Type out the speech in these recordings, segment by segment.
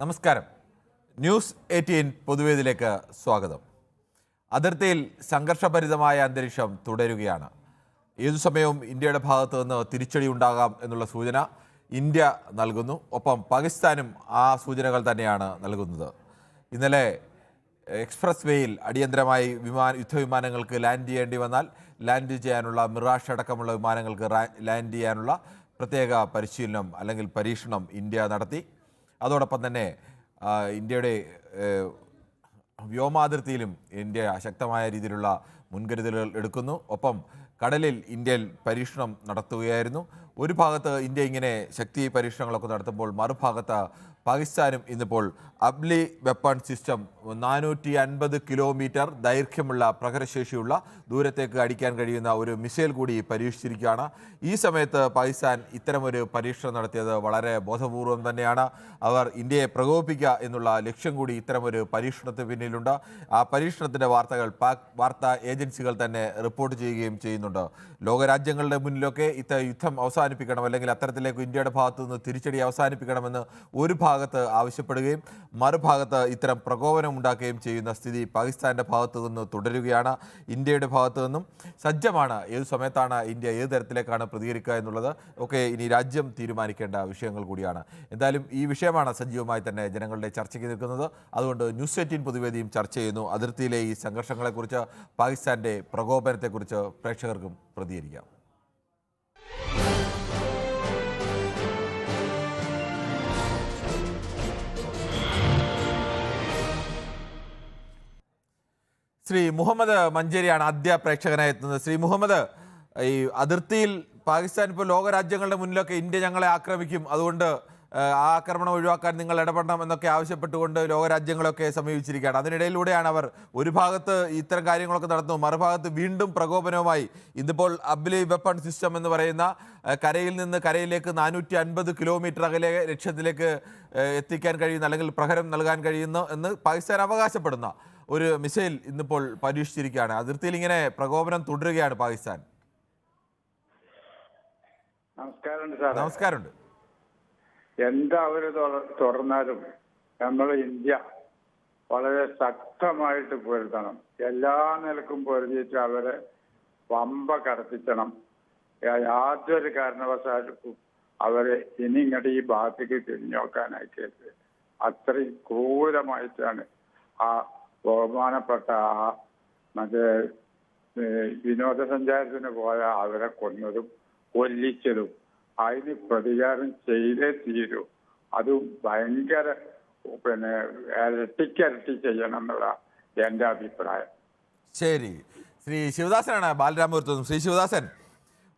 നമസ്കാരം. ന്യൂസ് 18 പൊതുവേദിയിലേക്ക് സ്വാഗതം. അതിർത്തിയിൽ സംഘർഷഭരിതമായ അന്തരീക്ഷം തുടരുകയാണ്. ഏതു സമയവും ഇന്ത്യയുടെ ഭാഗത്തു നിന്ന് തിരിച്ചടി ഉണ്ടാകാം എന്നുള്ള സൂചന ഇന്ത്യ നൽകുന്നു. ഒപ്പം പാകിസ്ഥാനും ആ സൂചനകൾ തന്നെയാണ് നൽകുന്നത്. ഇന്നലെ എക്സ്പ്രസ് വേയിൽ അടിയന്തരമായി യുദ്ധവിമാനങ്ങൾക്ക് ലാൻഡ് ചെയ്യേണ്ടി വന്നാൽ ലാൻഡ് ചെയ്യാനുള്ള മിറാഷ് അടക്കമുള്ള വിമാനങ്ങൾക്ക് ലാൻഡ് ചെയ്യാനുള്ള പ്രത്യേക പരിശീലനം അല്ലെങ്കിൽ പരീക്ഷണം ഇന്ത്യ നടത്തി. അതോടൊപ്പം തന്നെ ഇന്ത്യയുടെ വ്യോമാതിർത്തിയിലും ഇന്ത്യ ശക്തമായ രീതിയിലുള്ള മുൻകരുതലുകൾ എടുക്കുന്നു. ഒപ്പം കടലിൽ ഇന്ത്യയിൽ പരീക്ഷണം നടത്തുകയായിരുന്നു. ഒരു ഭാഗത്ത് ഇന്ത്യ ഇങ്ങനെ ശക്തി പരീക്ഷണങ്ങളൊക്കെ നടത്തുമ്പോൾ മറുഭാഗത്ത് പാകിസ്ഥാനും ഇന്നിപ്പോൾ അബ്ലി വെപ്പൺ സിസ്റ്റം 450 കിലോമീറ്റർ ദൈർഘ്യമുള്ള പ്രഹരശേഷിയുള്ള ദൂരത്തേക്ക് അടിക്കാൻ കഴിയുന്ന ഒരു മിസൈൽ കൂടി പരീക്ഷിച്ചിരിക്കുകയാണ്. ഈ സമയത്ത് പാകിസ്ഥാൻ ഇത്തരമൊരു പരീക്ഷണം നടത്തിയത് വളരെ ബോധപൂർവം തന്നെയാണ്. അവർ ഇന്ത്യയെ പ്രകോപിപ്പിക്കുക എന്നുള്ള ലക്ഷ്യം കൂടി ഇത്തരമൊരു പരീക്ഷണത്തിന് പിന്നിലുണ്ട്. ആ പരീക്ഷണത്തിൻ്റെ വാർത്തകൾ പാക് വാർത്താ ഏജൻസികൾ തന്നെ റിപ്പോർട്ട് ചെയ്യുകയും ചെയ്യുന്നുണ്ട്. ലോകരാജ്യങ്ങളുടെ മുന്നിലൊക്കെ യുദ്ധം അവസാനിപ്പിക്കണം, അല്ലെങ്കിൽ അത്തരത്തിലേക്ക് ഇന്ത്യയുടെ ഭാഗത്തു നിന്ന് തിരിച്ചടി അവസാനിപ്പിക്കണമെന്ന് ഒരു ഭാഗത്ത് ആവശ്യപ്പെടുകയും മറുഭാഗത്ത് ഇത്തരം പ്രകോപനം ഉണ്ടാക്കുകയും ചെയ്യുന്ന സ്ഥിതി പാകിസ്ഥാൻ്റെ ഭാഗത്തു നിന്ന് തുടരുകയാണ്. ഇന്ത്യയുടെ ഭാഗത്തു നിന്നും സജ്ജമാണ്. ഏത് സമയത്താണ് ഇന്ത്യ ഏത് തരത്തിലേക്കാണ് പ്രതികരിക്കുക എന്നുള്ളത് ഒക്കെ ഇനി രാജ്യം തീരുമാനിക്കേണ്ട വിഷയങ്ങൾ കൂടിയാണ്. എന്തായാലും ഈ വിഷയമാണ് സജീവമായി തന്നെ ജനങ്ങളുടെ ചർച്ചയ്ക്ക് നിൽക്കുന്നത്. അതുകൊണ്ട് ന്യൂസ് 18 പൊതുവേദിയും ചർച്ച ചെയ്യുന്നു. അതിർത്തിയിലെ ഈ സംഘർഷങ്ങളെക്കുറിച്ച്, പാകിസ്ഥാൻ്റെ പ്രകോപനത്തെക്കുറിച്ച് പ്രേക്ഷകർക്കും പ്രതികരിക്കാം. ശ്രീ മുഹമ്മദ് മഞ്ചേരിയാണ് ആദ്യ പ്രേക്ഷകനായി എത്തുന്നത്. ശ്രീ മുഹമ്മദ്, ഈ അതിർത്തിയിൽ പാകിസ്ഥാൻ ഇപ്പോൾ ലോകരാജ്യങ്ങളുടെ മുന്നിലൊക്കെ ഇന്ത്യ ഞങ്ങളെ ആക്രമിക്കും, അതുകൊണ്ട് ആ ആക്രമണം ഒഴിവാക്കാൻ നിങ്ങൾ ഇടപെടണം എന്നൊക്കെ ആവശ്യപ്പെട്ടുകൊണ്ട് ലോകരാജ്യങ്ങളൊക്കെ സമീപിച്ചിരിക്കുകയാണ്. അതിനിടയിലൂടെയാണ് അവർ ഒരു ഭാഗത്ത് ഇത്തരം കാര്യങ്ങളൊക്കെ നടത്തുന്നു, മറുഭാഗത്ത് വീണ്ടും പ്രകോപനവുമായി ഇന്നിപ്പോൾ അബ്ലി വെപ്പൺ സിസ്റ്റം എന്ന് പറയുന്ന കരയിൽ നിന്ന് കരയിലേക്ക് 450 കിലോമീറ്റർ അകലെ ലക്ഷ്യത്തിലേക്ക് എത്തിക്കാൻ കഴിയുന്ന അല്ലെങ്കിൽ പ്രഹരം നൽകാൻ കഴിയുന്നു എന്ന് പാകിസ്ഥാൻ അവകാശപ്പെടുന്ന ഒരു മിസൈൽ ഇന്നിപ്പോൾ പരീക്ഷിച്ചിരിക്കുകയാണ്. അതിർത്തിയിൽ ഇങ്ങനെ പ്രകോപനം തുടരുകയാണ് പാകിസ്ഥാൻ. നമസ്കാരമുണ്ട്. എന്താ അവര് തുറന്നാലും നമ്മൾ ഇന്ത്യ വളരെ ശക്തമായിട്ട് പൊരുത്തണം. എല്ലാ നിലക്കും പൊരുതിയിട്ട് അവരെ വമ്പ കടത്തിച്ചണം. യാതൊരു കാരണവശാലും അവരെ ഇനി ഇങ്ങോട്ട് ഈ ഭാഗത്തേക്ക് തിരിഞ്ഞു നോക്കാനായിട്ട് അത്രയും ക്രൂരമായിട്ടാണ് ആ ബഹുമാനപ്പെട്ട മറ്റേ വിനോദസഞ്ചാരത്തിന് പോയ അവരെ കൊന്നതും കൊല്ലിച്ചതും. അതിന് പ്രതികാരം ചെയ്തേ തീരൂ. അതും ഭയങ്കര ഇരട്ടിക്കരട്ടി ചെയ്യണം എന്നുള്ള എൻ്റെ അഭിപ്രായം. ശരി, ശ്രീ ശിവദാസനാണ് ബാലരാമപുരത്തുനിന്നും. ശ്രീ ശിവദാസൻ,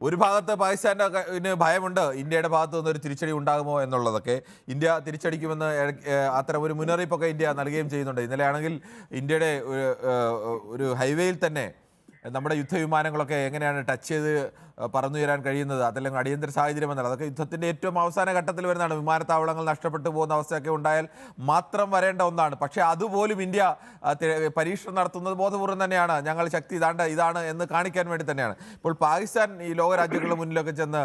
ഒരു ഭാഗത്ത് പാകിസ്ഥാൻ്റെ ഭയമുണ്ട് ഇന്ത്യയുടെ ഭാഗത്തു നിന്ന് ഒരു തിരിച്ചടി ഉണ്ടാകുമോ എന്നുള്ളതൊക്കെ. ഇന്ത്യ തിരിച്ചടിക്കുമെന്ന് അത്തരം ഒരു മുന്നറിയിപ്പൊക്കെ ഇന്ത്യ നൽകുകയും ചെയ്യുന്നുണ്ട്. ഇന്നലെയാണെങ്കിൽ ഇന്ത്യയുടെ ഒരു ഹൈവേയിൽ തന്നെ നമ്മുടെ യുദ്ധവിമാനങ്ങളൊക്കെ എങ്ങനെയാണ് ടച്ച് ചെയ്ത് പറന്നുയരാൻ കഴിയുന്നത്, അതല്ലെങ്കിൽ അടിയന്തര സാഹചര്യം എന്നാണ്. അതൊക്കെ യുദ്ധത്തിൻ്റെ ഏറ്റവും അവസാന ഘട്ടത്തിൽ വരുന്നതാണ്. വിമാനത്താവളങ്ങൾ നഷ്ടപ്പെട്ടു പോകുന്ന അവസ്ഥയൊക്കെ ഉണ്ടായാൽ മാത്രം വരേണ്ട ഒന്നാണ്. പക്ഷേ അതുപോലും ഇന്ത്യ പരീക്ഷണം നടത്തുന്നത് ബോധപൂർവം തന്നെയാണ്. ഞങ്ങൾ ശക്തി ഇതാണ് എന്ന് കാണിക്കാൻ വേണ്ടി തന്നെയാണ്. ഇപ്പോൾ പാകിസ്ഥാൻ ഈ ലോകരാജ്യങ്ങളുടെ മുന്നിലൊക്കെ ചെന്ന്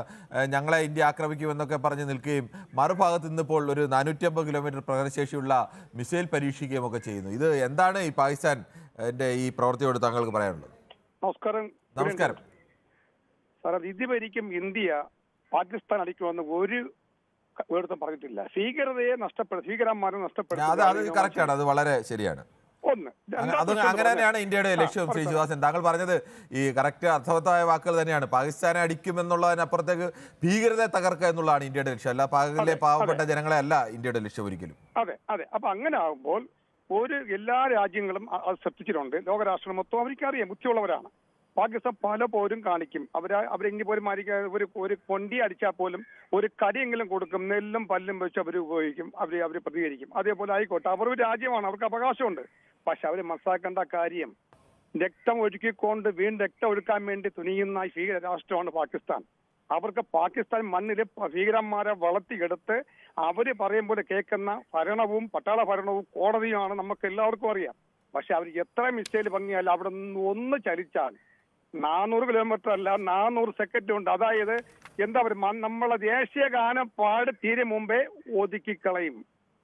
ഞങ്ങളെ ഇന്ത്യ ആക്രമിക്കുമെന്നൊക്കെ പറഞ്ഞ് നിൽക്കുകയും മറുഭാഗത്ത് നിന്നിപ്പോൾ ഒരു 450 കിലോമീറ്റർ പ്രഹരശേഷിയുള്ള മിസൈൽ പരീക്ഷിക്കുകയും ഒക്കെ ചെയ്യുന്നു. ഇത് എന്താണ് ഈ പാകിസ്ഥാൻ്റെ ഈ പ്രവൃത്തിയോട് താങ്കൾക്ക് പറയാനുള്ളത്? നമസ്കാരം സാർ. ഇതുവരെയും ഇന്ത്യ പാകിസ്ഥാൻ അടിക്കുമെന്ന് ഒരു വേർത്തും പറഞ്ഞിട്ടില്ല. ഭീകരന്മാരെ നഷ്ടപ്പെടുത്തും. അത് വളരെ ശരിയാണ്. അങ്ങനെ തന്നെയാണ് ഇന്ത്യയുടെ ലക്ഷ്യം. ശ്രീ ശിവദാസൻ, താങ്കൾ പറഞ്ഞത് ഈ കറക്റ്റ് അർത്ഥവത്തായ വാക്കുകൾ തന്നെയാണ്. പാകിസ്ഥാനെ അടിക്കുമെന്നുള്ളതിനപ്പുറത്തേക്ക് ഭീകരതയെ തകർക്കുക എന്നുള്ളതാണ് ഇന്ത്യയുടെ ലക്ഷ്യം. അല്ല പാകിലെ പാവപ്പെട്ട ജനങ്ങളെ അല്ല ഇന്ത്യയുടെ ലക്ഷ്യം ഒരിക്കലും. അതെ. അപ്പൊ അങ്ങനെ ആകുമ്പോൾ എല്ലാ രാജ്യങ്ങളും അത് ശ്രദ്ധിച്ചിട്ടുണ്ട്. ലോകരാഷ്ട്രം മൊത്തം അവർക്കറിയാം, ബുദ്ധിയുള്ളവരാണ്. പാകിസ്ഥാൻ പല പോരും കാണിക്കും. അവരെങ്കിൽ പോലും ഒരു കൊണ്ടി അടിച്ചാൽ പോലും ഒരു കടിയെങ്കിലും കൊടുക്കും. നെല്ലും പല്ലും വെച്ച് അവർ ഉപയോഗിക്കും, അവർ പ്രതികരിക്കും. അതേപോലെ ആയിക്കോട്ടെ, അവർ ഒരു രാജ്യമാണ്, അവർക്ക് അവകാശമുണ്ട്. പക്ഷെ അവർ മനസ്സിലാക്കേണ്ട കാര്യം, രക്തം ഒഴുക്കിക്കൊണ്ട് വീണ്ടും രക്തം ഒഴുക്കാൻ വേണ്ടി തുനിയുന്ന ഭീകര രാഷ്ട്രമാണ് പാകിസ്ഥാൻ. അവർക്ക് പാകിസ്ഥാൻ മണ്ണിൽ ഭീകരന്മാരെ വളർത്തിയെടുത്ത് അവര് പറയുമ്പോൾ കേൾക്കുന്ന ഭരണവും പട്ടാള ഭരണവും കോടതിയുമാണ് നമുക്ക് എല്ലാവർക്കും അറിയാം. പക്ഷെ അവർ എത്ര മിസൈൽ ഭംഗിയാലും അവിടെ നിന്ന് ഒന്ന് ചലിച്ചാൽ 400 കിലോമീറ്റർ അല്ല 400 സെക്കൻഡ് ഉണ്ട്. അതായത് എന്താ പറയുക, നമ്മളെ ദേശീയ ഗാനം പാടി തീരെ മുമ്പേ ഒതുക്കിക്കളയും.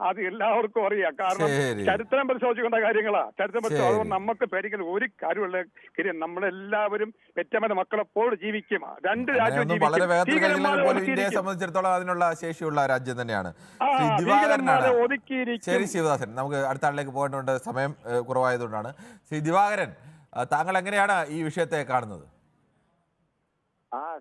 അത് എല്ലാവർക്കും അറിയാം. കാരണം ശരി. ചരിത്രം പരിശോധിക്കേണ്ട കാര്യങ്ങളാ. ചരിത്രം പരിശോധിച്ചു. ശരി. അതുകൊണ്ട് നമുക്ക് പേടിക്കുന്ന ഒരു കാര്യമുള്ള കാര്യം, നമ്മളെല്ലാവരും പെറ്റമ്മയുടെ മക്കളെപ്പോഴും ജീവിക്കും. രണ്ട് രാജ്യവും അങ്ങനെയൊന്നും വളരെ ജീവിക്കും. വേഗത്തിൽ കഴിയില്ലെങ്കിൽ ഭീകരന്മാരെ പോലും ഇന്ത്യയെ ഒതുക്കിയിരിക്കും. സംബന്ധിച്ചിടത്തോളം അതിനുള്ള ശേഷിയുള്ള രാജ്യം തന്നെയാണ്. ആ, ശ്രീ ഭീകരന്മാരെ ദിവാകരനാണ്. ഒതുക്കിയിരിക്കും. ശരി ശിവദാസൻ, നമുക്ക് അടുത്ത ആളിലേക്ക് പോകേണ്ടതുണ്ട്, സമയം കുറവായതുകൊണ്ടാണ്. ശ്രീ ദിവാകരൻ, താങ്കൾ എങ്ങനെയാണ് ഈ വിഷയത്തെ കാണുന്നത്?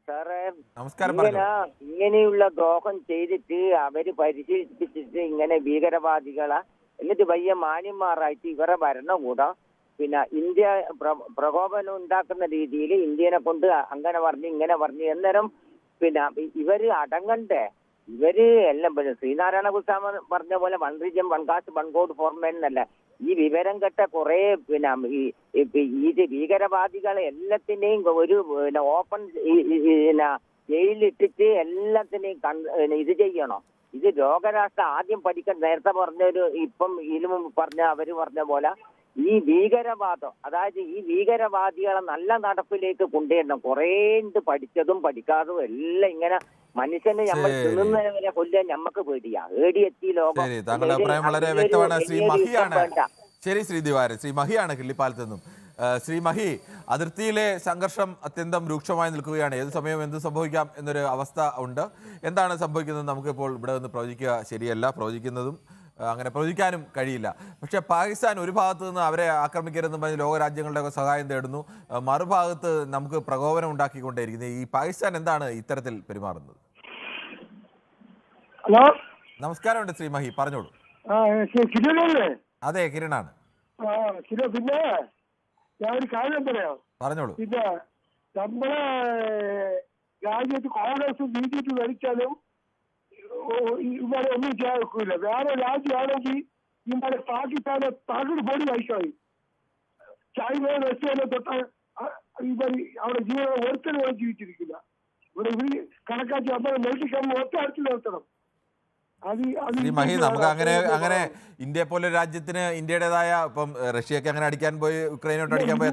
സാറേ, നമസ്കാരം. പറഞ്ഞു. ഇങ്ങനെയുള്ള ദ്രോഹം ചെയ്തിട്ട് അവര് പരിശീലിപ്പിച്ചിട്ട് ഇങ്ങനെ ഭീകരവാദികളെ എന്നിട്ട് വലിയ മാന്യന്മാരായിട്ട് ഇവരെ ഭരണകൂടം പിന്നെ ഇന്ത്യ പ്രകോപനം ഉണ്ടാക്കുന്ന രീതിയിൽ ഇന്ത്യനെ കൊണ്ട് അങ്ങനെ പറഞ്ഞു ഇങ്ങനെ പറഞ്ഞു. അന്നേരം പിന്നെ ഇവര് അടങ്ങണ്ടേ? ഇവര് എല്ലാം ശ്രീനാരായണ ഗുരുസ്വാമി പറഞ്ഞ പോലെ one region one caste one god for man എന്നല്ല. ഈ വിവരം കെട്ട കുറെ പിന്നെ ഈ ഭീകരവാദികളെ എല്ലാത്തിനെയും ഒരു പിന്നെ ഓപ്പൺ ജയിലിട്ടിട്ട് എല്ലാത്തിനെയും ഇത് ചെയ്യണം. ഇത് ലോകരാഷ്ട്രം ആദ്യം പഠിക്കാൻ നേരത്തെ പറഞ്ഞൊരു ഇപ്പം ഇതിനു മുമ്പ് അവര് പറഞ്ഞ പോലെ ഈ ഭീകരവാദം, അതായത് ഈ ഭീകരവാദികളെ നല്ല നടപ്പിലേക്ക് കൊണ്ടുവരണം. കുറേ പഠിച്ചതും പഠിക്കാതും എല്ലാം ഇങ്ങനെ മനുഷ്യനെ നമ്മൾ തിന്നുന്നവരെ കൊല്ലാൻ ഞമ്മക്ക് പേടിയാ. ഏടിയെത്തി ലോകം. ശരി, താങ്കളുടെ അഭിപ്രായം വളരെ വ്യക്തമാണ്. ശ്രീ മഹിയാണ്. ശരി ശ്രീ ദിവാരൻ, ശ്രീ മഹിയാണ് കിള്ളിപ്പാലത്ത് നിന്നും. ശ്രീ മഹി, അതിർത്തിയിലെ സംഘർഷം അത്യന്തം രൂക്ഷമായി നിൽക്കുകയാണ്. ഏത് സമയവും എന്ത് സംഭവിക്കാം എന്നൊരു അവസ്ഥ ഉണ്ട്. എന്താണ് സംഭവിക്കുന്നത് നമുക്കിപ്പോൾ ഇവിടെ നിന്ന് പ്രവചിക്കുക ശരിയല്ല. പ്രവചിക്കുന്നതും അങ്ങനെ പ്രവചിക്കാനും കഴിയില്ല. പക്ഷേ പാകിസ്ഥാൻ ഒരു ഭാഗത്ത് നിന്ന് അവരെ ആക്രമിക്കരുതെന്ന് പറഞ്ഞ് ലോകരാജ്യങ്ങളുടെ സഹായം തേടുന്നു, മറുഭാഗത്ത് നമുക്ക് പ്രകോപനം ഉണ്ടാക്കിക്കൊണ്ടേയിരിക്കുന്നത്. ഈ പാകിസ്ഥാൻ എന്താണ് ഇത്തരത്തിൽ പെരുമാറുന്നത്? ഹലോ, നമസ്കാരമുണ്ട് ശ്രീ മഹി, പറഞ്ഞോളൂ. കിരണല്ലേ? അതെ, കിരണാണ്. പിന്നെ ഞാൻ ഒരു കാര്യം പറയാം. പറഞ്ഞോളൂ. പിന്നെ നമ്മളെ രാജ്യത്ത് കോൺഗ്രസ് ബി ജെ പി ഭരിച്ചാലും ഇവരെ ഒന്നും ചെയ്യാൻ വെക്കൂല. വേറെ രാജ്യമാണെങ്കിൽ ഇവരെ പാകിസ്ഥാനെ തകട് പൊടി വഹിക്കായി. ചൈന റഷ്യയിലെ തൊട്ട് ഇവർ അവിടെ ജീവനം ഒരുത്തരം ജീവിച്ചിരിക്കില്ല. ഇവിടെ ഇവർ കണക്കാക്കി നമ്മളെ മെഡിക്കൽ ഒറ്റ അടുത്ത് നിർത്തണം. ശ്രീ മഹി, നമുക്ക് അങ്ങനെ ഇന്ത്യയെ പോലെ രാജ്യത്തിന് ഇന്ത്യയുടേതായ ഇപ്പം റഷ്യക്ക് അങ്ങനെ അടിക്കാൻ പോയി, യുക്രൈനോട്ട് അടിക്കാൻ പോയി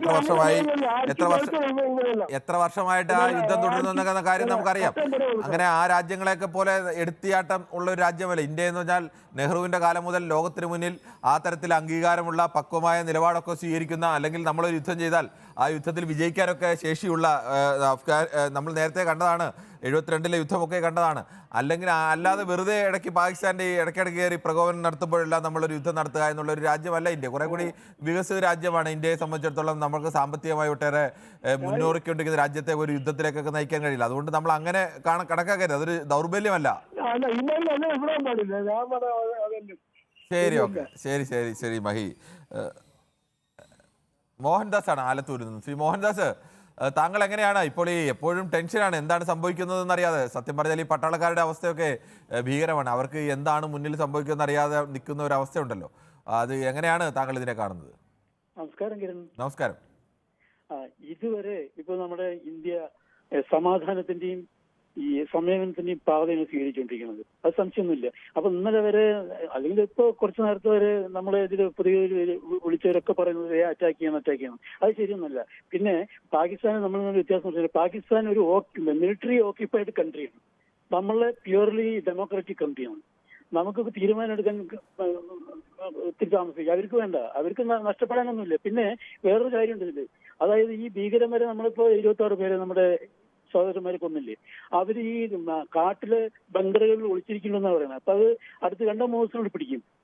എത്ര വർഷമായിട്ട് ആ യുദ്ധം തുടരുന്നു എന്ന കാര്യം നമുക്കറിയാം. അങ്ങനെ ആ രാജ്യങ്ങളെയൊക്കെ പോലെ എടുത്തിയാട്ടം ഉള്ള ഒരു രാജ്യമല്ല ഇന്ത്യ എന്ന് പറഞ്ഞാൽ. നെഹ്റുവിന്റെ കാലം മുതൽ ലോകത്തിന് മുന്നിൽ ആ തരത്തിൽ അംഗീകാരമുള്ള പക്വമായ നിലപാടൊക്കെ സ്വീകരിക്കുന്ന, അല്ലെങ്കിൽ നമ്മളൊരു യുദ്ധം ചെയ്താൽ ആ യുദ്ധത്തിൽ വിജയിക്കാനൊക്കെ ശേഷിയുള്ള നമ്മൾ നേരത്തെ കണ്ടതാണ്. 72-ലെ യുദ്ധമൊക്കെ കണ്ടതാണ്. അല്ലെങ്കിൽ അല്ലാതെ വെറുതെ ഇടയ്ക്ക് പാകിസ്ഥാന്റെ ഇടയ്ക്കിടയ്ക്ക് കയറി പ്രകോപനം നടത്തുമ്പോഴെല്ലാം നമ്മളൊരു യുദ്ധം നടത്തുക എന്നുള്ളൊരു രാജ്യമല്ല ഇന്ത്യ. കുറെ കൂടി വികസിത രാജ്യമാണ്. ഇന്ത്യയെ സംബന്ധിച്ചിടത്തോളം നമുക്ക് സാമ്പത്തികമായി ഒട്ടേറെ മുന്നോറിക്കൊണ്ടിരിക്കുന്ന രാജ്യത്തെ ഒരു യുദ്ധത്തിലേക്കൊക്കെ നയിക്കാൻ കഴിയില്ല. അതുകൊണ്ട് നമ്മൾ അങ്ങനെ കണക്കാക്കരുത്. അതൊരു ദൗർബല്യമല്ല. ശരി, ഓക്കെ. ശരി മഹി. മോഹൻദാസ് ആണ് ആലത്തൂരിൽ നിന്ന്. ശ്രീ മോഹൻദാസ്, താങ്കൾ എങ്ങനെയാണ് ഇപ്പോൾ എപ്പോഴും ടെൻഷനാണ്, എന്താണ് സംഭവിക്കുന്നതെന്ന് അറിയാതെ? സത്യം പറഞ്ഞാൽ ഈ പട്ടാളക്കാരുടെ അവസ്ഥയൊക്കെ ഭീകരമാണ്. അവർക്ക് എന്താണ് മുന്നിൽ സംഭവിക്കുന്നത് അറിയാതെ നിൽക്കുന്ന ഒരു അവസ്ഥയുണ്ടല്ലോ. അത് എങ്ങനെയാണ് താങ്കൾ ഇതിനെ കാണുന്നത്? നമസ്കാരം കിരൺ. നമസ്കാരം. ഇതുവരെ ഇപ്പൊ നമ്മുടെ ഇന്ത്യ സമാധാനത്തിന്റെയും ഈ സംയമനത്തിന്റെയും പാതയാണ് സ്വീകരിച്ചുകൊണ്ടിരിക്കുന്നത്. അത് സംശയമൊന്നുമില്ല. അപ്പൊ ഇന്നലെ വരെ അല്ലെങ്കിൽ ഇപ്പൊ കുറച്ചു നേരത്തെ വരെ നമ്മളെ ഇതിൽ പുതിയ വിളിച്ചവരൊക്കെ പറയുന്നത് അറ്റാക്ക് ചെയ്യണം. അത് ശരിയൊന്നുമല്ല. പിന്നെ പാകിസ്ഥാന് നമ്മൾ വ്യത്യാസം, പാകിസ്ഥാൻ ഒരു മിലിറ്ററി ഓക്യുപ്പൈഡ് കൺട്രിയാണ്. നമ്മളെ പ്യൂർലി ഡെമോക്രാറ്റിക് കൺട്രിയാണ്. നമുക്കൊക്കെ തീരുമാനം എടുക്കാൻ ഒത്തിരി താമസിക്കും. അവർക്ക് വേണ്ട, അവർക്ക് നഷ്ടപ്പെടാനൊന്നുമില്ല. പിന്നെ വേറൊരു കാര്യമുണ്ട് ഇതില്. അതായത് ഈ ഭീകരന്മാരെ നമ്മളിപ്പോ 26 പേരെ നമ്മുടെ സഹോദരന്മാരെ കൊന്നില്ലേ, അവര് ഈ കാട്ടിലെ ബങ്കറുകളിൽ ഒളിച്ചിരിക്കണമെന്നാണ് പറയുന്നത്. അപ്പൊ അത് അടുത്ത് 2-3 ദിവസങ്ങൾ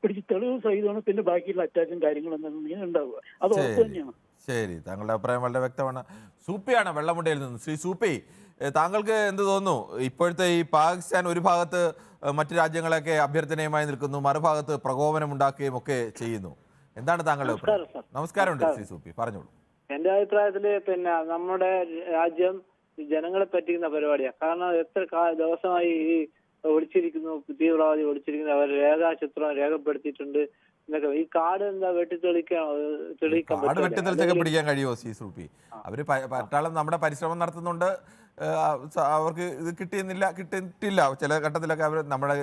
പിടിച്ച് തെളിവ് സഹിതമാണ് പിന്നെ ബാക്കിയുള്ള അറ്റാക്കും കാര്യങ്ങളും ഉണ്ടാവുക. അത് ഉറപ്പ് തന്നെയാണ്. ശരി, താങ്കളുടെ അഭിപ്രായം വളരെ വ്യക്തമാണ്. സൂപ്പിയാണ് വെള്ളമുണ്ടയിൽ നിന്ന്. ശ്രീ സൂപ്പി, താങ്കൾക്ക് എന്ത് തോന്നുന്നു? ഇപ്പോഴത്തെ ഈ പാകിസ്ഥാൻ ഒരു ഭാഗത്ത് മറ്റു രാജ്യങ്ങളൊക്കെ അഭ്യർത്ഥനയുമായി നിൽക്കുന്നു, മറുഭാഗത്ത് പ്രകോപനം ഉണ്ടാക്കുകയും ഒക്കെ ചെയ്യുന്നു. എന്താണ് താങ്കളുടെ അഭിപ്രായം? നമസ്കാരമുണ്ട് ശ്രീ സൂപ്പി, പറഞ്ഞോളൂ. എന്റെ അഭിപ്രായത്തില് പിന്നെ നമ്മുടെ രാജ്യം ജനങ്ങളെ പറ്റിക്കുന്ന പരിപാടിയാണ്. കാരണം എത്ര ദിവസമായി ഈ ഒളിച്ചിരിക്കുന്നു, തീവ്രവാദി ഒളിച്ചിരിക്കുന്നു, അവർ രേഖാചിത്രം രേഖപ്പെടുത്തിയിട്ടുണ്ട് എന്നൊക്കെ. ഈ കാട് എന്താ തെളിയിക്കാൻ പിടിക്കാൻ കഴിയുമോ ശ്രീ സൂപ്പി? അവര് പട്ടാളം നമ്മുടെ പരിശ്രമം നടത്തുന്നുണ്ട്. അവർക്ക് ഇത് കിട്ടിയിട്ടില്ല. ചില ഘട്ടത്തിലൊക്കെ അവർ നമ്മുടെ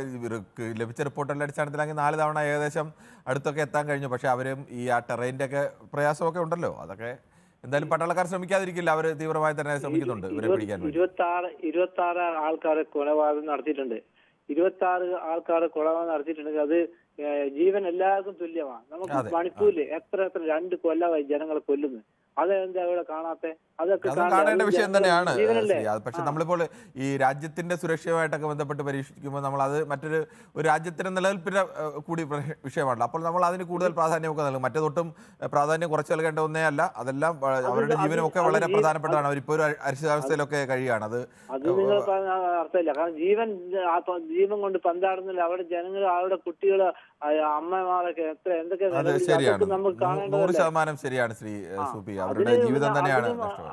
ലഭിച്ച റിപ്പോർട്ടുകളുടെ അടിസ്ഥാനത്തിലാണെങ്കിൽ 4 തവണ ഏകദേശം അടുത്തൊക്കെ എത്താൻ കഴിഞ്ഞു. പക്ഷെ അവരും ഈ ടെറൈൻ്റെ ഒക്കെ പ്രയാസമൊക്കെ ഉണ്ടല്ലോ. അതൊക്കെ എന്തായാലും പട്ടാളക്കാർ ശ്രമിക്കാതിരിക്കില്ല. അവർ തീവ്രമായി തന്നെ ശ്രമിക്കുന്നുണ്ട് ഇവരെ പിടിക്കാൻ. 26 ആൾക്കാരെ കൊലപാതകം നടത്തിയിട്ടുണ്ട്. 26 ആൾക്കാരെ കൊലപാതകം നടത്തിയിട്ടുണ്ടെങ്കിൽ അത് ജീവൻ എല്ലാവർക്കും തുല്യമാണ്. നമുക്ക് മണിപ്പൂരിൽ എത്ര 2 കൊല്ലമായി ജനങ്ങളെ കൊല്ലുന്നു. അതെന്താ ഇവിടെ കാണാത്തെ? അതൊക്കെ കാണേണ്ട വിഷയം തന്നെയാണ്. പക്ഷെ നമ്മളിപ്പോൾ ഈ രാജ്യത്തിന്റെ സുരക്ഷയുമായിട്ടൊക്കെ ബന്ധപ്പെട്ട് പരീക്ഷിക്കുമ്പോൾ നമ്മൾ അത് മറ്റൊരു രാജ്യത്തിന്റെ നിലനിൽപ്പിന്റെ കൂടി വിഷയമാണല്ലോ. അപ്പോൾ നമ്മൾ അതിന് കൂടുതൽ പ്രാധാന്യമൊക്കെ നൽകും. മറ്റേതൊട്ടും പ്രാധാന്യം കുറച്ച് നൽകേണ്ട ഒന്നേ അല്ല. അതെല്ലാം അവരുടെ ജീവനമൊക്കെ വളരെ പ്രധാനപ്പെട്ടതാണ്. അവരിപ്പോൾ ഒരു അരിശാവസ്ഥയിലൊക്കെ കഴിയുകയാണ്. അത് നിങ്ങൾ പറഞ്ഞ അർത്ഥമില്ല. കാരണം ജീവൻ കൊണ്ട് പന്താടുന്നില്ല. അവിടെ ജനങ്ങൾ, അവരുടെ കുട്ടികൾ, അമ്മമാരൊക്കെ എന്തൊക്കെ നമുക്ക് കാണേണ്ടത് 100% ശരിയാണ് ശ്രീ സൂപ്പി. അവരുടെ ജീവിതം തന്നെയാണ്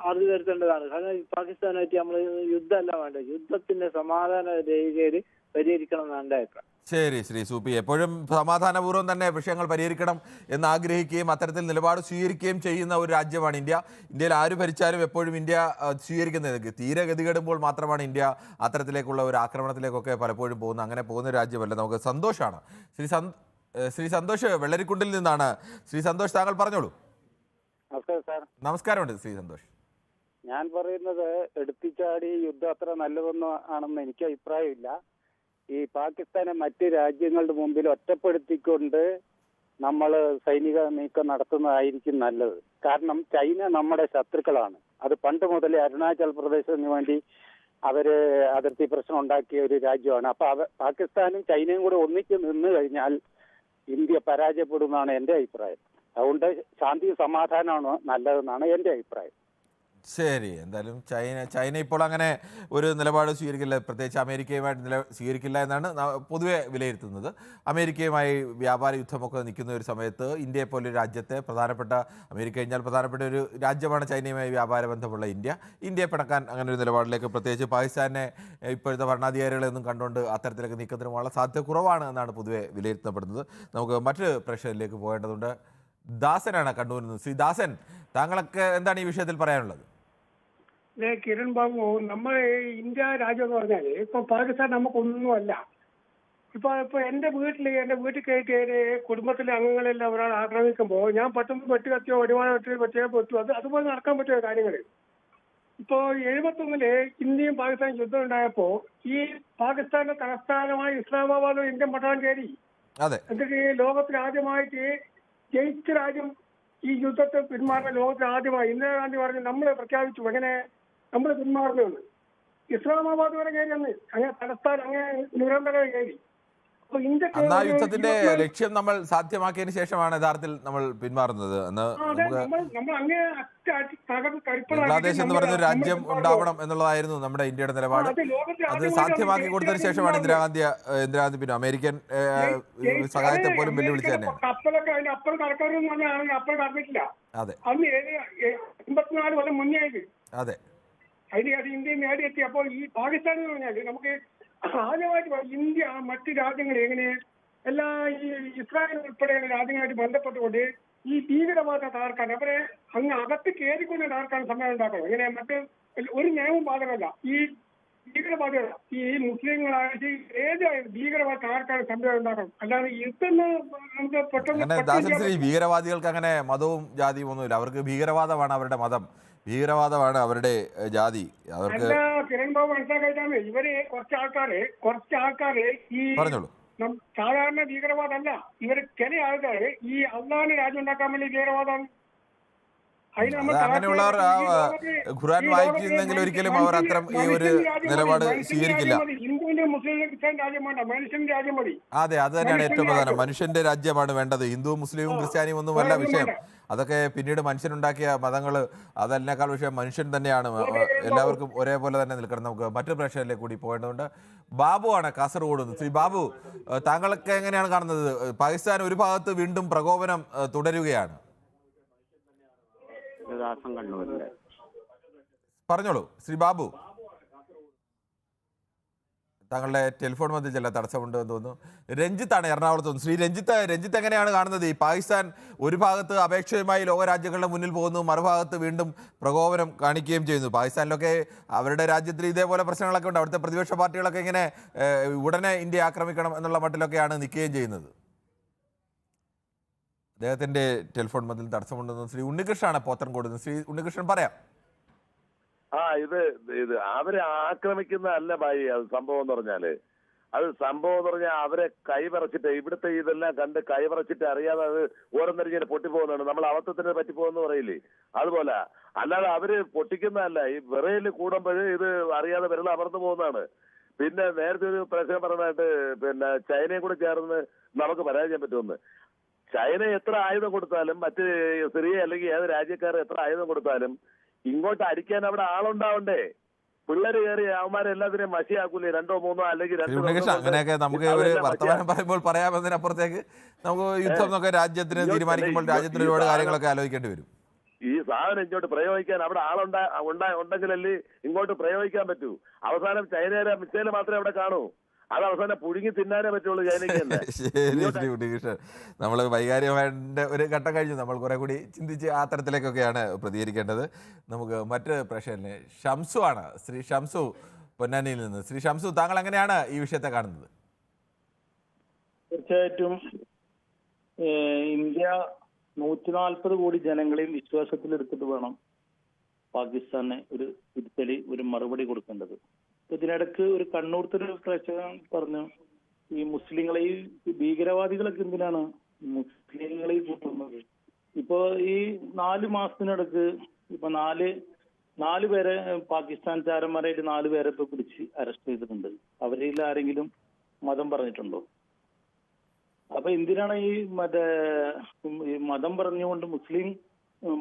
അറിവ് വരുത്തേണ്ടതാണ്. കാരണം പാകിസ്ഥാനായിട്ട് നമ്മൾ യുദ്ധമല്ല വേണ്ടത്, യുദ്ധത്തിന്റെ സമാധാന രേഖയിൽ പരിഹരിക്കണം എന്നാണ് എന്റെ അഭിപ്രായം. ശരി ശ്രീ സൂപ്പി, എപ്പോഴും സമാധാനപൂർവ്വം തന്നെ വിഷയങ്ങൾ പരിഹരിക്കണം എന്ന് ആഗ്രഹിക്കുകയും അത്തരത്തിൽ നിലപാട് സ്വീകരിക്കുകയും ചെയ്യുന്ന ഒരു രാജ്യമാണ് ഇന്ത്യ. ഇന്ത്യയിൽ ആര് ഭരിച്ചാലും എപ്പോഴും ഇന്ത്യ സ്വീകരിക്കുന്നത് തീരെ ഗതികെടുമ്പോൾ മാത്രമാണ് ഇന്ത്യ അത്തരത്തിലേക്കുള്ള ഒരു ആക്രമണത്തിലേക്കൊക്കെ പലപ്പോഴും പോകുന്നത്. അങ്ങനെ പോകുന്ന ഒരു രാജ്യമല്ല. നമുക്ക് സന്തോഷമാണ്. ശ്രീ സന്തോഷ് വെള്ളരിക്കുണ്ടിൽ നിന്നാണ്. ശ്രീ സന്തോഷ്, താങ്കൾ പറഞ്ഞോളൂ. നമസ്കാരം സാർ. നമസ്കാരമുണ്ട് ശ്രീ സന്തോഷ്. ഞാൻ പറയുന്നത് എടുത്തിച്ചാടി യുദ്ധം അത്ര നല്ലതൊന്നും ആണെന്ന് എനിക്ക് അഭിപ്രായമില്ല. ഈ പാകിസ്ഥാനെ മറ്റ് രാജ്യങ്ങളുടെ മുമ്പിൽ ഒറ്റപ്പെടുത്തിക്കൊണ്ട് നമ്മൾ സൈനിക നീക്കം നടത്തുന്നതായിരിക്കും നല്ലത്. കാരണം ചൈന നമ്മുടെ ശത്രുക്കളാണ്. അത് പണ്ട് മുതലേ അരുണാചൽ പ്രദേശിന് വേണ്ടി അവര് അതിർത്തി പ്രശ്നം ഉണ്ടാക്കിയ ഒരു രാജ്യമാണ്. അപ്പൊ പാകിസ്ഥാനും ചൈനയും കൂടെ ഒന്നിച്ച് നിന്ന് കഴിഞ്ഞാൽ ഇന്ത്യ പരാജയപ്പെടുമെന്നാണ് എന്റെ അഭിപ്രായം. അതുകൊണ്ട് ശാന്തി സമാധാനമാണ് നല്ലതെന്നാണ് എന്റെ അഭിപ്രായം. ശരി, എന്തായാലും ചൈന ഇപ്പോൾ അങ്ങനെ ഒരു നിലപാട് സ്വീകരിക്കില്ല, പ്രത്യേകിച്ച് അമേരിക്കയുമായിട്ട് സ്വീകരിക്കില്ല എന്നാണ് പൊതുവെ വിലയിരുത്തുന്നത്. അമേരിക്കയുമായി വ്യാപാര യുദ്ധമൊക്കെ നിൽക്കുന്ന ഒരു സമയത്ത് ഇന്ത്യയെ പോലെ രാജ്യത്തെ അമേരിക്ക കഴിഞ്ഞാൽ പ്രധാനപ്പെട്ട ഒരു രാജ്യമാണ് ചൈനയുമായി വ്യാപാര ബന്ധമുള്ള ഇന്ത്യയെ പിണക്കാൻ അങ്ങനെ ഒരു നിലപാടിലേക്ക്, പ്രത്യേകിച്ച് പാകിസ്ഥാനെ ഇപ്പോഴത്തെ ഭരണാധികാരികളെയൊന്നും കണ്ടുകൊണ്ട് അത്തരത്തിലേക്ക് നീക്കത്തിനുമുള്ള സാധ്യത കുറവാണ് എന്നാണ് പൊതുവെ വിലയിരുത്തപ്പെടുന്നത്. നമുക്ക് മറ്റൊരു പ്രശ്നത്തിലേക്ക് പോകേണ്ടതുണ്ട്. ദാസനാണ് കണ്ണൂരിൽ നിന്ന്. ശ്രീ ദാസൻ, താങ്കളൊക്കെ എന്താണ് ഈ വിഷയത്തിൽ പറയാനുള്ളത്? കിരൺ ബാബു, നമ്മൾ ഇന്ത്യ രാജ്യം എന്ന് പറഞ്ഞാല് ഇപ്പൊ പാകിസ്ഥാൻ നമുക്കൊന്നുമല്ല. ഇപ്പൊ എന്റെ വീട്ടിൽ കയറ്റി കുടുംബത്തിലെ അംഗങ്ങളെല്ലാം ഒരാൾ ആക്രമിക്കുമ്പോൾ ഞാൻ പെട്ടെന്ന് വെട്ടുകത്തിയോ ഒരുപാട് പറ്റുമോ അതുപോലെ നടക്കാൻ പറ്റിയ കാര്യങ്ങൾ. ഇപ്പോ 71 ഇന്ത്യയും പാകിസ്ഥാനും യുദ്ധം ഉണ്ടായപ്പോ ഈ പാകിസ്ഥാന്റെ തലസ്ഥാനമായ ഇസ്ലാമാബാദ് ഇന്ത്യൻ പട്ടാളം കയറി. എന്നിട്ട് ലോകത്തിൽ ആദ്യമായിട്ട് ജയിച്ച രാജ്യം ഈ യുദ്ധത്തെ പിന്മാറുന്ന ലോകത്തിൽ ആദ്യമായി ഇന്ദിരാഗാന്ധി പറഞ്ഞ് നമ്മൾ പ്രഖ്യാപിച്ചു എങ്ങനെ നമ്മൾ പിന്മാറുന്നു. ഇസ്ലാമാബാദ് വരെ കയറി അന്ന് അങ്ങനെ തലസ്ഥാനം അങ്ങനെ നിരന്തരം കയറി. അപ്പൊ യുദ്ധത്തിന്റെ ലക്ഷ്യം നമ്മൾ സാധ്യമാക്കിയതിനു ശേഷമാണ് യഥാർത്ഥത്തിൽ നമ്മൾ പിന്മാറുന്നത്. ബംഗ്ലാദേശ് എന്ന് പറയുന്ന രാജ്യം ഉണ്ടാവണം എന്നുള്ളതായിരുന്നു നമ്മുടെ ഇന്ത്യയുടെ നിലപാട്. അത് സാധ്യമാക്കി കൊടുത്തതിന് ശേഷമാണ് ഇന്ദിരാഗാന്ധി പിന്നെ അമേരിക്കൻ സഹായത്തെ പോലും വെല്ലുവിളിച്ച് തന്നെയാണ്. കപ്പലൊക്കെ അതിന്റെ അപ്പുറം കടക്കാരെന്ന് പറഞ്ഞാൽ അപ്പുറം കടന്നിട്ടില്ല. അതെ, അന്ന് 84 കൊല്ലം മുന്നേ ആയത്. അതെ, അതിന് ഇന്ത്യ നേടിയെത്തി. അപ്പോൾ ഈ പാകിസ്ഥാൻ എന്ന് പറഞ്ഞാൽ നമുക്ക് ആദ്യമായിട്ട് ഇന്ത്യ മറ്റു രാജ്യങ്ങൾ എങ്ങനെ എല്ലാ ഈ ഇസ്രായേൽ ഉൾപ്പെടെയുള്ള രാജ്യങ്ങളുമായിട്ട് ബന്ധപ്പെട്ടുകൊണ്ട് ഈ ഭീകരവാദം തകർക്കാൻ അവരെ അങ്ങ് അകത്ത് കയറിക്കൊണ്ട് തകർക്കാൻ സമയം ഉണ്ടാക്കണം. ഇങ്ങനെ മറ്റ് ഒരു നിയമവും ബാധകമല്ല. ഈ ഭീകരവാദികൾ ഈ മുസ്ലിങ്ങളായിട്ട് ഏത് ഭീകരവാദം തകർക്കാൻ സമയം ഉണ്ടാക്കണം. അല്ലാതെ യുദ്ധം നമുക്ക് പെട്ടെന്ന് ഭീകരവാദികൾക്ക് അങ്ങനെ മതവും ജാതിയും ഒന്നുമില്ല. അവർക്ക് ഭീകരവാദമാണ് അവരുടെ മതം, ഭീകരവാദമാണ് അവരുടെ ജാതി. അവർക്ക് കിരൺ ബാബു മനസ്സിലാക്കായിട്ടാണ് ഇവര് കുറച്ച് ആൾക്കാര് ഈ പറഞ്ഞോളൂ സാധാരണ ഭീകരവാദമല്ല. ഇവര് ചില ആൾക്കാര് ഈ അള്ളാഹിന്റെ രാജ്യം ഉണ്ടാക്കാൻ വേണ്ടി ഭീകരവാദം. അങ്ങനെയുള്ളവർ ഖുർആൻ വായിക്കുന്നെങ്കിൽ ഒരിക്കലും അവർ അത്തരം ഈ ഒരു നിലപാട് സ്വീകരിക്കില്ല. ഹിന്ദുവിന്റെ മുസ്ലിം ക്രിസ്ത്യൻ രാജ്യം വേണ്ട, മനുഷ്യന്റെ രാജ്യം മതി. അതെ, അത് തന്നെയാണ് ഏറ്റവും പ്രധാനം. മനുഷ്യന്റെ രാജ്യമാണ് വേണ്ടത്. ഹിന്ദുവും മുസ്ലിമും ക്രിസ്ത്യാനിയും ഒന്നുമല്ല വിഷയം. അതൊക്കെ പിന്നീട് മനുഷ്യനുണ്ടാക്കിയ മതങ്ങൾ, അതതിനേക്കാൾ വിഷയം മനുഷ്യൻ തന്നെയാണ്. എല്ലാവർക്കും ഒരേപോലെ തന്നെ നിൽക്കണം. നമുക്ക് മറ്റൊരു പ്രേക്ഷകരിലേക്ക് കൂടി പോകേണ്ടതുണ്ട്. ബാബു ആണ് കാസർഗോഡ് നിന്ന്. ശ്രീ ബാബു, താങ്കളൊക്കെ എങ്ങനെയാണ് കാണുന്നത്? പാകിസ്ഥാൻ ഒരു ഭാഗത്ത് വീണ്ടും പ്രകോപനം തുടരുകയാണ്. പറഞ്ഞോളൂ ശ്രീ ബാബു. താങ്കളുടെ ടെലിഫോൺ മധ്യ ചില തടസ്സമുണ്ട് എന്ന് തോന്നുന്നു. രഞ്ജിത്താണ് എറണാകുളത്ത് നിന്ന്. ശ്രീ രഞ്ജിത്ത് എങ്ങനെയാണ് കാണുന്നത്? ഈ പാകിസ്ഥാൻ ഒരു ഭാഗത്ത് അപേക്ഷയുമായി ലോകരാജ്യങ്ങളുടെ മുന്നിൽ പോകുന്നു, മറുഭാഗത്ത് വീണ്ടും പ്രകോപനം കാണിക്കുകയും ചെയ്യുന്നു. പാകിസ്ഥാനിലൊക്കെ അവരുടെ രാജ്യത്തിൽ ഇതേപോലെ പ്രശ്നങ്ങളൊക്കെ ഉണ്ട്. അവിടുത്തെ പ്രതിപക്ഷ പാർട്ടികളൊക്കെ ഇങ്ങനെ ഉടനെ ഇന്ത്യ ആക്രമിക്കണം എന്നുള്ള മട്ടിലൊക്കെയാണ് നിൽക്കുകയും ചെയ്യുന്നത്. അദ്ദേഹത്തിന്റെ ടെലിഫോൺ മധ്യത്തിൽ തടസ്സമുണ്ടെന്ന് ശ്രീ ഉണ്ണികൃഷ്ണനാണ് പോത്തൻകോട് നിന്ന്. ശ്രീ ഉണ്ണികൃഷ്ണൻ പറയാം. ഇത് അവരെ ആക്രമിക്കുന്നതല്ല ഭായി സംഭവം എന്ന് പറഞ്ഞാല് അത് സംഭവം എന്ന് പറഞ്ഞാൽ അവരെ കൈവറച്ചിട്ട് ഇവിടുത്തെ ഇതെല്ലാം കണ്ട് കൈവറച്ചിട്ട് അറിയാതെ അത് ഓരോന്നരിഞ്ഞ് പൊട്ടിപ്പോകുന്നതാണ്. നമ്മൾ അബദ്ധത്തിന് പറ്റിപ്പോകുന്ന പറയില്ലേ, അതുപോലെ. അല്ലാതെ അവര് പൊട്ടിക്കുന്നതല്ല, ഈ വിറയിൽ കൂടുമ്പോൾ ഇത് അറിയാതെ വിരൽ അമർന്നു പോകുന്നതാണ്. പിന്നെ നേരത്തെ ഒരു പ്രശ്നം പറഞ്ഞായിട്ട് പിന്നെ ചൈനയും കൂടെ ചേർന്ന് നമുക്ക് പരാജയം പറ്റുമെന്ന്. ചൈന എത്ര ആയുധം കൊടുത്താലും, മറ്റ് സിറിയ അല്ലെങ്കിൽ ഏത് രാജ്യക്കാർ എത്ര ആയുധം കൊടുത്താലും ഇങ്ങോട്ട് അടിക്കാൻ അവിടെ ആളുണ്ടാവണ്ടേ? പിള്ളേര് കയറി അവന്മാരെ എല്ലാത്തിനെയും മഷിയാക്കൂലേ? 2 3 അല്ലെങ്കിൽ 2 അങ്ങനെയൊക്കെ നമുക്ക് ഒരു വർത്തമാനം പറയുമ്പോൾ പറയാമെന്നതിനപ്പുറത്തേക്ക് നമുക്ക് യുദ്ധം എന്നൊക്കെ രാജ്യത്തിന് തീരുമാനിക്കുമ്പോൾ രാജ്യത്തിന് ഒരുപാട് കാര്യങ്ങളൊക്കെ ആലോചിക്കേണ്ടി വരും. ഈ സാധനം ഇങ്ങോട്ട് പ്രയോഗിക്കാൻ അവിടെ ഉണ്ടെങ്കിലല്ലേ ഇങ്ങോട്ട് പ്രയോഗിക്കാൻ പറ്റൂ. അവസാനം ചൈനയുടെ മിസൈൽ മാത്രമേ അവിടെ കാണൂ. അത് അവസാനം പുഴുങ്ങി തിന്നാനേ പറ്റുള്ളൂ ചൈനയ്ക്ക് തന്നെ. ശരി ഉണ്ണികൃഷ്ണൻ, നമ്മൾ വൈകാരികമായിട്ട് ഒരു ഘട്ടം കഴിഞ്ഞു. നമ്മൾ കുറെ കൂടി ചിന്തിച്ച് ആ തരത്തിലേക്കൊക്കെയാണ് പ്രതികരിക്കേണ്ടത്. നമുക്ക് മറ്റ് പ്രശ്നം ഷംസു ആണ്. ശ്രീ ഷംസു പൊന്നാനിയിൽ നിന്ന്. ശ്രീ ഷംസു, താങ്കൾ എങ്ങനെയാണ് ഈ വിഷയത്തെ കാണുന്നത്? തീർച്ചയായിട്ടും ഇന്ത്യ 140 കോടി ജനങ്ങളെയും വിശ്വാസത്തിലെടുത്തിട്ട് വേണം പാകിസ്ഥാനെ ഒരു തിരുത്തലി, ഒരു മറുപടി കൊടുക്കേണ്ടത്. ഇതിനിടക്ക് ഒരു കണ്ണൂർത്തൊരു പ്രശ്നം പറഞ്ഞു, ഈ മുസ്ലിങ്ങളെ ഈ ഭീകരവാദികളൊക്കെ എന്തിനാണ് മുസ്ലിങ്ങളെ കൂട്ടുന്നത്? ഇപ്പൊ ഈ 4 മാസത്തിനിടക്ക് ഇപ്പൊ നാല് പേരെ പാകിസ്ഥാൻ ചാരന്മാരായിട്ട് 4 പേരെ ഇപ്പൊ പിടിച്ച് അറസ്റ്റ് ചെയ്തിട്ടുണ്ട്. അവരിൽ ആരെങ്കിലും മതം പറഞ്ഞിട്ടുണ്ടോ? അപ്പൊ എന്തിനാണ് ഈ മതം പറഞ്ഞുകൊണ്ട് മുസ്ലിം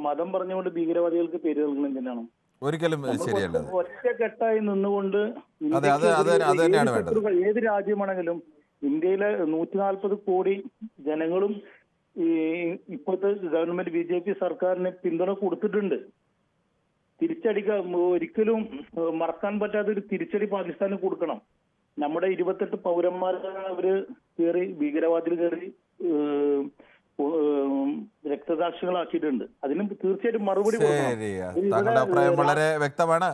മതം പറഞ്ഞുകൊണ്ട് ഭീകരവാദികൾക്ക് പേര് നൽകുന്നത് എന്തിനാണ്? ഒരിക്കലും ശരിയല്ല. ഒറ്റക്കെട്ടായി നിന്നുകൊണ്ട് ഏത് രാജ്യമാണെങ്കിലും ഇന്ത്യയിലെ 140 കോടി ജനങ്ങളും ഈ ഇപ്പോഴത്തെ ഗവൺമെന്റ് BJP സർക്കാരിന് പിന്തുണ കൊടുത്തിട്ടുണ്ട്. ഒരിക്കലും മറക്കാൻ പറ്റാത്ത ഒരു തിരിച്ചടി പാകിസ്ഥാന് കൊടുക്കണം. നമ്മുടെ 28 പൗരന്മാരാണ് അവര് കയറി ഭീകരവാദികൾ കയറി രക്തസാക്ഷികളാക്കിയിട്ടുണ്ട്. അതിന് തീർച്ചയായിട്ടും മറുപടി കൊടുക്കണം. താങ്കളുടെ അഭിപ്രായം വളരെ വ്യക്തമാണ്.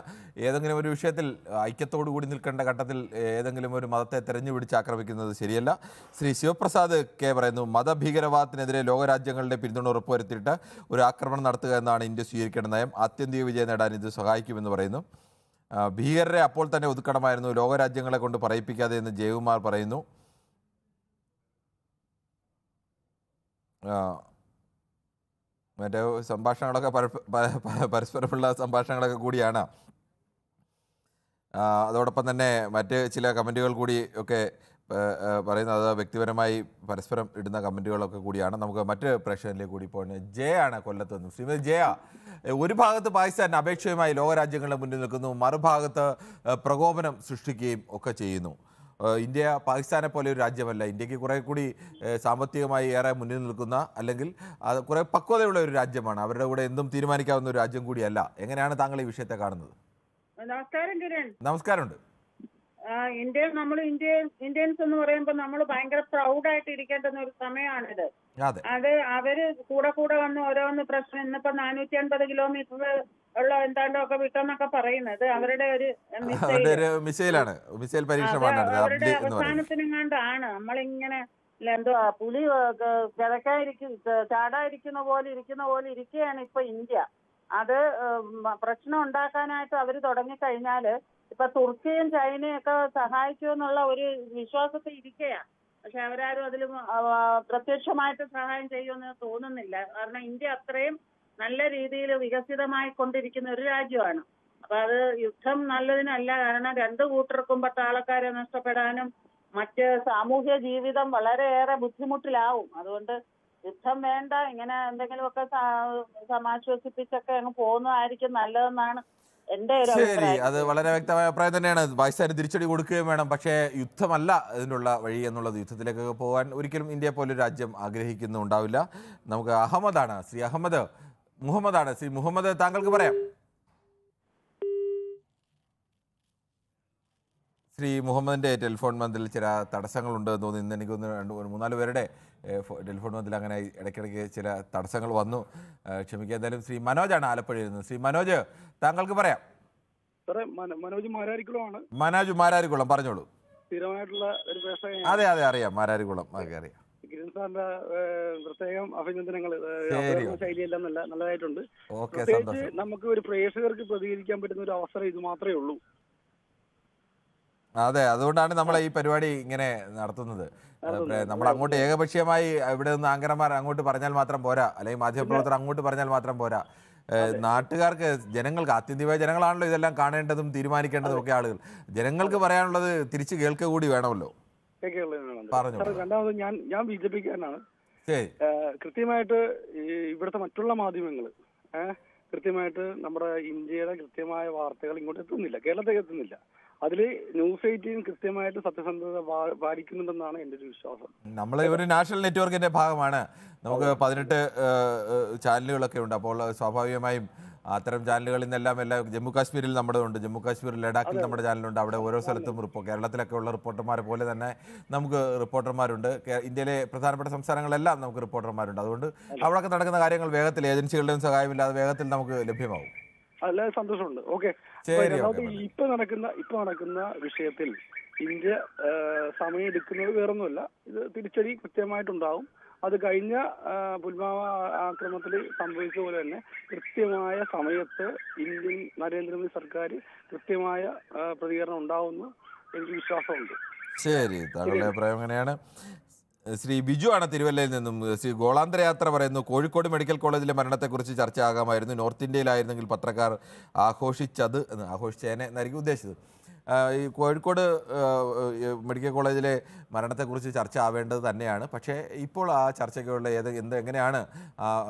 ഏതെങ്കിലും ഒരു വിഷയത്തിൽ ഐക്യത്തോടു കൂടി നിൽക്കേണ്ട ഘട്ടത്തിൽ ഏതെങ്കിലും ഒരു മതത്തെ തെരഞ്ഞുപിടിച്ച് ആക്രമിക്കുന്നത് ശരിയല്ല. ശ്രീ ശിവപ്രസാദ് കെ പറയുന്നു, മതഭീകരവാദത്തിനെതിരെ ലോകരാജ്യങ്ങളുടെ പിന്തുണ ഉറപ്പുവരുത്തിയിട്ട് ഒരു ആക്രമണം നടത്തുക എന്നാണ് ഇന്ത്യ സ്വീകരിക്കേണ്ട നയം. ആത്യന്തിക വിജയം നേടാൻ ഇത് സഹായിക്കുമെന്ന് പറയുന്നു. ഭീകരരെ അപ്പോൾ തന്നെ ഒതുക്കണമായിരുന്നു, ലോകരാജ്യങ്ങളെ കൊണ്ട് പറയിപ്പിക്കാതെ എന്ന് ജയകുമാർ പറയുന്നു. മറ്റേ സംഭാഷണങ്ങളൊക്കെ പരസ്പരമുള്ള സംഭാഷണങ്ങളൊക്കെ കൂടിയാണ്. അതോടൊപ്പം തന്നെ മറ്റ് ചില കമൻറ്റുകൾ കൂടി ഒക്കെ പറയുന്നത്, അത് വ്യക്തിപരമായി പരസ്പരം ഇടുന്ന കമൻറ്റുകളൊക്കെ കൂടിയാണ്. നമുക്ക് മറ്റ് പ്രേക്ഷകരിലേക്ക് കൂടി പോകുന്നത് ജയ ആണ്, കൊല്ലത്ത് നിന്നും. ശ്രീമതി ജയ, ഒരു ഭാഗത്ത് പാകിസ്ഥാൻ അപേക്ഷയുമായി ലോകരാജ്യങ്ങളുടെ മുന്നിൽ നിൽക്കുന്നു, മറുഭാഗത്ത് പ്രകോപനം സൃഷ്ടിക്കുകയും ഒക്കെ ചെയ്യുന്നു. ഇന്ത്യ പാകിസ്ഥാനെ പോലെ ഒരു രാജ്യമല്ല. ഇന്ത്യക്ക് കുറെ കൂടി സാമ്പത്തികമായി ഏറെ മുന്നിൽ നിൽക്കുന്ന, അല്ലെങ്കിൽ അത് കുറെ പക്വതയുള്ള ഒരു രാജ്യമാണ്. അവരുടെ കൂടെ എന്തും തീരുമാനിക്കാവുന്ന ഒരു രാജ്യം കൂടിയല്ല. എങ്ങനെയാണ് താങ്കൾ ഈ വിഷയത്തെ കാണുന്നത്? നമസ്കാരം കിരൺ. നമസ്കാരമുണ്ട്. ഇന്ത്യൻസ് എന്ന് പറയുമ്പോൾ നമ്മൾ ഭയങ്കര പ്രൗഡായിട്ട് ഇരിക്കേണ്ടുന്ന ഒരു സമയമാണിത്. അത് അവര് കൂടെ വന്ന് ഓരോന്ന് പ്രശ്നം, ഇന്നിപ്പോ 450 കിലോമീറ്റർ ഉള്ള എന്താണ്ടൊക്കെ വിട്ടെന്നൊക്കെ പറയുന്നത് അവരുടെ ഒരു മിസൈലാണ്, മിസൈൽ പരീക്ഷണമാണ്. അവരുടെ അവസാനത്തിനെങ്ങാണ്ടാണ്. നമ്മളിങ്ങനെ എന്തുവാ പുലി ചാടാതിരിക്കുന്ന പോലെ ഇരിക്കുകയാണ് ഇപ്പൊ ഇന്ത്യ. അത് പ്രശ്നം ഉണ്ടാക്കാനായിട്ട് അവര് തുടങ്ങിക്കഴിഞ്ഞാല് ഇപ്പൊ തുർക്കിയും ചൈനയും ഒക്കെ സഹായിക്കുമെന്നുള്ള ഒരു വിശ്വാസത്തിൽ ഇരിക്കുകയാണ്. പക്ഷെ അവരാരും അതിൽ പ്രത്യക്ഷമായിട്ട് സഹായം ചെയ്യുമെന്ന് തോന്നുന്നില്ല. കാരണം ഇന്ത്യ അത്രയും നല്ല രീതിയിൽ വികസിതമായി കൊണ്ടിരിക്കുന്ന ഒരു രാജ്യമാണ്. അപ്പൊ അത് യുദ്ധം നല്ലതിനല്ല. കാരണം 2 കൂട്ടർക്കും പട്ടാളക്കാരെ നഷ്ടപ്പെടാനും മറ്റ് സാമൂഹ്യ ജീവിതം വളരെയേറെ ബുദ്ധിമുട്ടിലാവും. അതുകൊണ്ട് യുദ്ധം വേണ്ട, ഇങ്ങനെ എന്തെങ്കിലുമൊക്കെ സമാശ്വസിപ്പിച്ചൊക്കെ അങ്ങ് പോകുന്നതായിരിക്കും നല്ലതെന്നാണ് എന്റെ ഒരു ശരി. അത് വളരെ വ്യക്തമായ അഭിപ്രായം തന്നെയാണ്. പാകിസ്ഥാന് തിരിച്ചടി കൊടുക്കുകയും വേണം, പക്ഷേ യുദ്ധമല്ല ഇതിനുള്ള വഴി എന്നുള്ളത്. യുദ്ധത്തിലേക്ക് പോകാൻ ഒരിക്കലും ഇന്ത്യ പോലൊരു രാജ്യം ആഗ്രഹിക്കുന്നുണ്ടാവില്ല. നമുക്ക് അഹമ്മദാണ്, ശ്രീ മുഹമ്മദാണ്. ശ്രീ മുഹമ്മദ്, താങ്കൾക്ക് പറയാം. ശ്രീ മുഹമ്മദിൻ്റെ ടെലിഫോൺ ബന്ധത്തിൽ ചില തടസ്സങ്ങളുണ്ട് എന്ന് തോന്നുന്നു. ഇന്ന് എനിക്കൊന്ന് 3-4 പേരുടെ ടെലിഫോൺ ബന്ധത്തിൽ അങ്ങനെ ഇടയ്ക്കിടയ്ക്ക് ചില തടസ്സങ്ങൾ വന്നു. ക്ഷമിക്കുക. എന്തായാലും ശ്രീ മനോജാണ് ആലപ്പുഴയിൽ നിന്ന്. ശ്രീ മനോജ്, താങ്കൾക്ക് പറയാം. മനോജ് മാരാരിക്കുളമാണ്. മനോജ് മാരാരിക്കുളം, പറഞ്ഞോളൂ. സ്ഥിരമായിട്ടുള്ള ഒരു പേഴ്സൺ. അതെ അറിയാം, മാരാരിക്കുളം ഒക്കെ അറിയാം. കിരൺ സാറിന്റെ പ്രത്യേകം അഭിനന്ദനങ്ങൾ. ശൈലിയെല്ലാം നല്ലതായിട്ടുണ്ട്. നമുക്ക് ഒരു പ്രേക്ഷകർക്ക് പ്രതികരിക്കാൻ പറ്റുന്ന ഒരു അവസരം ഇത് മാത്രമേ ഉള്ളൂ. അതെ, അതുകൊണ്ടാണ് നമ്മൾ ഈ പരിപാടി ഇങ്ങനെ നടത്തുന്നത്. നമ്മൾ അങ്ങോട്ട് ഏകപക്ഷീയമായി ഇവിടെ നിന്ന് ആങ്കർമാർ അങ്ങോട്ട് പറഞ്ഞാൽ മാത്രം പോരാ, അല്ലെങ്കിൽ മാധ്യമപ്രവർത്തകർ അങ്ങോട്ട് പറഞ്ഞാൽ മാത്രം പോരാ. നാട്ടുകാർക്ക്, ജനങ്ങൾക്ക്, ആത്യന്തികമായ ജനങ്ങളാണല്ലോ ഇതെല്ലാം കാണേണ്ടതും തീരുമാനിക്കേണ്ടതും ഒക്കെ ആളുകൾ. ജനങ്ങൾക്ക് പറയാനുള്ളത് തിരിച്ചു കേൾക്കുക കൂടി വേണമല്ലോ. പറഞ്ഞു. രണ്ടാമത് ഞാൻ BJP-ക്കാരനാണ്. കൃത്യമായിട്ട് ഇവിടുത്തെ മറ്റുള്ള മാധ്യമങ്ങൾ കൃത്യമായിട്ട് നമ്മുടെ ഇന്ത്യയുടെ കൃത്യമായ വാർത്തകൾ ഇങ്ങോട്ട് എത്തുന്നില്ല, കേരളത്തിൽ എത്തുന്നില്ല. അതിൽ ന്യൂസ് 18 കൃത്യമായിട്ട് സത്യസന്ധത പാലിക്കുന്നുണ്ടെന്നാണ് എൻ്റെ ഒരു വിശ്വാസം. നമ്മൾ ഒരു നാഷണൽ നെറ്റ്വർക്കിന്റെ ഭാഗമാണ്. നമുക്ക് 18 ചാനലുകളൊക്കെ ഉണ്ട്. അപ്പോൾ സ്വാഭാവികമായും അത്തരം ചാനലുകളിൽ നിന്നെല്ലാം ജമ്മു കാശ്മീരിൽ നമ്മുടെ ഉണ്ട്, ജമ്മു കാശ്മീർ ലഡാക്കിൽ നമ്മുടെ ചാനലുണ്ട്. അവിടെ ഓരോ സ്ഥലത്തും കേരളത്തിലൊക്കെ ഉള്ള റിപ്പോർട്ടർമാരെ പോലെ തന്നെ നമുക്ക് റിപ്പോർട്ടർമാരുണ്ട്. ഇന്ത്യയിലെ പ്രധാനപ്പെട്ട സംസ്ഥാനങ്ങളെല്ലാം നമുക്ക് റിപ്പോർട്ടർമാരുണ്ട്. അതുകൊണ്ട് അവിടെയൊക്കെ നടക്കുന്ന കാര്യങ്ങൾ വേഗത്തിൽ, ഏജൻസികളുടെയും സഹായമില്ലാതെ വേഗത്തിൽ നമുക്ക് ലഭ്യമാവും. അല്ല, സന്തോഷമുണ്ട്. ഓക്കെ. ഇപ്പൊ നടക്കുന്ന വിഷയത്തിൽ ഇന്ത്യ സമയം എടുക്കുന്നത് വേറൊന്നുമല്ല. ഇത് തിരിച്ചടി കൃത്യമായിട്ടുണ്ടാവും. അത് കഴിഞ്ഞ പുൽവാമ ആക്രമണത്തിൽ സംഭവിച്ചതുപോലെ തന്നെ കൃത്യമായ സമയത്ത് ഇന്ത്യൻ നരേന്ദ്രമോദി സർക്കാർ കൃത്യമായ പ്രതികരണം ഉണ്ടാവുമെന്ന് എനിക്ക് വിശ്വാസമുണ്ട്. ശരി, താങ്കളുടെ അഭിപ്രായം എങ്ങനെയാണ്? ശ്രീ ബിജു ആണ് തിരുവല്ലയിൽ നിന്നും. ശ്രീ ഗോളാന്തര യാത്ര പറയുന്നു, കോഴിക്കോട് മെഡിക്കൽ കോളേജിലെ മരണത്തെക്കുറിച്ച് ചർച്ചയാകാമായിരുന്നു. നോർത്ത് ഇന്ത്യയിലായിരുന്നെങ്കിൽ പത്രക്കാർ ആഘോഷിച്ചേനെ എന്നായിരിക്കും ഉദ്ദേശിച്ചത്. ഈ കോഴിക്കോട് മെഡിക്കൽ കോളേജിലെ മരണത്തെക്കുറിച്ച് ചർച്ച ആവേണ്ടത് തന്നെയാണ്. പക്ഷേ ഇപ്പോൾ ആ ചർച്ചയ്ക്കുള്ള എങ്ങനെയാണ്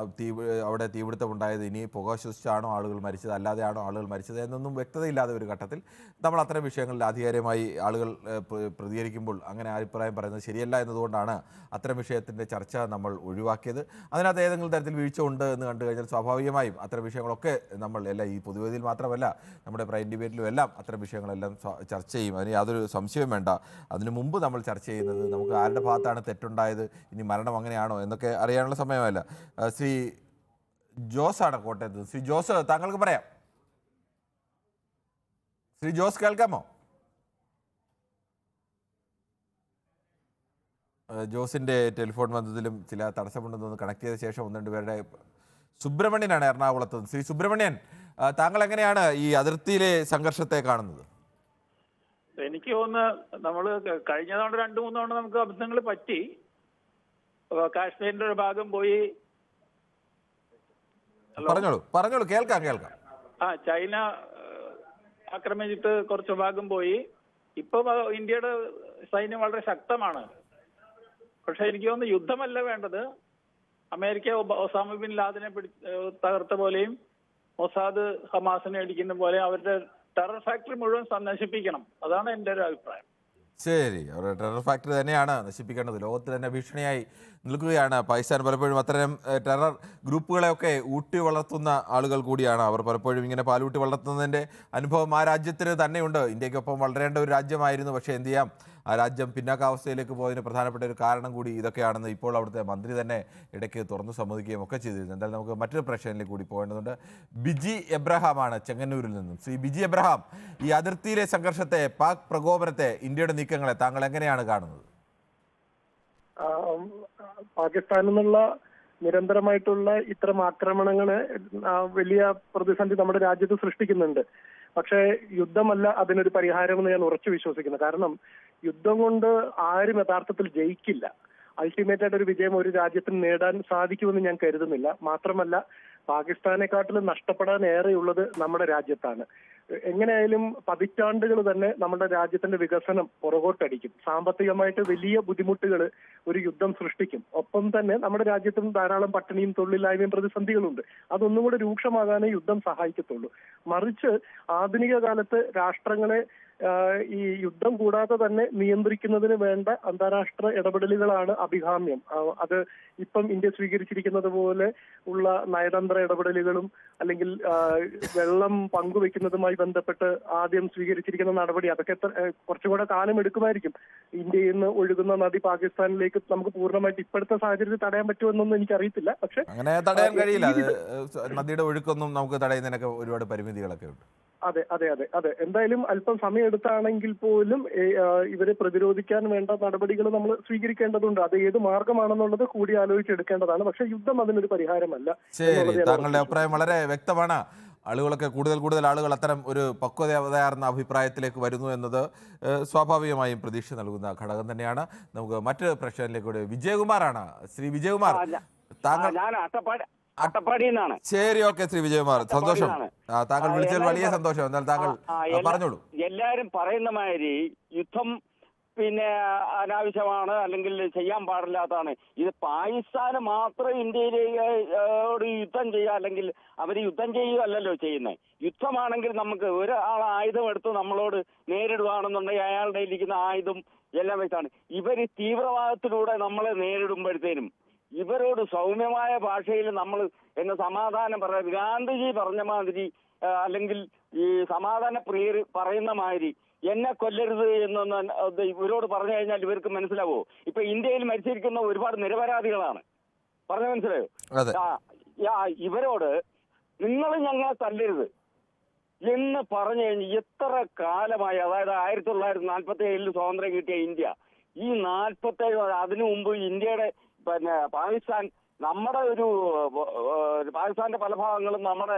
അവിടെ തീപിടുത്തം ഉണ്ടായത്, ഇനി പുക ശ്വസിച്ചാണോ ആളുകൾ മരിച്ചത്, അല്ലാതെയാണോ ആളുകൾ മരിച്ചത് എന്നൊന്നും വ്യക്തതയില്ലാതെ ഒരു ഘട്ടത്തിൽ നമ്മൾ അത്തരം വിഷയങ്ങളിൽ ആധികാരികമായി ആളുകൾ പ്രതികരിക്കുമ്പോൾ അങ്ങനെ അഭിപ്രായം പറയുന്നത് ശരിയല്ല എന്നതുകൊണ്ടാണ് അത്തരം വിഷയത്തിൻ്റെ ചർച്ച നമ്മൾ ഒഴിവാക്കിയത്. അതിനകത്ത് ഏതെങ്കിലും തരത്തിൽ വീഴ്ച ഉണ്ട് എന്ന് കണ്ടു കഴിഞ്ഞാൽ സ്വാഭാവികമായും അത്തരം വിഷയങ്ങളൊക്കെ നമ്മൾ ഈ പൊതുവേദിയിൽ മാത്രമല്ല നമ്മുടെ പ്രൈം ഡിബേറ്റിലും എല്ലാം അത്തരം വിഷയങ്ങളെല്ലാം ചർച്ച ചെയ്യും. അതിന് യാതൊരു സംശയവും വേണ്ട. അതിനു മുമ്പ് നമ്മൾ ചർച്ച ചെയ്യുന്നത് നമുക്ക് ആരുടെ ഭാഗത്താണ് തെറ്റുണ്ടായത്, ഇനി മരണം അങ്ങനെയാണോ എന്നൊക്കെ അറിയാനുള്ള സമയമല്ല. ശ്രീ ജോസ് ആണ് കോട്ടയത്ത്. ശ്രീ ജോസ്, താങ്കൾക്ക് പറയാം. ശ്രീ ജോസ്, കേൾക്കാമോ? ജോസിന്റെ ടെലിഫോൺ ബന്ധത്തിലും ചില തടസ്സമുണ്ടെന്ന് കണക്ട് ചെയ്ത ശേഷം 1-2 പേരുടെ സുബ്രഹ്മണ്യനാണ് എറണാകുളത്ത്. ശ്രീ സുബ്രഹ്മണ്യൻ, താങ്കൾ എങ്ങനെയാണ് ഈ അതിർത്തിയിലെ സംഘർഷത്തെ കാണുന്നത്? എനിക്ക് തോന്നുന്നു നമ്മൾ കഴിഞ്ഞ തവണ 2-3 തവണ നമുക്ക് അബദ്ധങ്ങൾ പറ്റി. കാശ്മീരിന്റെ ഒരു ഭാഗം പോയി. പറഞ്ഞോളൂ, കേൾക്കാം. ചൈന ആക്രമിച്ചിട്ട് കുറച്ച് ഭാഗം പോയി. ഇപ്പൊ ഇന്ത്യയുടെ സൈന്യം വളരെ ശക്തമാണ്. പക്ഷെ എനിക്ക് തോന്നുന്നു യുദ്ധമല്ല വേണ്ടത്. അമേരിക്ക ഒസാമ ബിൻ ലാദനെ തകർത്ത പോലെയും മൊസാദ് ഹമാസിനെ അടിക്കുന്ന പോലെ അവരുടെ ടെറർ ഫാക്ടറി മുഴുവൻ നശിപ്പിക്കണം. അതാണ് എൻ്റെ ഒരു അഭിപ്രായം. ശരി, അവരുടെ ടെറർ ഫാക്ടറി തന്നെയാണ് നശിപ്പിക്കേണ്ടത്. ലോകത്തിൽ തന്നെ ഭീഷണിയായി നിൽക്കുകയാണ് പാകിസ്ഥാൻ. പലപ്പോഴും അത്തരം ടെറർ ഗ്രൂപ്പുകളെയൊക്കെ ഊട്ടി വളർത്തുന്ന ആളുകൾ കൂടിയാണ് അവർ. പലപ്പോഴും ഇങ്ങനെ പാലൂട്ടി വളർത്തുന്നതിൻ്റെ അനുഭവം ആ രാജ്യത്തിന് തന്നെയുണ്ട്. ഇന്ത്യക്കൊപ്പം വളരേണ്ട ഒരു രാജ്യമായിരുന്നു. പക്ഷേ എന്ത് ചെയ്യാം, ആ രാജ്യം പിന്നാക്കാവസ്ഥയിലേക്ക് പോയതിന് പ്രധാനപ്പെട്ട ഒരു കാരണം കൂടി ഇതൊക്കെയാണെന്ന് ഇപ്പോൾ അവിടുത്തെ മന്ത്രി തന്നെ ഇടയ്ക്ക് തുറന്നു സമ്മതിക്കുകയും ഒക്കെ ചെയ്തിരുന്നു. എന്തായാലും നമുക്ക് മറ്റൊരു പ്രശ്നത്തിലേക്ക് കൂടി പോകേണ്ടതുണ്ട്. ബിജി എബ്രഹാമാണ് ചെങ്ങന്നൂരിൽ നിന്നും. ശ്രീ ബിജി എബ്രഹാം, ഈ അതിർത്തിയിലെ സംഘർഷത്തെ, പാക് പ്രകോപനത്തെ, ഇന്ത്യയുടെ നീക്കങ്ങളെ താങ്കൾ എങ്ങനെയാണ് കാണുന്നത്? പാകിസ്ഥാനിൽ നിന്നുള്ള നിരന്തരമായിട്ടുള്ള ഇത്തരം ആക്രമണങ്ങള് വലിയ പ്രതിസന്ധി നമ്മുടെ രാജ്യത്ത് സൃഷ്ടിക്കുന്നുണ്ട്. പക്ഷേ യുദ്ധമല്ല അതിനൊരു പരിഹാരമെന്ന് ഞാൻ ഉറച്ചു വിശ്വസിക്കുന്നു. കാരണം യുദ്ധം കൊണ്ട് ആരും യഥാർത്ഥത്തിൽ ജയിക്കില്ല. അൾട്ടിമേറ്റ് ആയിട്ട് ഒരു വിജയം ഒരു രാജ്യത്തിന് നേടാൻ സാധിക്കുമെന്ന് ഞാൻ കരുതുന്നില്ല. മാത്രമല്ല, പാകിസ്ഥാനെക്കാട്ടിലും നഷ്ടപ്പെടാൻ ഏറെയുള്ളത് നമ്മുടെ രാജ്യത്താണ്. എങ്ങനെയായാലും പതിറ്റാണ്ടുകൾ തന്നെ നമ്മുടെ രാജ്യത്തിന്റെ വികസനം പുറകോട്ടടിക്കും. സാമ്പത്തികമായിട്ട് വലിയ ബുദ്ധിമുട്ടുകൾ ഒരു യുദ്ധം സൃഷ്ടിക്കും. ഒപ്പം തന്നെ നമ്മുടെ രാജ്യത്തും ധാരാളം പട്ടിണിയും തൊഴിലില്ലായ്മയും പ്രതിസന്ധികളുണ്ട്. അതൊന്നും കൂടെ രൂക്ഷമാകാനേ യുദ്ധം സഹായിക്കത്തുള്ളൂ. മറിച്ച് ആധുനിക കാലത്ത് രാഷ്ട്രങ്ങളെ ഈ യുദ്ധം കൂടാതെ തന്നെ നിയന്ത്രിക്കുന്നതിന് വേണ്ട അന്താരാഷ്ട്ര ഇടപെടലുകളാണ് അഭികാമ്യം. അത് ഇപ്പം ഇന്ത്യ സ്വീകരിച്ചിരിക്കുന്നത് പോലെ ഉള്ള നയതന്ത്ര ഇടപെടലുകളും അല്ലെങ്കിൽ വെള്ളം പങ്കുവെക്കുന്നതുമായി ബന്ധപ്പെട്ട് ആദ്യം സ്വീകരിച്ചിരിക്കുന്ന നടപടി, അതൊക്കെ കുറച്ചുകൂടെ കാലം എടുക്കുമായിരിക്കും. ഇന്ത്യയിൽ നിന്ന് ഒഴുകുന്ന നദി പാകിസ്ഥാനിലേക്ക് നമുക്ക് പൂർണ്ണമായിട്ട് ഇപ്പോഴത്തെ സാഹചര്യത്തിൽ തടയാൻ പറ്റുമെന്നൊന്നും എനിക്കറിയത്തില്ല. പക്ഷെ അങ്ങനെ തടയാൻ കഴിയില്ല. നദിയുടെ ഒഴുക്കൊന്നും നമുക്ക് തടയുന്നതിനൊക്കെ ഒരുപാട് പരിമിതികളൊക്കെ ഉണ്ട്. അതെ അതെ അതെ അതെ എന്തായാലും അല്പം സമയം എടുത്താണെങ്കിൽ പോലും ഇവരെ പ്രതിരോധിക്കാൻ വേണ്ട നടപടികൾ നമ്മൾ സ്വീകരിക്കേണ്ടതുണ്ട്. അത് ഏത് മാർഗമാണെന്നുള്ളത് കൂടി ആലോചിച്ചെടുക്കേണ്ടതാണ്. പക്ഷെ യുദ്ധം അതിനൊരു പരിഹാരമല്ല. ശരി, താങ്കളുടെ അഭിപ്രായം വളരെ വ്യക്തമാണ്. ആളുകളൊക്കെ കൂടുതൽ ആളുകൾ അത്തരം ഒരു പക്വതയാർന്ന അഭിപ്രായത്തിലേക്ക് വരുന്നു എന്നത് സ്വാഭാവികമായും പ്രതീക്ഷ നൽകുന്ന ഘടകം തന്നെയാണ്. നമുക്ക് മറ്റ് പ്രശ്നത്തിലേക്ക് കൂടി വിജയകുമാറാണ്. ശ്രീ വിജയകുമാർ, താങ്കൾ അട്ടപ്പാടി എന്നാണ്. ശരി, ഓക്കെ ശ്രീ വിജയകുമാർ, സന്തോഷം. താങ്കൾ വിളിച്ചതിൽ വലിയ സന്തോഷം. എന്നാൽ താങ്കൾ പറഞ്ഞോളൂ. എല്ലാരും പറയുന്ന മാതിരി യുദ്ധം പിന്നെ അനാവശ്യമാണ്, അല്ലെങ്കിൽ ചെയ്യാൻ പാടില്ലാത്തതാണ്. ഇത് പാകിസ്ഥാന് മാത്രം ഇന്ത്യയിലോട് യുദ്ധം ചെയ്യുക, അല്ലെങ്കിൽ അവർ യുദ്ധം ചെയ്യുകയല്ലല്ലോ ചെയ്യുന്നത്. യുദ്ധമാണെങ്കിൽ നമുക്ക് ഒരാൾ ആയുധം എടുത്ത് നമ്മളോട് നേരിടുകയാണെന്നുണ്ടെങ്കിൽ അയാളുടെ ഇരിക്കുന്ന ആയുധം എല്ലാം വെച്ചാണ്. ഇവർ തീവ്രവാദത്തിലൂടെ നമ്മളെ നേരിടുമ്പോഴത്തേനും ഇവരോട് സൗമ്യമായ ഭാഷയിൽ നമ്മൾ എന്ന് സമാധാനം പറയാം. ഗാന്ധിജി പറഞ്ഞ മാതിരി അല്ലെങ്കിൽ ഈ സമാധാന പ്രിയർ പറയുന്ന മാതിരി എന്നെ കൊല്ലരുത് എന്നൊന്ന് ഇവരോട് പറഞ്ഞു കഴിഞ്ഞാൽ ഇവർക്ക് മനസ്സിലാവോ? ഇപ്പൊ ഇന്ത്യയിൽ മരിച്ചിരിക്കുന്ന ഒരുപാട് നിരപരാധികളാണ്. പറഞ്ഞു മനസ്സിലായോ? ഇവരോട് നിങ്ങൾ ഞങ്ങളെ തല്ലരുത് എന്ന് പറഞ്ഞു കഴിഞ്ഞ് എത്ര കാലമായി, അതായത് 1947 സ്വാതന്ത്ര്യം കിട്ടിയ ഇന്ത്യ, ഈ 47 അതിനു മുമ്പ് ഇന്ത്യയുടെ പിന്നെ പാകിസ്ഥാൻ, നമ്മുടെ ഒരു പാകിസ്ഥാന്റെ പല ഭാഗങ്ങളും നമ്മുടെ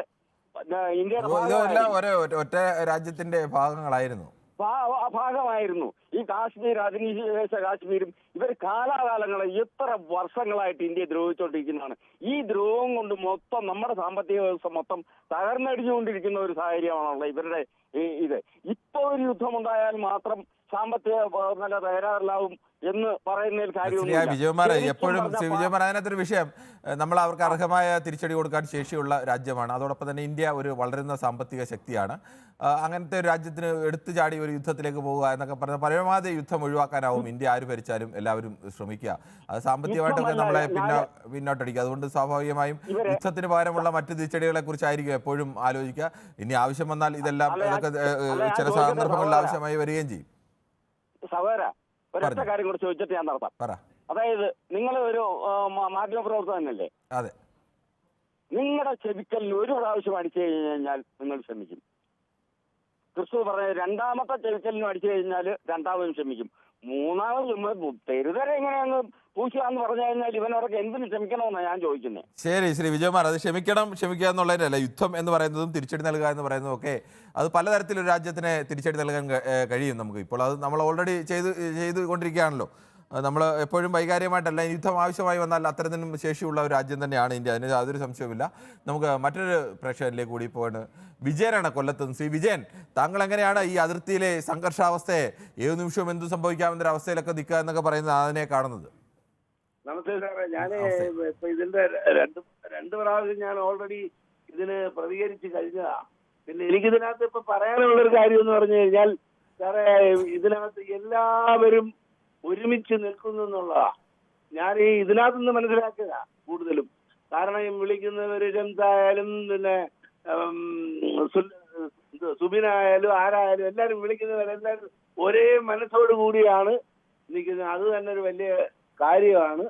ഇന്ത്യയുടെ ഒറ്റ രാജ്യത്തിന്റെ ഭാഗങ്ങളായിരുന്നു, ഭാഗമായിരുന്നു. ഈ കാശ്മീർ, അധിനിവേശ കാശ്മീരും ഇവർ കാലാകാലങ്ങളെ എത്ര വർഷങ്ങളായിട്ട് ഇന്ത്യയെ ദ്രോഹിച്ചുകൊണ്ടിരിക്കുന്നതാണ്. ഈ ദ്രോഹം കൊണ്ട് മൊത്തം നമ്മുടെ സാമ്പത്തിക വ്യവസ്ഥ മൊത്തം തകർന്നടിഞ്ഞുകൊണ്ടിരിക്കുന്ന ഒരു സാഹചര്യമാണുള്ളത് ഇവരുടെ ഇത്. ഇപ്പൊ ഒരു യുദ്ധമുണ്ടായാൽ മാത്രം സാമ്പത്തിക നല്ല തകരാറിലാവും എന്ന് പറയുന്നതിൽ കാര്യമൊന്നുമില്ല. വിജയകുമാർ, എപ്പോഴും വിജയകുമാർ അതിനകത്തൊരു വിഷയം, നമ്മൾ അവർക്ക് അർഹമായ തിരിച്ചടി കൊടുക്കാൻ ശേഷിയുള്ള രാജ്യമാണ്. അതോടൊപ്പം തന്നെ ഇന്ത്യ ഒരു വളരുന്ന സാമ്പത്തിക ശക്തിയാണ്. അങ്ങനത്തെ ഒരു രാജ്യത്തിന് എടുത്തു ചാടി ഒരു യുദ്ധത്തിലേക്ക് പോവുക എന്നൊക്കെ പറഞ്ഞാൽ പരമാവധി യുദ്ധം ഒഴിവാക്കാനാവും ഇന്ത്യ ആര് ഭരിച്ചാലും എല്ലാവരും ശ്രമിക്കുക. അത് സാമ്പത്തികമായിട്ടൊക്കെ നമ്മളെ പിന്നോട്ടടിക്കുക. അതുകൊണ്ട് സ്വാഭാവികമായും യുദ്ധത്തിന് പകരമുള്ള മറ്റ് തിരിച്ചടികളെ കുറിച്ചായിരിക്കും എപ്പോഴും ആലോചിക്കുക. ഇനി ആവശ്യം വന്നാൽ ഇതൊക്കെ ചില സന്ദർഭങ്ങളിൽ ആവശ്യമായി വരികയും ചെയ്യും. സഹോദര, ഒരൊറ്റ കാര്യം കൂടെ ചോദിച്ചിട്ട് ഞാൻ നടത്താം. അതായത് നിങ്ങൾ ഒരു മാധ്യമ പ്രവർത്തകനല്ലേ? അതെ. നിങ്ങളുടെ ചെവിക്കലിന് ഒരു പ്രാവശ്യം അടിച്ചു കഴിഞ്ഞാൽ നിങ്ങൾ ക്ഷമിക്കും. ക്രിസ്തു പറഞ്ഞ രണ്ടാമത്തെ ചെവിക്കലിനും അടിച്ചു കഴിഞ്ഞാൽ രണ്ടാമതും ക്ഷമിക്കും. മൂന്നാമത് തെരുതര എങ്ങനെയാന്ന് പൂശുകയെന്ന് പറഞ്ഞു കഴിഞ്ഞാൽ ഇവനോടൊക്കെ എന്തിനു ക്ഷമിക്കണമെന്നാണ് ഞാൻ ചോദിക്കുന്നത്. ശരി ശ്രീ വിജയകുമാർ, അത് ക്ഷമിക്കുക എന്നുള്ളതിനല്ല. യുദ്ധം എന്ന് പറയുന്നതും തിരിച്ചടി നൽകുക എന്ന് പറയുന്നതും ഒക്കെ അത് പലതരത്തിലൊരു രാജ്യത്തിന് തിരിച്ചടി നൽകാൻ കഴിയും നമുക്ക്. ഇപ്പോൾ അത് നമ്മൾ ഓൾറെഡി ചെയ്തുകൊണ്ടിരിക്കുകയാണല്ലോ. നമ്മൾ എപ്പോഴും വൈകാരികമായിട്ടല്ല, യുദ്ധം ആവശ്യമായി വന്നാൽ അത്തരത്തിനും ശേഷിയുള്ള ഒരു രാജ്യം തന്നെയാണ് ഇന്ത്യ, അതിന് യാതൊരു സംശയവുമില്ല. നമുക്ക് മറ്റൊരു പ്രേക്ഷകരിലേക്ക് കൂടി പോവാണ്. വിജയനാണ് കൊല്ലത്തുനിന്ന്. ശ്രീ വിജയൻ, താങ്കൾ എങ്ങനെയാണ് ഈ അതിർത്തിയിലെ സംഘർഷാവസ്ഥയെ ഏത് നിമിഷവും എന്തും സംഭവിക്കാവുന്ന അവസ്ഥയിലൊക്കെ നിൽക്കുക എന്നൊക്കെ പറയുന്നത് അതിനെ കാണുന്നത്? നമസ്തേ സാറേ, ഞാൻ ഇപ്പൊ ഇതിന്റെ രണ്ട് പ്രാവശ്യം ഞാൻ ഓൾറെഡി ഇതിന് പ്രതികരിച്ച് കഴിഞ്ഞതാ. പിന്നെ എനിക്കിതിനകത്ത് ഇപ്പൊ പറയാനുള്ളൊരു കാര്യം എന്ന് പറഞ്ഞു കഴിഞ്ഞാൽ സാറേ, ഇതിനകത്ത് എല്ലാവരും ഒരുമിച്ച് നിൽക്കുന്നു എന്നുള്ളതാ ഞാൻ ഇതിനകത്ത് നിന്ന് മനസ്സിലാക്കുക കൂടുതലും. കാരണം വിളിക്കുന്നവര് രംസായാലും പിന്നെ സുബിനായാലും ആരായാലും എല്ലാരും വിളിക്കുന്നവരെല്ലാരും ഒരേ മനസ്സോട് കൂടിയാണ് നിൽക്കുന്നത്. അത് തന്നെ ഒരു വലിയ കാര്യമാണ്.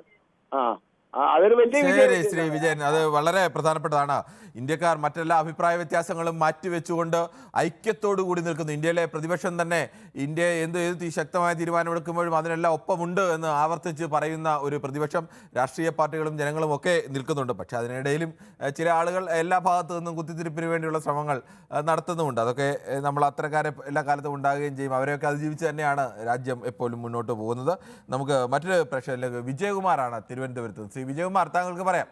ശരി ശ്രീ വിജയൻ, അത് വളരെ പ്രധാനപ്പെട്ടതാണ്. ഇന്ത്യക്കാർ മറ്റെല്ലാ അഭിപ്രായ വ്യത്യാസങ്ങളും മാറ്റിവെച്ചുകൊണ്ട് ഐക്യത്തോടു കൂടി നിൽക്കുന്നു. ഇന്ത്യയിലെ പ്രതിപക്ഷം തന്നെ ഇന്ത്യ ഏത് ശക്തമായ തീരുമാനമെടുക്കുമ്പോഴും അതിനെല്ലാം ഒപ്പമുണ്ട് എന്ന് ആവർത്തിച്ച് പറയുന്ന ഒരു പ്രതിപക്ഷം, രാഷ്ട്രീയ പാർട്ടികളും ജനങ്ങളും ഒക്കെ നിൽക്കുന്നുണ്ട്. പക്ഷേ അതിനിടയിലും ചില ആളുകൾ എല്ലാ ഭാഗത്തു നിന്നും കുത്തിത്തിരിപ്പിന് വേണ്ടിയുള്ള ശ്രമങ്ങൾ നടത്തുന്നുമുണ്ട്. അതൊക്കെ നമ്മൾ അത്തരക്കാരെ എല്ലാ കാലത്തും ഉണ്ടാകുകയും ചെയ്യും. അവരെയൊക്കെ അതിജീവിച്ച് തന്നെയാണ് രാജ്യം എപ്പോഴും മുന്നോട്ട് പോകുന്നത്. നമുക്ക് മറ്റൊരു പ്രശ്നത്തിലേക്ക് വിജയകുമാറാണ് തിരുവനന്തപുരത്ത്. ശ്രീ വിജയകുമാർ, താങ്കൾക്ക് പറയാം.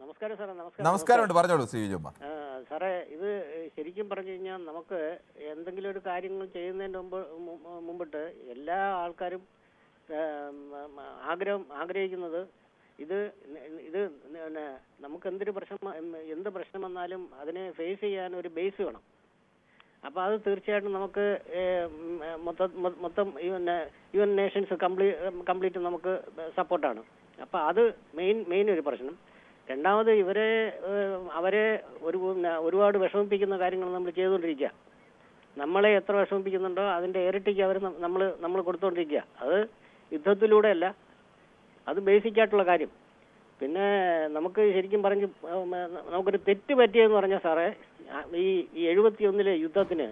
നമസ്കാരം സാറേ. നമസ്കാരമുണ്ട്, പറഞ്ഞോളൂ ശ്രീ വിജയകുമാർ. സാറേ, ഇത് ശരിക്കും പറഞ്ഞു കഴിഞ്ഞാൽ നമുക്ക് എന്തെങ്കിലും ഒരു കാര്യങ്ങൾ ചെയ്യുന്നതിന് മുമ്പിട്ട് എല്ലാ ആൾക്കാരും ആഗ്രഹിക്കുന്നത് ഇത് നമുക്ക് എന്ത് പ്രശ്നം വന്നാലും അതിനെ ഫേസ് ചെയ്യാൻ ഒരു ബേസ് വേണം. അപ്പോൾ അത് തീർച്ചയായിട്ടും നമുക്ക് മൊത്തം യുഎൻ നേഷൻസ് കംപ്ലീറ്റ് നമുക്ക് സപ്പോർട്ടാണ്. അപ്പോൾ അത് മെയിൻ ഒരു പ്രശ്നം. രണ്ടാമത് അവരെ ഒരുപാട് വിഷമിപ്പിക്കുന്ന കാര്യങ്ങൾ നമ്മൾ ചെയ്തുകൊണ്ടിരിക്കുക. നമ്മളെ എത്ര വിഷമിപ്പിക്കുന്നുണ്ടോ അതിൻ്റെ ഇരട്ടിക്ക് നമ്മൾ കൊടുത്തുകൊണ്ടിരിക്കുക. അത് യുദ്ധത്തിലൂടെയല്ല, അത് ബേസിക്കായിട്ടുള്ള കാര്യം. പിന്നെ നമുക്ക് ശരിക്കും പറഞ്ഞ് നമുക്കൊരു തെറ്റ് പറ്റിയെന്ന് പറഞ്ഞാൽ സാറേ, ഈ 71 യുദ്ധത്തിന്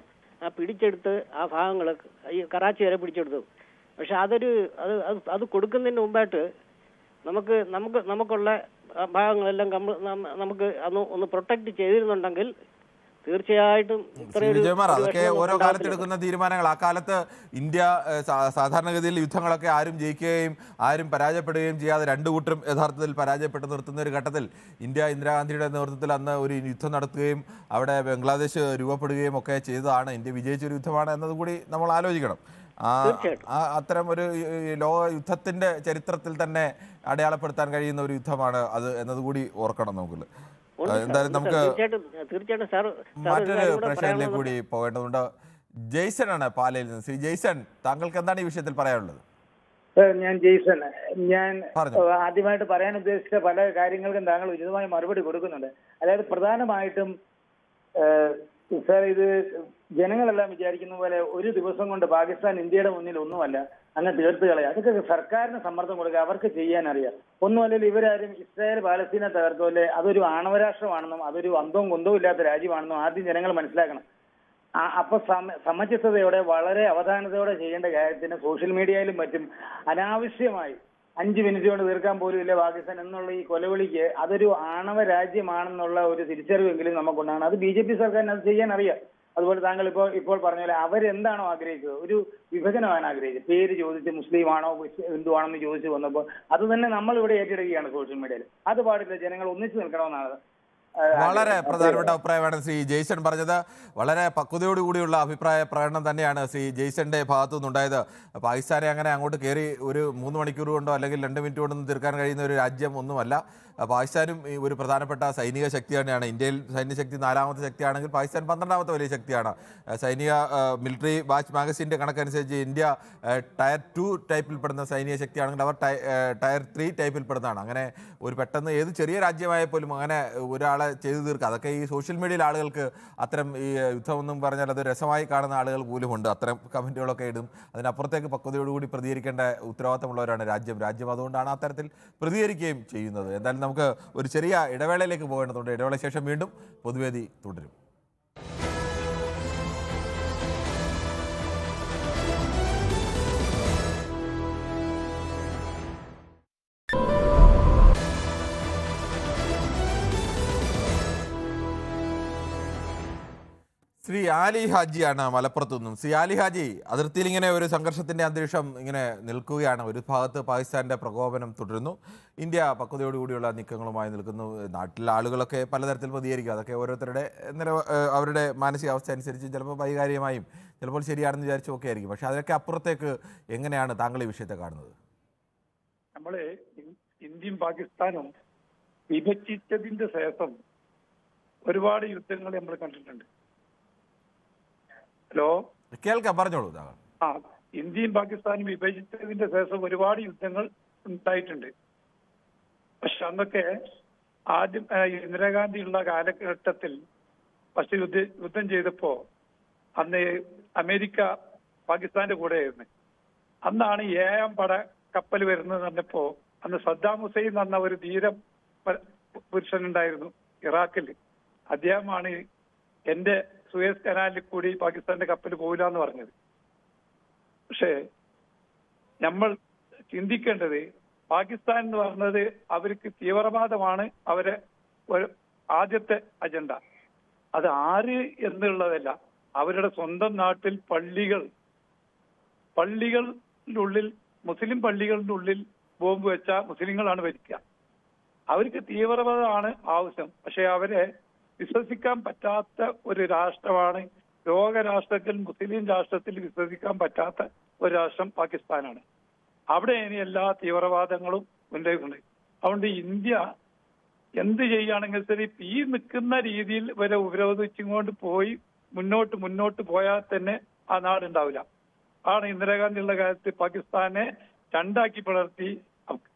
പിടിച്ചെടുത്ത് ആ ഭാഗങ്ങൾ ഈ കറാച്ചി വരെ പിടിച്ചെടുത്തു. പക്ഷെ അത് കൊടുക്കുന്നതിന് മുമ്പായിട്ട് നമുക്കുള്ള ഭാഗങ്ങളെല്ലാം നമുക്ക് ഒന്ന് പ്രൊട്ടക്ട് ചെയ്തിരുന്നുണ്ടെങ്കിൽ തീർച്ചയായിട്ടും വിജയകുമാർ, അതൊക്കെ ഓരോ കാലത്ത് എടുക്കുന്ന തീരുമാനങ്ങൾ. ആ കാലത്ത് ഇന്ത്യ സാധാരണഗതിയിൽ യുദ്ധങ്ങളൊക്കെ ആരും ജയിക്കുകയും ആരും പരാജയപ്പെടുകയും ചെയ്യാതെ രണ്ടു കൂട്ടരും യഥാർത്ഥത്തിൽ പരാജയപ്പെട്ട് നിർത്തുന്ന ഒരു ഘട്ടത്തിൽ ഇന്ദിരാഗാന്ധിയുടെ നേതൃത്വത്തിൽ അന്ന് ഒരു യുദ്ധം നടത്തുകയും അവിടെ ബംഗ്ലാദേശ് രൂപപ്പെടുകയും ഒക്കെ ചെയ്തതാണ്. ഇന്ത്യ വിജയിച്ചൊരു യുദ്ധമാണ് എന്നതുകൂടി നമ്മൾ ആലോചിക്കണം. അത്തരം ഒരു ലോക യുദ്ധത്തിന്റെ ചരിത്രത്തിൽ തന്നെ അടയാളപ്പെടുത്താൻ കഴിയുന്ന ഒരു യുദ്ധമാണ് അത് എന്നതുകൂടി ഓർക്കണം നമുക്ക്. എന്തായാലും നമുക്ക് മറ്റൊരു പ്രശ്നത്തിലേക്ക് കൂടി പോകേണ്ടതുണ്ട്. ജെയ്സൺ ആണ് പാലയിൽ നിന്ന്. ശ്രീ ജെയ്സൺ, താങ്കൾക്ക് എന്താണ് ഈ വിഷയത്തിൽ പറയാനുള്ളത്? ഞാൻ ജെയ്സൺ. ഞാൻ ആദ്യമായിട്ട് പറയാൻ ഉദ്ദേശിച്ച പല കാര്യങ്ങൾക്കും താങ്കൾ ഉചിതമായ മറുപടി കൊടുക്കുന്നുണ്ട്. അതായത് പ്രധാനമായിട്ടും സാർ, ഇത് ജനങ്ങളെല്ലാം വിചാരിക്കുന്ന പോലെ ഒരു ദിവസം കൊണ്ട് പാകിസ്ഥാൻ ഇന്ത്യയുടെ മുന്നിൽ ഒന്നുമല്ല അങ്ങ് തീർത്ത് കളയുക. അതൊക്കെ സർക്കാരിന് സമ്മർദ്ദം കൊടുക്കുക, അവർക്ക് ചെയ്യാനറിയാം. ഒന്നുമല്ലെങ്കിൽ ഇവരാരും ഇസ്രായേൽ പാലസ്തീനെ തകർത്തോലെ അതൊരു ആണവരാഷ്ട്രമാണെന്നും അതൊരു അന്തവും കുന്തവും ഇല്ലാത്ത രാജ്യമാണെന്നും ആദ്യം ജനങ്ങൾ മനസ്സിലാക്കണം. അപ്പൊ സമചിത്തതയോടെ വളരെ അവധാനതയോടെ ചെയ്യേണ്ട കാര്യത്തിന് സോഷ്യൽ മീഡിയയിലും മറ്റും അനാവശ്യമായി 5 മിനിറ്റ് കൊണ്ട് തീർക്കാൻ പോലും ഇല്ല പാകിസ്ഥാൻ എന്നുള്ള ഈ കൊലവിളിക്ക് അതൊരു ആണവ രാജ്യമാണെന്നുള്ള ഒരു തിരിച്ചറിവെങ്കിലും നമുക്കുണ്ടാണ്. അത് BJP സർക്കാരിന് അത് ചെയ്യാൻ അറിയാം. അതുപോലെ താങ്കൾ ഇപ്പോൾ പറഞ്ഞ പോലെ അവരെന്താണോ ആഗ്രഹിച്ചത്, ഒരു വിഭജനമാണ് ആഗ്രഹിച്ചത്. പേര് ചോദിച്ച് മുസ്ലിം ആണോ ഹിന്ദു ആണെന്ന് ചോദിച്ചു വന്നപ്പോൾ അത് തന്നെ നമ്മൾ ഇവിടെ ഏറ്റെടുക്കുകയാണ് സോഷ്യൽ മീഡിയയിൽ. അത് പാടില്ല, ജനങ്ങൾ ഒന്നിച്ചു നിൽക്കണമെന്നാണ്. വളരെ പ്രധാനപ്പെട്ട അഭിപ്രായമാണ് ശ്രീ ജെയ്സൺ പറഞ്ഞത്. വളരെ പക്വതയോടുകൂടിയുള്ള അഭിപ്രായ പ്രകടനം തന്നെയാണ് ശ്രീ ജെയ്സന്റെ ഭാഗത്തു നിന്നുണ്ടായത്. പാകിസ്ഥാനെ അങ്ങനെ അങ്ങോട്ട് കയറി ഒരു 3 മണിക്കൂർ കൊണ്ടോ അല്ലെങ്കിൽ 2 മിനിറ്റ് കൊണ്ടൊന്നും തീർക്കാൻ കഴിയുന്ന ഒരു രാജ്യം ഒന്നുമല്ല. പാകിസ്ഥാനും ഒരു പ്രധാനപ്പെട്ട സൈനിക ശക്തി തന്നെയാണ്. ഇന്ത്യയിൽ സൈന്യശക്തി 4ാമത്തെ ശക്തിയാണെങ്കിൽ പാകിസ്ഥാൻ 12ാമത്തെ വലിയ ശക്തിയാണ്. സൈനിക മിലിറ്ററി വാച്ച് മാഗസിൻ്റെ കണക്കനുസരിച്ച് ഇന്ത്യ ടയർ 2 ടൈപ്പിൽപ്പെടുന്ന സൈനിക ശക്തിയാണെങ്കിൽ അവർ ടയർ 3 ടൈപ്പിൽപ്പെടുന്നതാണ്. അങ്ങനെ ഒരു പെട്ടെന്ന് ഏത് ചെറിയ രാജ്യമായ പോലും അങ്ങനെ ഒരാളെ ചെയ്തു തീർക്കുക. അതൊക്കെ ഈ സോഷ്യൽ മീഡിയയിൽ ആളുകൾക്ക് അത്തരം ഈ യുദ്ധമൊന്നും പറഞ്ഞാൽ അത് രസമായി കാണുന്ന ആളുകൾ പോലുമുണ്ട്. അത്തരം കമൻറ്റുകളൊക്കെ ഇടും. അതിനപ്പുറത്തേക്ക് പക്വതയോടുകൂടി പ്രതികരിക്കേണ്ട ഉത്തരവാദിത്തമുള്ളവരാണ് രാജ്യം. അതുകൊണ്ടാണ് അത്തരത്തിൽ പ്രതികരിക്കുകയും ചെയ്യുന്നത്. എന്തായാലും നമുക്ക് ഒരു ചെറിയ ഇടവേളയിലേക്ക് പോകേണ്ടതുണ്ട്. ഇടവേള ശേഷം വീണ്ടും പൊതുവേദി തുടരും. ശ്രീ ആലി ഹാജിയാണ് മലപ്പുറത്തു നിന്നും. ശ്രീ ആലി ഹാജി, അതിർത്തിയിൽ ഇങ്ങനെ ഒരു സംഘർഷത്തിന്റെ അന്തരീക്ഷം ഇങ്ങനെ നിൽക്കുകയാണ്. ഒരു ഭാഗത്ത് പാകിസ്ഥാന്റെ പ്രകോപനം തുടരുന്നു, ഇന്ത്യ പക്വതയോടുകൂടിയുള്ള നീക്കങ്ങളുമായി നിൽക്കുന്നു. നാട്ടിലെ ആളുകളൊക്കെ പലതരത്തിൽ പ്രതികരിക്കും. അതൊക്കെ ഓരോരുത്തരുടെ അവരുടെ മാനസികാവസ്ഥ അനുസരിച്ച് ചിലപ്പോൾ വൈകാരികമായും ചിലപ്പോൾ ശരിയാണെന്ന് വിചാരിച്ചും ഒക്കെ ആയിരിക്കും. പക്ഷെ അതിനൊക്കെ അപ്പുറത്തേക്ക് എങ്ങനെയാണ് താങ്കൾ ഈ വിഷയത്തെ കാണുന്നത്? നമ്മള് ഇന്ത്യയും പാകിസ്ഥാനും വിഭജിച്ചതിന്റെ ശേഷം ഒരുപാട് യുദ്ധങ്ങൾ നമ്മൾ കണ്ടിട്ടുണ്ട്. ഹലോ, കേൾക്കാം, പറഞ്ഞോളൂ. ഇന്ത്യയും പാകിസ്ഥാനും വിഭജിച്ചതിന്റെ ശേഷം ഒരുപാട് യുദ്ധങ്ങൾ ഉണ്ടായിട്ടുണ്ട്. പക്ഷെ അന്നൊക്കെ ആദ്യം ഇന്ദിരാഗാന്ധി ഉള്ള കാലഘട്ടത്തിൽ ഫസ്റ്റ് യുദ്ധം ചെയ്തപ്പോ അന്ന് അമേരിക്ക പാകിസ്ഥാന്റെ കൂടെയായിരുന്നു. അന്നാണ് 7ാം പട കപ്പൽ വരുന്നത് പറഞ്ഞപ്പോ അന്ന് സദ്ദാം ഹുസൈൻ എന്ന് പറഞ്ഞ ഒരു ധീര പുരുഷനുണ്ടായിരുന്നു ഇറാഖിൽ. അദ്ദേഹമാണ് എന്റെ സുയസ് കനാലിൽ കൂടി പാകിസ്ഥാന്റെ കപ്പൽ പോകില്ല എന്ന് പറഞ്ഞത്. പക്ഷേ നമ്മൾ ചിന്തിക്കേണ്ടത് പാകിസ്ഥാൻ എന്ന് പറഞ്ഞത് അവർക്ക് തീവ്രവാദമാണ് അവരെ ഒരു ആദ്യത്തെ അജണ്ട. അത് ആര് എന്നുള്ളതല്ല, അവരുടെ സ്വന്തം നാട്ടിൽ പള്ളികളുടെ ഉള്ളിൽ മുസ്ലിം പള്ളികളുടെ ഉള്ളിൽ ബോംബ് വെച്ച മുസ്ലിങ്ങളാണ് ഭരിക്കുക. അവർക്ക് തീവ്രവാദമാണ് ആവശ്യം. പക്ഷെ അവരെ വിശ്വസിക്കാൻ പറ്റാത്ത ഒരു രാഷ്ട്രമാണ് ലോകരാഷ്ട്രത്തിൽ, മുസ്ലിം രാഷ്ട്രത്തിൽ വിശ്വസിക്കാൻ പറ്റാത്ത ഒരു രാഷ്ട്രം പാകിസ്ഥാനാണ്. അവിടെയാണ് എല്ലാ തീവ്രവാദങ്ങളും ഉണ്ടായിട്ടുണ്ട്. അതുകൊണ്ട് ഇന്ത്യ എന്ത് ചെയ്യുകയാണെങ്കിൽ ശരി, ഈ നിൽക്കുന്ന രീതിയിൽ വരെ ഉപരോധിച്ചുകൊണ്ട് പോയി മുന്നോട്ട് പോയാൽ തന്നെ ആ നാടുണ്ടാവില്ല. ആണ് ഇന്ദിരാഗാന്ധിയുള്ള കാലത്ത് പാകിസ്ഥാനെ 2ആക്കി പിളർത്തി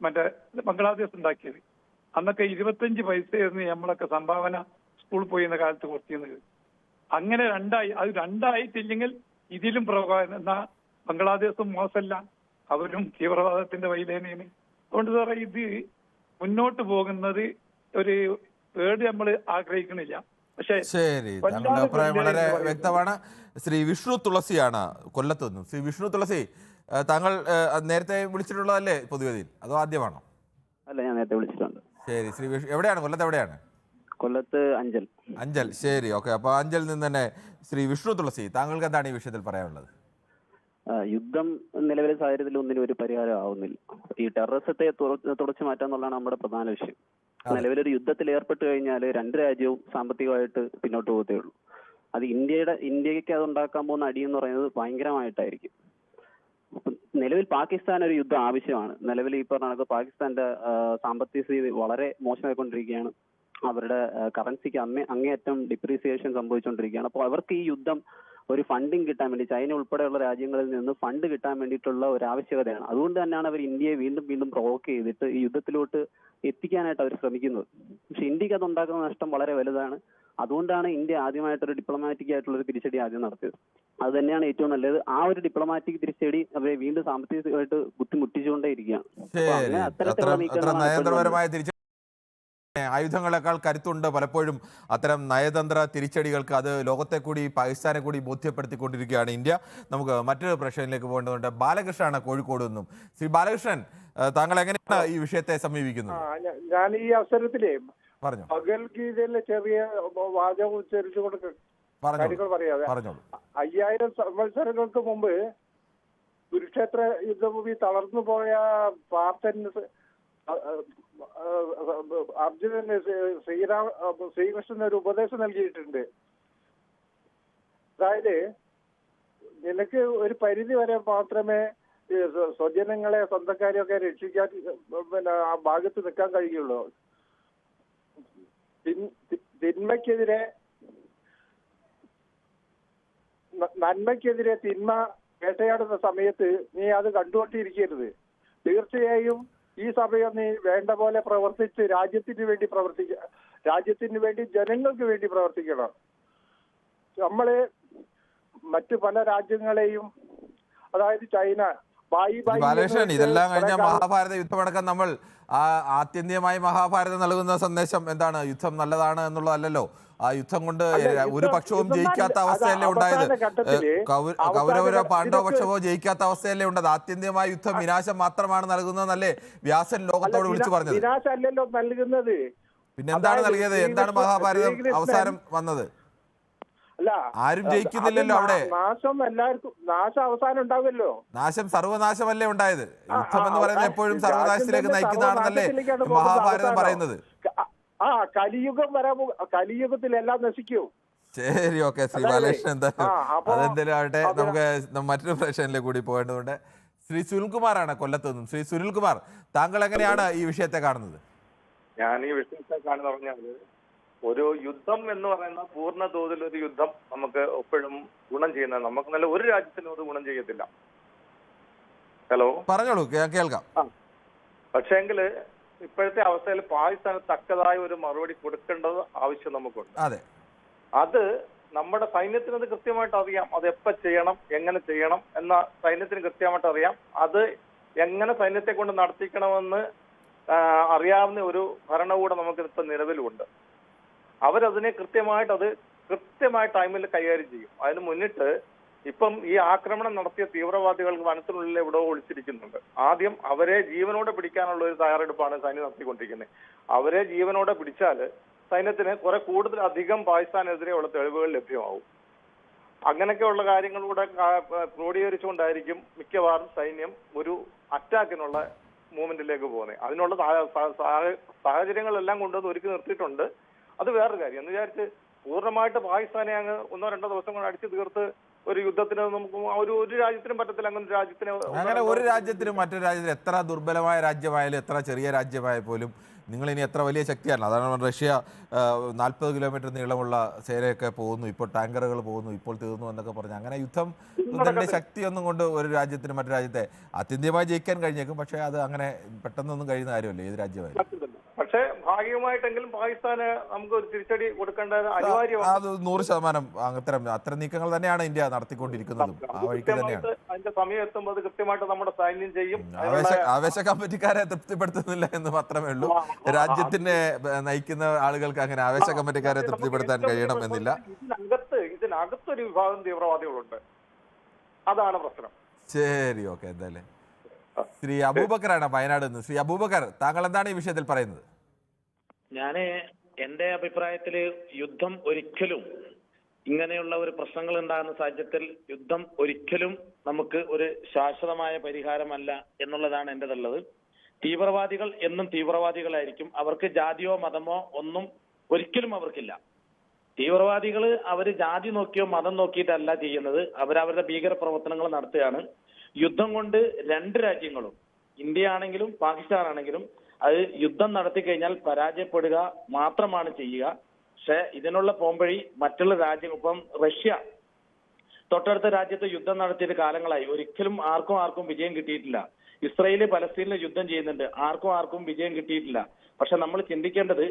മറ്റേ ബംഗ്ലാദേശ് ഉണ്ടാക്കിയത്. അന്നൊക്കെ 25 പൈസയായിരുന്നു നമ്മളൊക്കെ സംഭാവന സ്കൂളിൽ പോയിരുന്ന കാലത്ത് കൊടുത്തിരുന്നത്. അങ്ങനെ അത് രണ്ടായിട്ടില്ലെങ്കിൽ ഇതിലും എന്നാ ബംഗ്ലാദേശും മോശമല്ല, അവരും തീവ്രവാദത്തിന്റെ വഴിയിലേനെയാണ്. അതുകൊണ്ട് സാറേ ഇത് മുന്നോട്ട് പോകുന്നത് ഒരു പേടി നമ്മൾ ആഗ്രഹിക്കണില്ല. പക്ഷേ ശരി, താങ്കളുടെ അഭിപ്രായം വളരെ വ്യക്തമാണ്. ശ്രീ വിഷ്ണു തുളസിയാണ് കൊല്ലത്ത് നിന്നും. ശ്രീ വിഷ്ണു തുളസി, താങ്കൾ നേരത്തെ വിളിച്ചിട്ടുള്ളതല്ലേ പൊതുവേദിയിൽ, അതോ ആദ്യമാണോ? അല്ല, ഞാൻ നേരത്തെ വിളിച്ചിട്ടുണ്ട്. ശരി, ശ്രീ എവിടെയാണ്? കൊല്ലത്ത് എവിടെയാണ്? കൊല്ലത്ത് അഞ്ചൽ. അഞ്ചൽ, ശരി, ഓക്കെ. അപ്പോൾ അഞ്ചൽ നിന്ന് തന്നെ ശ്രീ വിഷ്ണു തുളസി, താങ്കൾക്ക് എന്താണ് ഈ വിഷയത്തിൽ പറയാനുള്ളത്? യുദ്ധം നിലവിലെ സാഹചര്യത്തിൽ ഒന്നിനും ഒരു പരിഹാരം ആവുന്നില്ല. ഈ ടെററിസത്തെ തുടച്ചു മാറ്റാന്നുള്ളതാണ് നമ്മുടെ പ്രധാന വിഷയം. നിലവിലൊരു യുദ്ധത്തിൽ ഏർപ്പെട്ട് കഴിഞ്ഞാൽ രണ്ട് രാജ്യവും സാമ്പത്തികമായിട്ട് പിന്നോട്ട് പോകത്തേ ഉള്ളൂ. അത് ഇന്ത്യക്ക് അത് ഉണ്ടാക്കാൻ പോകുന്ന അടി എന്ന് പറയുന്നത് ഭയങ്കരമായിട്ടായിരിക്കും. നിലവിൽ പാകിസ്ഥാൻ ഒരു യുദ്ധം ആവശ്യമാണ്. നിലവിൽ ഈ പറഞ്ഞ കണക്ക് പാകിസ്ഥാന്റെ സാമ്പത്തിക സ്ഥിതി വളരെ മോശമായിക്കൊണ്ടിരിക്കുകയാണ്. അവരുടെ കറൻസിക്ക് അങ്ങേയറ്റം ഡിപ്രീസിയേഷൻ സംഭവിച്ചുകൊണ്ടിരിക്കുകയാണ്. അപ്പോൾ അവർക്ക് ഈ യുദ്ധം ഒരു ഫണ്ടിങ് കിട്ടാൻ വേണ്ടി, ചൈന ഉൾപ്പെടെയുള്ള രാജ്യങ്ങളിൽ നിന്ന് ഫണ്ട് കിട്ടാൻ വേണ്ടിയിട്ടുള്ള ഒരു ആവശ്യകതയാണ്. അതുകൊണ്ട് തന്നെയാണ് അവർ ഇന്ത്യയെ വീണ്ടും വീണ്ടും പ്രൊവോക്ക് ചെയ്തിട്ട് ഈ യുദ്ധത്തിലോട്ട് എത്തിക്കാനായിട്ട് അവർ ശ്രമിക്കുന്നത്. പക്ഷെ ഇന്ത്യക്ക് അത് ഉണ്ടാക്കുന്ന നഷ്ടം വളരെ വലുതാണ്. അതുകൊണ്ടാണ് ഇന്ത്യ ആദ്യമായിട്ടൊരു ഡിപ്ലോമാറ്റിക് ആയിട്ടുള്ള ഒരു തിരിച്ചടി ആദ്യം നടത്തിയത്. അത് തന്നെയാണ് ഏറ്റവും നല്ലത്. ആ ഒരു ഡിപ്ലോമാറ്റിക് തിരിച്ചടി അവരെ വീണ്ടും സാമ്പത്തികമായിട്ട് ബുദ്ധിമുട്ടിച്ചുകൊണ്ടേ ഇരിക്കുകയാണ്. ആയുധങ്ങളെക്കാൾ കരുത്തുണ്ട് പലപ്പോഴും അത്തരം നയതന്ത്ര തിരിച്ചടികൾക്ക്. അത് ലോകത്തെ കൂടി, പാകിസ്ഥാനെ കൂടി ബോധ്യപ്പെടുത്തിക്കൊണ്ടിരിക്കുകയാണ് ഇന്ത്യ. നമുക്ക് മറ്റൊരു പ്രശ്നത്തിലേക്ക് പോകേണ്ടതുണ്ട്. ബാലകൃഷ്ണനാണ് കോഴിക്കോട് നിന്നും. ശ്രീ ബാലകൃഷ്ണൻ, താങ്കൾ എങ്ങനെയാണ് ഈ വിഷയത്തെ സമീപിക്കുന്നത്? ഞാൻ ഈ അവസരത്തിലേ പറഞ്ഞു ഭഗവത്ഗീതയിലെ ചെറിയ വാചകം ഉച്ചരിച്ചുകൊണ്ട് കാര്യങ്ങൾ പറയാതെ 5000 സംവത്സരങ്ങൾക്ക് മുമ്പ് കുരുക്ഷേത്ര യുദ്ധഭൂമി തളർന്നു പോയ പാർത്ഥൻ അർജുനന് ശ്രീകൃഷ്ണൻ ഒരു ഉപദേശം നൽകിയിട്ടുണ്ട്. അതായത് നിനക്ക് ഒരു പരിധി വരെ മാത്രമേ സ്വജനങ്ങളെ, സ്വന്തക്കാരെയൊക്കെ രക്ഷിക്കാൻ ആ ഭാഗത്ത് നിൽക്കാൻ കഴിയുള്ളൂ. നന്മയ്ക്കെതിരെ തിന്മ വേട്ടയാടുന്ന സമയത്ത് നീ അത് കണ്ടുകൊണ്ടിരിക്കരുത്. തീർച്ചയായും ഈ സമയം നീ വേണ്ട പോലെ പ്രവർത്തിച്ച് രാജ്യത്തിന് വേണ്ടി ജനങ്ങൾക്ക് വേണ്ടി പ്രവർത്തിക്കണം. നമ്മള് മറ്റു പല രാജ്യങ്ങളെയും, അതായത് ചൈന, ബാലകൃഷ്ണൻ, ഇതെല്ലാം കഴിഞ്ഞ മഹാഭാരത യുദ്ധമടക്കം നമ്മൾ ആത്യന്തികമായി മഹാഭാരതം നൽകുന്ന സന്ദേശം എന്താണ്? യുദ്ധം നല്ലതാണ് എന്നുള്ളതല്ലോ. ആ യുദ്ധം കൊണ്ട് ഒരു പക്ഷവും ജയിക്കാത്ത അവസ്ഥയല്ലേ ഉണ്ടായത്? കൗരവരോ പാണ്ഡവ പക്ഷമോ ജയിക്കാത്ത അവസ്ഥയല്ലേ ഉണ്ടായത്? ആത്യന്തികമായ യുദ്ധം വിനാശം മാത്രമാണ് നൽകുന്നതെന്നല്ലേ വ്യാസൻ ലോകത്തോട് വിളിച്ചു പറഞ്ഞത്? വിനാശമല്ലല്ലോ നൽകുന്നത്. പിന്നെ എന്താണ് നൽകിയത്? എന്താണ് മഹാഭാരതം അവസാനം വന്നത്? അല്ല, ആരും ജയിക്കുന്നില്ലല്ലോ അവിടെ. നാശം എല്ലാവർക്കും, നാശം അവസാനം ഉണ്ടാവുമല്ലോ. നാശം സർവനാശമല്ലേ ഉണ്ടായത്? യുദ്ധം എന്ന് പറയുന്നത് എപ്പോഴും സർവനാശത്തിലേക്ക് നയിക്കുന്നതാണെന്നല്ലേ മഹാഭാരതം പറയുന്നത്? കലിയുഗം വരാൻ, കലിയുഗത്തിൽ എല്ലാം നശിക്കും. ശരി, ഓക്കെ. ശ്രീ ബാലകൃഷ്ണൻ, എന്തായാലും അതെന്തെങ്കിലും ആവട്ടെ. നമുക്ക് മറ്റൊരു പ്രശ്നത്തിലേക്ക് കൂടി പോകേണ്ടതുണ്ട്. ശ്രീ സുനിൽകുമാറാണ് കൊല്ലത്ത് നിന്നും. ശ്രീ സുനിൽകുമാർ, താങ്കൾ എങ്ങനെയാണ് ഈ വിഷയത്തെ കാണുന്നത്? ഞാൻ ഈ വിഷയത്തെ കാണുന്ന പറഞ്ഞാൽ, ഒരു യുദ്ധം എന്ന് പറയുന്ന പൂർണ്ണ തോതിൽ ഒരു യുദ്ധം നമുക്ക് എപ്പോഴും ഗുണം ചെയ്യുന്നത്, നമുക്ക് നല്ല ഒരു രാജ്യത്തിനും അത് ഗുണം ചെയ്യത്തില്ല. ഹലോ, പറഞ്ഞോളൂ, കേൾക്കാം. പക്ഷേങ്കില് ഇപ്പോഴത്തെ അവസ്ഥയിൽ പാകിസ്ഥാന് തക്കതായ ഒരു മറുപടി കൊടുക്കേണ്ടത് ആവശ്യം നമുക്കുണ്ട്. അത് നമ്മുടെ സൈന്യത്തിന് അത് കൃത്യമായിട്ട് അറിയാം. അത് എപ്പോൾ ചെയ്യണം, എങ്ങനെ ചെയ്യണം എന്ന സൈന്യത്തിന് കൃത്യമായിട്ട് അറിയാം. അത് എങ്ങനെ സൈന്യത്തെ കൊണ്ട് നടത്തിക്കണമെന്ന് അറിയാവുന്ന ഒരു ഭരണകൂടം നമുക്ക് ഇപ്പം നിലവിലുണ്ട്. അവരതിനെ കൃത്യമായ ടൈമിൽ കൈകാര്യം ചെയ്യും. അതിന് മുന്നിട്ട് ഇപ്പം ഈ ആക്രമണം നടത്തിയ തീവ്രവാദികൾക്ക് വനത്തിനുള്ളിൽ എവിടെയോ ഒളിച്ചിരിക്കുന്നുണ്ട്. ആദ്യം അവരെ ജീവനോടെ പിടിക്കാനുള്ള ഒരു തയ്യാറെടുപ്പാണ് സൈന്യം നടത്തിക്കൊണ്ടിരിക്കുന്നത്. അവരെ ജീവനോടെ പിടിച്ചാൽ സൈന്യത്തിന് കുറെ കൂടുതലധികം പാകിസ്ഥാനെതിരെയുള്ള തെളിവുകൾ ലഭ്യമാവും. അങ്ങനെയൊക്കെയുള്ള കാര്യങ്ങളിലൂടെ ക്രോഡീകരിച്ചുകൊണ്ടായിരിക്കും മിക്കവാറും സൈന്യം ഒരു അറ്റാക്കിനുള്ള മൂവ്മെന്റിലേക്ക് പോകുന്നത്. അതിനുള്ള സാഹചര്യങ്ങളെല്ലാം കൊണ്ടുവന്ന് ഒരുക്കി നിർത്തിയിട്ടുണ്ട്. അത് വേറൊരു കാര്യം എന്ന് വിചാരിച്ച് പൂർണ്ണമായിട്ട് പാകിസ്ഥാനെ അങ്ങ് 1-2 ദിവസം കൊണ്ട് അടിച്ചു തീർത്ത് ഒരു യുദ്ധത്തിന് നമുക്ക് ഒരു രാജ്യത്തിനും പറ്റത്തില്ല. അങ്ങനെ ഒരു രാജ്യത്തിനും മറ്റൊരു രാജ്യത്തിന് എത്ര ദുർബലമായ രാജ്യമായാലും, എത്ര ചെറിയ രാജ്യമായ പോലും, നിങ്ങൾ ഇനി എത്ര വലിയ ശക്തിയാണ്. അതാണ് റഷ്യ 40 കിലോമീറ്റർ നീളമുള്ള സേനയൊക്കെ പോകുന്നു, ഇപ്പോൾ ടാങ്കറുകൾ പോകുന്നു, ഇപ്പോൾ തീർന്നു എന്നൊക്കെ പറഞ്ഞു. അങ്ങനെ യുദ്ധത്തിന്റെ ശക്തിയൊന്നും കൊണ്ട് ഒരു രാജ്യത്തിന് മറ്റു രാജ്യത്തെ ആത്യന്തികമായി ജയിക്കാൻ കഴിഞ്ഞേക്കും. പക്ഷേ അത് അങ്ങനെ പെട്ടെന്നൊന്നും കഴിയുന്ന കാര്യമല്ലേ ഏത് രാജ്യമായാലും. പക്ഷേ ഭാഗികമായിട്ടെങ്കിലും പാകിസ്ഥാന് നമുക്ക് ഒരു തിരിച്ചടി കൊടുക്കേണ്ടത് അനിവാര്യമാണ്. അത് 100% അത്തരം നീക്കങ്ങൾ തന്നെയാണ് ഇന്ത്യ നടത്തിക്കൊണ്ടിരിക്കുന്നതും. ആ വഴിക്ക് തന്നെയാണ്. അതിന്റെ സമയം എത്തുമ്പോൾ അത് കൃത്യമായിട്ട് നമ്മുടെ സൈന്യം ചെയ്യും. ആവേശ കമ്മിറ്റിക്കാരെ തൃപ്തിപ്പെടുത്തുന്നില്ല എന്ന് മാത്രമേ ഉള്ളൂ. രാജ്യത്തിനെ നയിക്കുന്ന ആളുകൾക്ക് അങ്ങനെ ആവേശ കമ്മിറ്റിക്കാരെ തൃപ്തിപ്പെടുത്താൻ കഴിയണം എന്നില്ല. ഇതിനകത്തൊരു വിഭാഗം തീവ്രവാദികളുണ്ട്. അതാണ് പ്രശ്നം. ശരി, ഓക്കെ. എന്തായാലും ശ്രീ അബൂബക്കറാണ് വയനാട് നിന്ന്. ശ്രീ അബൂബക്കർ, താങ്കൾ എന്താണ് ഈ വിഷയത്തിൽ പറയുന്നത്? ഞാന് എന്റെ അഭിപ്രായത്തിൽ യുദ്ധം ഒരിക്കലും ഇങ്ങനെയുള്ള ഒരു പ്രശ്നങ്ങൾ ഉണ്ടാകുന്ന സാഹചര്യത്തിൽ യുദ്ധം ഒരിക്കലും നമുക്ക് ഒരു ശാശ്വതമായ പരിഹാരമല്ല എന്നുള്ളതാണ് എന്റേതുള്ളത്. തീവ്രവാദികൾ എന്നും തീവ്രവാദികളായിരിക്കും. അവർക്ക് ജാതിയോ മതമോ ഒന്നും ഒരിക്കലും അവർക്കില്ല. തീവ്രവാദികൾ അവര് ജാതി നോക്കിയോ മതം നോക്കിയിട്ടല്ല ചെയ്യുന്നത്. അവരവരുടെ ഭീകര പ്രവർത്തനങ്ങൾ നടത്തുകയാണ്. യുദ്ധം കൊണ്ട് രണ്ട് രാജ്യങ്ങളും, ഇന്ത്യ ആണെങ്കിലും പാകിസ്ഥാൻ ആണെങ്കിലും, അത് യുദ്ധം നടത്തി കഴിഞ്ഞാൽ പരാജയപ്പെടുക മാത്രമാണ് ചെയ്യുക. പക്ഷെ ഇതിനുള്ള പോംവഴി മറ്റുള്ള രാജ്യം, ഇപ്പം റഷ്യ തൊട്ടടുത്ത രാജ്യത്ത് യുദ്ധം നടത്തിയിട്ട് കാലങ്ങളായി, ഒരിക്കലും ആർക്കും വിജയം കിട്ടിയിട്ടില്ല. ഇസ്രായേൽ പലസ്തീനിൽ യുദ്ധം ചെയ്യുന്നുണ്ട്, ആർക്കും വിജയം കിട്ടിയിട്ടില്ല. പക്ഷെ നമ്മൾ ചിന്തിക്കേണ്ടത്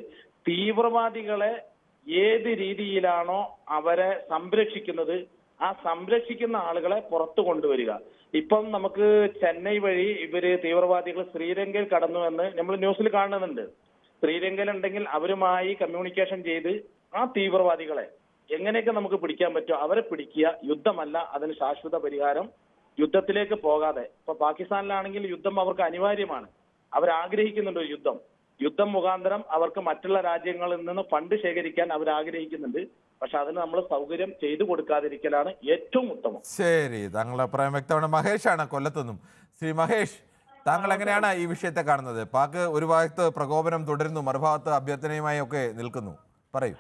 തീവ്രവാദികളെ ഏത് രീതിയിലാണോ അവരെ സംരക്ഷിക്കുന്നത്, ആ സംരക്ഷിക്കുന്ന ആളുകളെ പുറത്തു കൊണ്ടുവരിക. ഇപ്പം നമുക്ക് ചെന്നൈ വഴി ഇവര് തീവ്രവാദികൾ ശ്രീലങ്കയിൽ കടന്നു എന്ന് നമ്മൾ ന്യൂസിൽ കാണുന്നുണ്ട്. ശ്രീലങ്കയിൽ ഉണ്ടെങ്കിൽ അവരുമായി കമ്മ്യൂണിക്കേഷൻ ചെയ്ത് ആ തീവ്രവാദികളെ എങ്ങനെയൊക്കെ നമുക്ക് പിടിക്കാൻ പറ്റുമോ അവരെ പിടിക്കുക. യുദ്ധമല്ല അതിന് ശാശ്വത പരിഹാരം. യുദ്ധത്തിലേക്ക് പോകാതെ, ഇപ്പൊ പാകിസ്ഥാനിലാണെങ്കിൽ യുദ്ധം അവർക്ക് അനിവാര്യമാണ്. അവരാഗ്രഹിക്കുന്നുണ്ട് ഒരു യുദ്ധം മുഖാന്തരം അവർക്ക് മറ്റുള്ള രാജ്യങ്ങളിൽ നിന്ന് ഫണ്ട് ശേഖരിക്കാൻ അവർ ആഗ്രഹിക്കുന്നുണ്ട്. പക്ഷെ അതിന് നമ്മൾ സൗകര്യം ചെയ്തു കൊടുക്കാതിരിക്കലാണ് ഏറ്റവും ഉത്തമം. ശരി, താങ്കളുടെ അഭിപ്രായം വ്യക്തമാണ്. മഹേഷാണ് കൊല്ലത്തുനിന്നും. ശ്രീ മഹേഷ്, താങ്കൾ എങ്ങനെയാണ് ഈ വിഷയത്തെ കാണുന്നത്? പാക് ഒരു ഭാഗത്ത് പ്രകോപനം തുടരുന്നു, മറുഭാഗത്ത് അഭ്യർത്ഥനയുമായി ഒക്കെ നിൽക്കുന്നു. പറയൂ.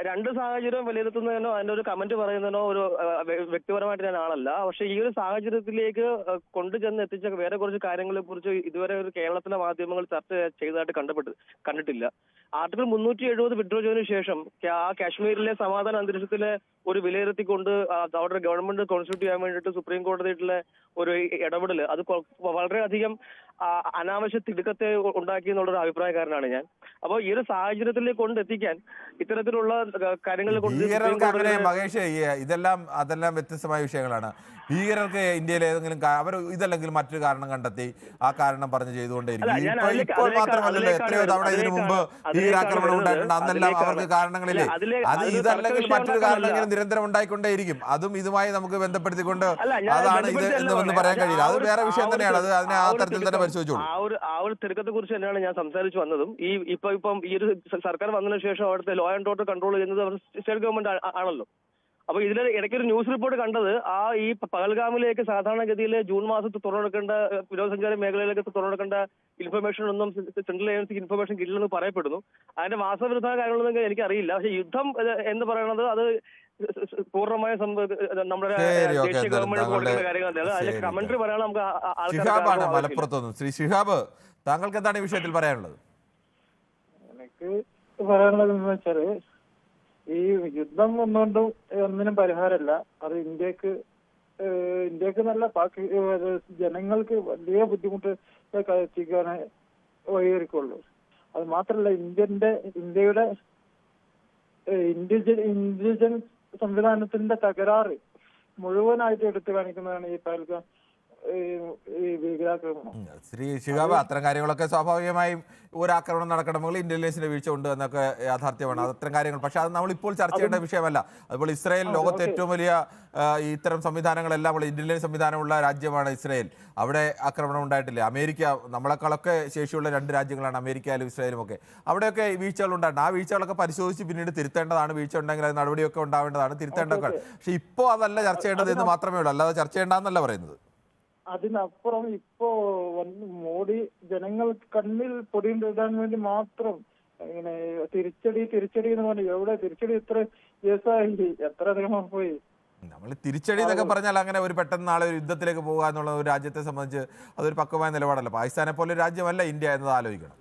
രണ്ട് സാഹചര്യം വിലയിരുത്തുന്നതിനോ അതിന്റെ ഒരു കമന്റ് പറയുന്നതിനോ ഒരു വ്യക്തിപരമായിട്ട് ഞാൻ ആളല്ല. പക്ഷെ ഈ ഒരു സാഹചര്യത്തിലേക്ക് കൊണ്ടുചെന്ന് എത്തിച്ച വേറെ കുറച്ച് കാര്യങ്ങളെ കുറിച്ച് ഇതുവരെ ഒരു കേരളത്തിലെ മാധ്യമങ്ങൾ ചർച്ച ചെയ്തതായിട്ട് കണ്ടിട്ടില്ല. ആർട്ടിക്കിൾ 370 വിഡ്രോ ചെയ്തതിനു ശേഷം ആ കാശ്മീരിലെ സമാധാന അന്തരീക്ഷത്തിലെ ഒരു വിലയിരുത്തിക്കൊണ്ട് അവിടെ ഗവൺമെന്റ് കോൺസ്റ്റിറ്റ്യൂട്ട് ചെയ്യാൻ വേണ്ടിയിട്ട് സുപ്രീം കോടതിയിലെ ഒരു ഇടപെടൽ അത് വളരെയധികം അനാവശ്യ തിടുക്കത്തെ ഉണ്ടാക്കി എന്നുള്ളൊരു അഭിപ്രായക്കാരനാണ് ഞാൻ. അപ്പോൾ ഈ ഒരു സാഹചര്യത്തിലേക്ക് കൊണ്ടെത്തിക്കാൻ ഇത്തരത്തിലുള്ള കാര്യങ്ങൾ മഹേഷ്, അതെല്ലാം വ്യത്യസ്തമായ വിഷയങ്ങളാണ്. ഭീകരർക്ക് ഇന്ത്യയിൽ ഏതെങ്കിലും ഇതല്ലെങ്കിൽ മറ്റൊരു കാരണം കണ്ടെത്തി ആ കാരണം പറഞ്ഞ് ചെയ്തുകൊണ്ടേയിരിക്കും. ഇപ്പോൾ മാത്രമല്ലല്ലോ, എത്രയോ തവണ ഇതിനു മുമ്പ് ഭീകരാക്രമണം ഉണ്ടായിട്ടുണ്ട്. അന്നെല്ലാം അവർക്ക് കാരണങ്ങളില്ലേ. ഇതല്ലെങ്കിൽ മറ്റൊരു കാരണമെങ്കിലും നിരന്തരം ഉണ്ടായിക്കൊണ്ടേയിരിക്കും. അതും ഇതുമായി നമുക്ക് ബന്ധപ്പെടുത്തിക്കൊണ്ട് അതാണ് ഇത് എന്ന് പറയാൻ കഴിയില്ല. അത് വേറെ വിഷയം തന്നെയാണ്. അത് അതിനെ ആ തരത്തിൽ തന്നെ പരിശോധിച്ചോളൂ. ആ ഒരു തിടുക്കത്തെ കുറിച്ച് തന്നെയാണ് ഞാൻ സംസാരിച്ചു വന്നതും. ഇപ്പം ഈ ഒരു സർക്കാർ വന്നതിന് ശേഷം അവിടുത്തെ ലോ ആൻഡ് ഓർഡർ കൺട്രോൾ ചെയ്യുന്നത് സ്റ്റേറ്റ് ഗവൺമെന്റ് ആണല്ലോ. അപ്പൊ ഇതിൽ ഇടയ്ക്കൊരു ന്യൂസ് റിപ്പോർട്ട് കണ്ടത് ഈ പഹൽഗാമിലേക്ക് സാധാരണഗതിയിൽ ജൂൺ മാസത്തിൽ തുറന്നെടുക്കേണ്ട വിനോദസഞ്ചാര മേഖലയിലേക്ക് തുറന്നെടുക്കേണ്ട ഇൻഫർമേഷൻ ഒന്നും സെൻട്രൽ ഏജൻസിക്ക് ഇൻഫർമേഷൻ കിട്ടില്ലെന്ന് പറയപ്പെടുന്നു. അതിന്റെ വാസ്തവവിരുദ്ധ കാര്യങ്ങളൊന്നും എനിക്കറിയില്ല. പക്ഷെ യുദ്ധം എന്ന് പറയുന്നത് അത് പൂർണ്ണമായ നമ്മുടെ ദേശീയ ഗവൺമെന്റ് കൊടുക്കുന്ന കാര്യങ്ങൾ. അതിൽ കമന്ററി പറയാൻ നമുക്ക് മലപ്പുറത്തൊന്നും. ശ്രീ ഷിഹാബ്, താങ്കൾക്ക് എന്താണ് ഈ വിഷയത്തിൽ പറയാനുള്ളത്? എനിക്ക് പറയാനുള്ളത് എന്ന് വെച്ചാല് ഈ യുദ്ധം ഒന്നുകൊണ്ടും ഒന്നിനും പരിഹാരമല്ല. അത് ഇന്ത്യക്ക് നല്ല ജനങ്ങൾക്ക് വലിയ ബുദ്ധിമുട്ട് എത്തിക്കാൻ വഴിയൊരുക്കുള്ളൂ. അത് മാത്രല്ല ഇന്ത്യയുടെ ഇന്റലിജൻസ് സംവിധാനത്തിന്റെ തകരാറ് മുഴുവനായിട്ട് എടുത്തു കാണിക്കുന്നതാണ് ഈ പഹൽഗാം ശ്രീ ഷിഹാബ്, അത്തരം കാര്യങ്ങളൊക്കെ സ്വാഭാവികമായും ഒരു ആക്രമണം നടക്കണമെങ്കിൽ ഇന്റലിജൻസിന്റെ വീഴ്ച ഉണ്ട് എന്നൊക്കെ യാഥാർത്ഥ്യമാണ്. അത്തരം കാര്യങ്ങൾ, പക്ഷെ അത് നമ്മളിപ്പോൾ ചർച്ച ചെയ്യേണ്ട വിഷയമല്ല. അതുപോലെ ഇസ്രായേൽ ലോകത്തെ ഏറ്റവും വലിയ ഇത്തരം സംവിധാനങ്ങളെല്ലാം ഉള്ള ഇന്റലിജൻസ് സംവിധാനമുള്ള രാജ്യമാണ് ഇസ്രായേൽ. അവിടെ ആക്രമണം ഉണ്ടായിട്ടില്ല. അമേരിക്ക, നമ്മളെക്കാളൊക്കെ ശേഷിയുള്ള രണ്ട് രാജ്യങ്ങളാണ് അമേരിക്കയിലും ഇസ്രായേലും ഒക്കെ. അവിടെയൊക്കെ വീഴ്ചകൾ ഉണ്ടായിട്ടുണ്ട്. ആ വീഴ്ചകളൊക്കെ പരിശോധിച്ച് പിന്നീട് തിരുത്തേണ്ടതാണ്. വീഴ്ച ഉണ്ടെങ്കിൽ അത് നടപടിയൊക്കെ ഉണ്ടാവേണ്ടതാണ്, തിരുത്തേണ്ടതൊക്കെ. പക്ഷെ ഇപ്പോൾ അതല്ല ചർച്ച ചെയ്യേണ്ടത് എന്ന് മാത്രമേ ഉള്ളൂ, അല്ലാതെ ചർച്ച ചെയ്യേണ്ടെന്നല്ല പറയുന്നത്. അതിനപ്പുറം ഇപ്പോ മോഡി ജനങ്ങൾ കണ്ണിൽ പൊടിയിടാൻ വേണ്ടി മാത്രം ഇങ്ങനെ തിരിച്ചടി എന്ന് പറഞ്ഞു. എവിടെ തിരിച്ചടി? എത്ര ദിവസമായി, എത്ര ദിവസം പോയി. നമ്മൾ തിരിച്ചടി എന്നൊക്കെ പറഞ്ഞാൽ അങ്ങനെ ഒരു പെട്ടെന്ന് നാളെ ഒരു യുദ്ധത്തിലേക്ക് പോകുക എന്നുള്ള ഒരു രാജ്യത്തെ സംബന്ധിച്ച് അതൊരു പക്വമായ നിലപാടല്ല. പാകിസ്ഥാനെ പോലെ ഒരു രാജ്യമല്ല ഇന്ത്യ എന്നത് ആലോചിക്കണം.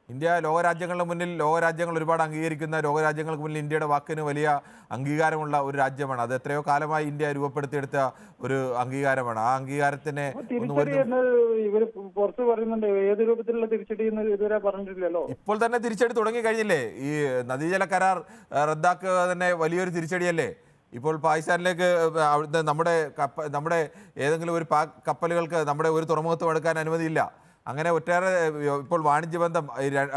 ഇന്ത്യ ലോകരാജ്യങ്ങളുടെ മുന്നിൽ, ലോകരാജ്യങ്ങൾ ഒരുപാട് അംഗീകരിക്കുന്ന, ലോകരാജ്യങ്ങൾക്ക് മുന്നിൽ ഇന്ത്യയുടെ വാക്കിന് വലിയ അംഗീകാരമുള്ള ഒരു രാജ്യമാണ്. അത് എത്രയോ കാലമായി ഇന്ത്യ രൂപപ്പെടുത്തിയെടുത്ത ഒരു അംഗീകാരമാണ്. ആ അംഗീകാരത്തിനെ ഇവര് പുറത്ത് പറയുന്നുണ്ട്. ഏത് രൂപത്തിലുള്ള തിരിച്ചടി എന്ന് ഇതുവരെ പറഞ്ഞിട്ടില്ലല്ലോ. ഇപ്പോൾ തന്നെ തിരിച്ചടി തുടങ്ങി കഴിഞ്ഞില്ലേ? ഈ നദീജല കരാർ റദ്ദാക്കുക തന്നെ വലിയൊരു തിരിച്ചടിയല്ലേ? ഇപ്പോൾ പാകിസ്ഥാനിലേക്ക് നമ്മുടെ ഏതെങ്കിലും ഒരു പാക് കപ്പലുകൾക്ക് നമ്മുടെ ഒരു തുറമുഖത്തും എടുക്കാൻ അനുമതിയില്ല. അങ്ങനെ ഒട്ടേറെ ഇപ്പോൾ വാണിജ്യ ബന്ധം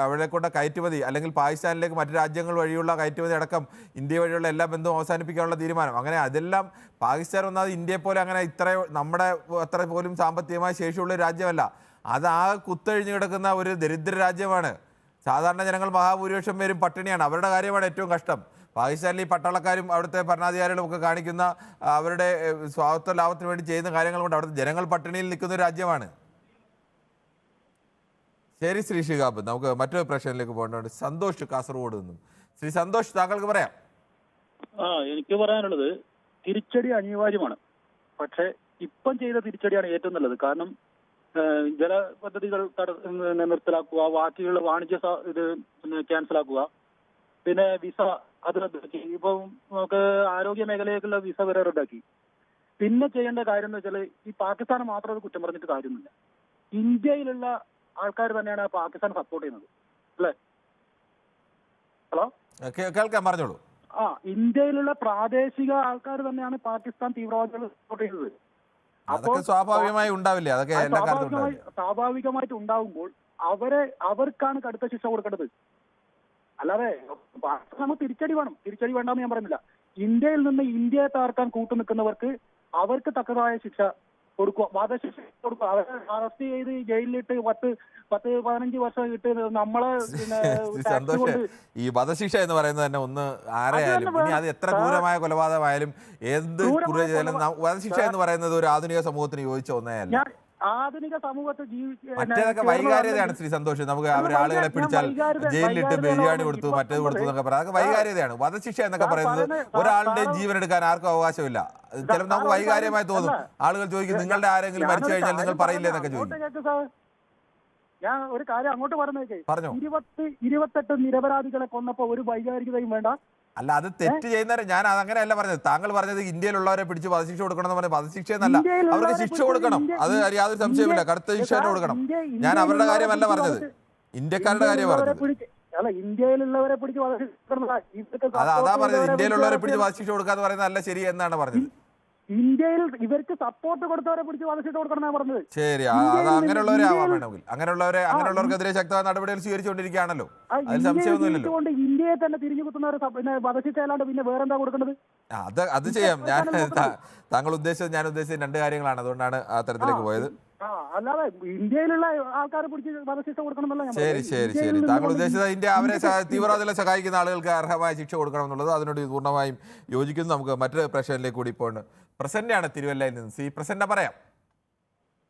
അവിടെ കൊണ്ട് കയറ്റുമതി, അല്ലെങ്കിൽ പാകിസ്ഥാനിലേക്ക് മറ്റു രാജ്യങ്ങൾ വഴിയുള്ള കയറ്റുമതി അടക്കം ഇന്ത്യ വഴിയുള്ള എല്ലാ ബന്ധവും അവസാനിപ്പിക്കാനുള്ള തീരുമാനം. അങ്ങനെ അതെല്ലാം പാകിസ്ഥാൻ ഒന്നാമത് ഇന്ത്യയെ പോലെ അങ്ങനെ നമ്മുടെ അത്ര പോലും സാമ്പത്തികമായ ശേഷിയുള്ള രാജ്യമല്ല. അത് ആ കുത്തഴിഞ്ഞു കിടക്കുന്ന ഒരു ദരിദ്ര രാജ്യമാണ്. സാധാരണ ജനങ്ങൾ മഹാഭൂരിപക്ഷം പേരും പട്ടിണിയാണ്. അവരുടെ കാര്യമാണ് ഏറ്റവും കഷ്ടം. പാകിസ്ഥാനിൽ ഈ പട്ടാളക്കാരും അവിടുത്തെ ഭരണാധികാരികളും ഒക്കെ കാണിക്കുന്ന അവരുടെ സ്വാർത്ഥ ലാഭത്തിന് വേണ്ടി ചെയ്യുന്ന കാര്യങ്ങൾ കൊണ്ട് അവിടുത്തെ ജനങ്ങൾ പട്ടിണിയിൽ നിൽക്കുന്ന ഒരു രാജ്യമാണ്. ശരി ശ്രീ ഷിഹാബ്, നമുക്ക് മറ്റൊരു പ്രശ്നത്തിലേക്ക് പോകേണ്ടതുണ്ട്. സന്തോഷ് കാസർഗോഡ് നിന്നും. ശ്രീ സന്തോഷ്, താങ്കൾക്ക് പറയാം. എനിക്ക് പറയാനുള്ളത് തിരിച്ചടി അനിവാര്യമാണ്. പക്ഷെ ഇപ്പം ചെയ്ത തിരിച്ചടിയാണ് ഏറ്റവും നല്ലത്. കാരണം ജല പദ്ധതികൾ നിർത്തലാക്കുക, ബാക്കിയുള്ള വാണിജ്യ ഇത് ക്യാൻസലാക്കുക, പിന്നെ വിസ അത് റദ്ദാക്കി. ഇപ്പം നമുക്ക് ആരോഗ്യ മേഖലയിലേക്കുള്ള വിസ വരെ റദ്ദാക്കി. പിന്നെ ചെയ്യേണ്ട കാര്യം എന്ന് വെച്ചാൽ ഈ പാകിസ്ഥാനെ മാത്രം അത് കുറ്റം പറഞ്ഞിട്ട് കാര്യമൊന്നുമില്ല. ഇന്ത്യയിലുള്ള ആൾക്കാർ തന്നെയാണ് പാകിസ്ഥാൻ സപ്പോർട്ട് ചെയ്യുന്നത്, അല്ലേ? ഹലോ, കേൾക്കാൻ പറഞ്ഞോളൂ. ഇന്ത്യയിലുള്ള പ്രാദേശിക ആൾക്കാർ തന്നെയാണ് പാകിസ്ഥാൻ തീവ്രവാദികൾ സപ്പോർട്ട് ചെയ്യുന്നത്. അപ്പോൾ സ്വാഭാവികമായി ഉണ്ടാവില്ലേ? അതൊക്കെ സ്വാഭാവികമായിട്ട് ഉണ്ടാവുമ്പോൾ അവർക്കാണ് കടുത്ത ശിക്ഷ കൊടുക്കേണ്ടത്. അല്ലാതെ നമുക്ക് തിരിച്ചടി വേണം, തിരിച്ചടി വേണ്ടെന്ന് ഞാൻ പറയുന്നില്ല. ഇന്ത്യയിൽ നിന്ന് ഇന്ത്യയെ തകർക്കാൻ കൂട്ടുനിൽക്കുന്നവർക്ക് അവർക്ക് തക്കതായ ശിക്ഷ കൊടുക്കുക, വധശിക്ഷ കൊടുക്കുക. അവരെ അറസ്റ്റ് ചെയ്ത് ജയിലിലിട്ട് 10-15 വർഷം ഇട്ട് നമ്മളെ സന്തോഷം. ഈ വധശിക്ഷ എന്ന് പറയുന്നത് തന്നെ ഒന്ന് ആരെയായാലും, ഇനി അത് എത്ര ക്രൂരമായ കൊലപാതകമായാലും എന്ത് ക്രൂര ചെയ്താലും വധശിക്ഷ എന്ന് പറയുന്നത് ഒരു ആധുനിക സമൂഹത്തിന് യോജിച്ച ഒന്നേയല്ല. ആധുനിക സമൂഹത്തിൽ മറ്റേതൊക്കെ വൈകാര്യതയാണ് ശ്രീ സന്തോഷ്. നമുക്ക് അവരെ ആളുകളെ പിടിച്ചാൽ ജയിലിലിട്ട് ബിരിയാണി കൊടുത്തു, മറ്റേത് കൊടുത്തു എന്നൊക്കെ പറയാം. അതൊക്കെ വൈകാര്യതയാണ്. വധശിക്ഷ എന്നൊക്കെ പറയുന്നത് ഒരാളുടെയും ജീവൻ എടുക്കാൻ ആർക്കും അവകാശമില്ല. ചിലപ്പോൾ നമുക്ക് വൈകാര്യമായി തോന്നും. ആളുകൾ ചോദിക്കും, നിങ്ങളുടെ ആരെങ്കിലും മരിച്ചു കഴിഞ്ഞാൽ നിങ്ങൾ പറയില്ലേ എന്നൊക്കെ ചോദിക്കും. ഞാൻ ഒരു കാര്യം അങ്ങോട്ട് പറഞ്ഞേക്കേ, 28 നിരപരാധികളെ കൊന്നപ്പോ ഒരു വൈകാരികതയും വേണ്ട. അല്ല, അത് തെറ്റ് ചെയ്യുന്നവരെ ഞാൻ അങ്ങനെയല്ല പറഞ്ഞത്. താങ്കൾ പറഞ്ഞത് ഇന്ത്യയിലുള്ളവരെ പിടിച്ച് വധശിക്ഷ കൊടുക്കണം എന്ന് പറഞ്ഞത് വധശിക്ഷ എന്നല്ല, അവർക്ക് ശിക്ഷ കൊടുക്കണം. അത് യാതൊരു സംശയമില്ല, കടുത്ത ശിക്ഷ തന്നെ കൊടുക്കണം. ഞാൻ അവരുടെ കാര്യമല്ല പറഞ്ഞത്, ഇന്ത്യക്കാരുടെ കാര്യം പറഞ്ഞത്. ഇന്ത്യയിലുള്ളവരെ പിടിച്ച് അതാ പറഞ്ഞത്, ഇന്ത്യയിലുള്ളവരെ പിടിച്ച് വധശിക്ഷ കൊടുക്കാന്ന് പറയുന്നത് അല്ല ശരി എന്നാണ് പറഞ്ഞത്. ഇന്ത്യയിൽ ഇവർക്ക് സപ്പോർട്ട് കൊടുത്തവരെ പിടിച്ച് വധശിക്ഷ കൊടുക്കണം പറഞ്ഞത്. ശരി, അത് അങ്ങനെയുള്ളവരെ ആവാൻ വേണമെങ്കിൽ അങ്ങനെയുള്ളവർക്കെതിരെ ശക്തമായ നടപടികൾ സ്വീകരിച്ചുകൊണ്ടിരിക്കുകയാണല്ലോ, അതിൽ സംശയമൊന്നുമില്ലല്ലോ. ഇന്ത്യയെ തന്നെ തിരിഞ്ഞു കുത്തുന്നവർ പിന്നെ വധശിക്ഷ അല്ലാണ്ട് പിന്നെ വേറെന്താ കൊടുക്കുന്നത്? അത് ചെയ്യാം. താങ്കൾ ഉദ്ദേശിച്ചത് ഞാൻ ഉദ്ദേശിച്ചത് രണ്ട് കാര്യങ്ങളാണ്, അതുകൊണ്ടാണ് ആ തരത്തിലേക്ക് പോയത്. അല്ലാതെ ഇന്ത്യയിലുള്ള ആൾക്കാരെ പിടിച്ച് വധശിക്ഷ കൊടുക്കണം. ശരി. താങ്കൾ ഉദ്ദേശിച്ചത് ഇന്ത്യ അവരെ തീവ്രവാദികളെ സഹായിക്കുന്ന ആളുകൾക്ക് അർഹമായ ശിക്ഷ കൊടുക്കണം എന്നുള്ളത്, അതിനോട് പൂർണ്ണമായും യോജിക്കുന്നു. നമുക്ക് മറ്റൊരു പ്രശ്നത്തിലേക്ക് കൂടി പോകണം. പ്രസന്റാണ് തിരുവല്ലയിൽ നിന്ന്. സി പ്രസന്ന, പറയാം.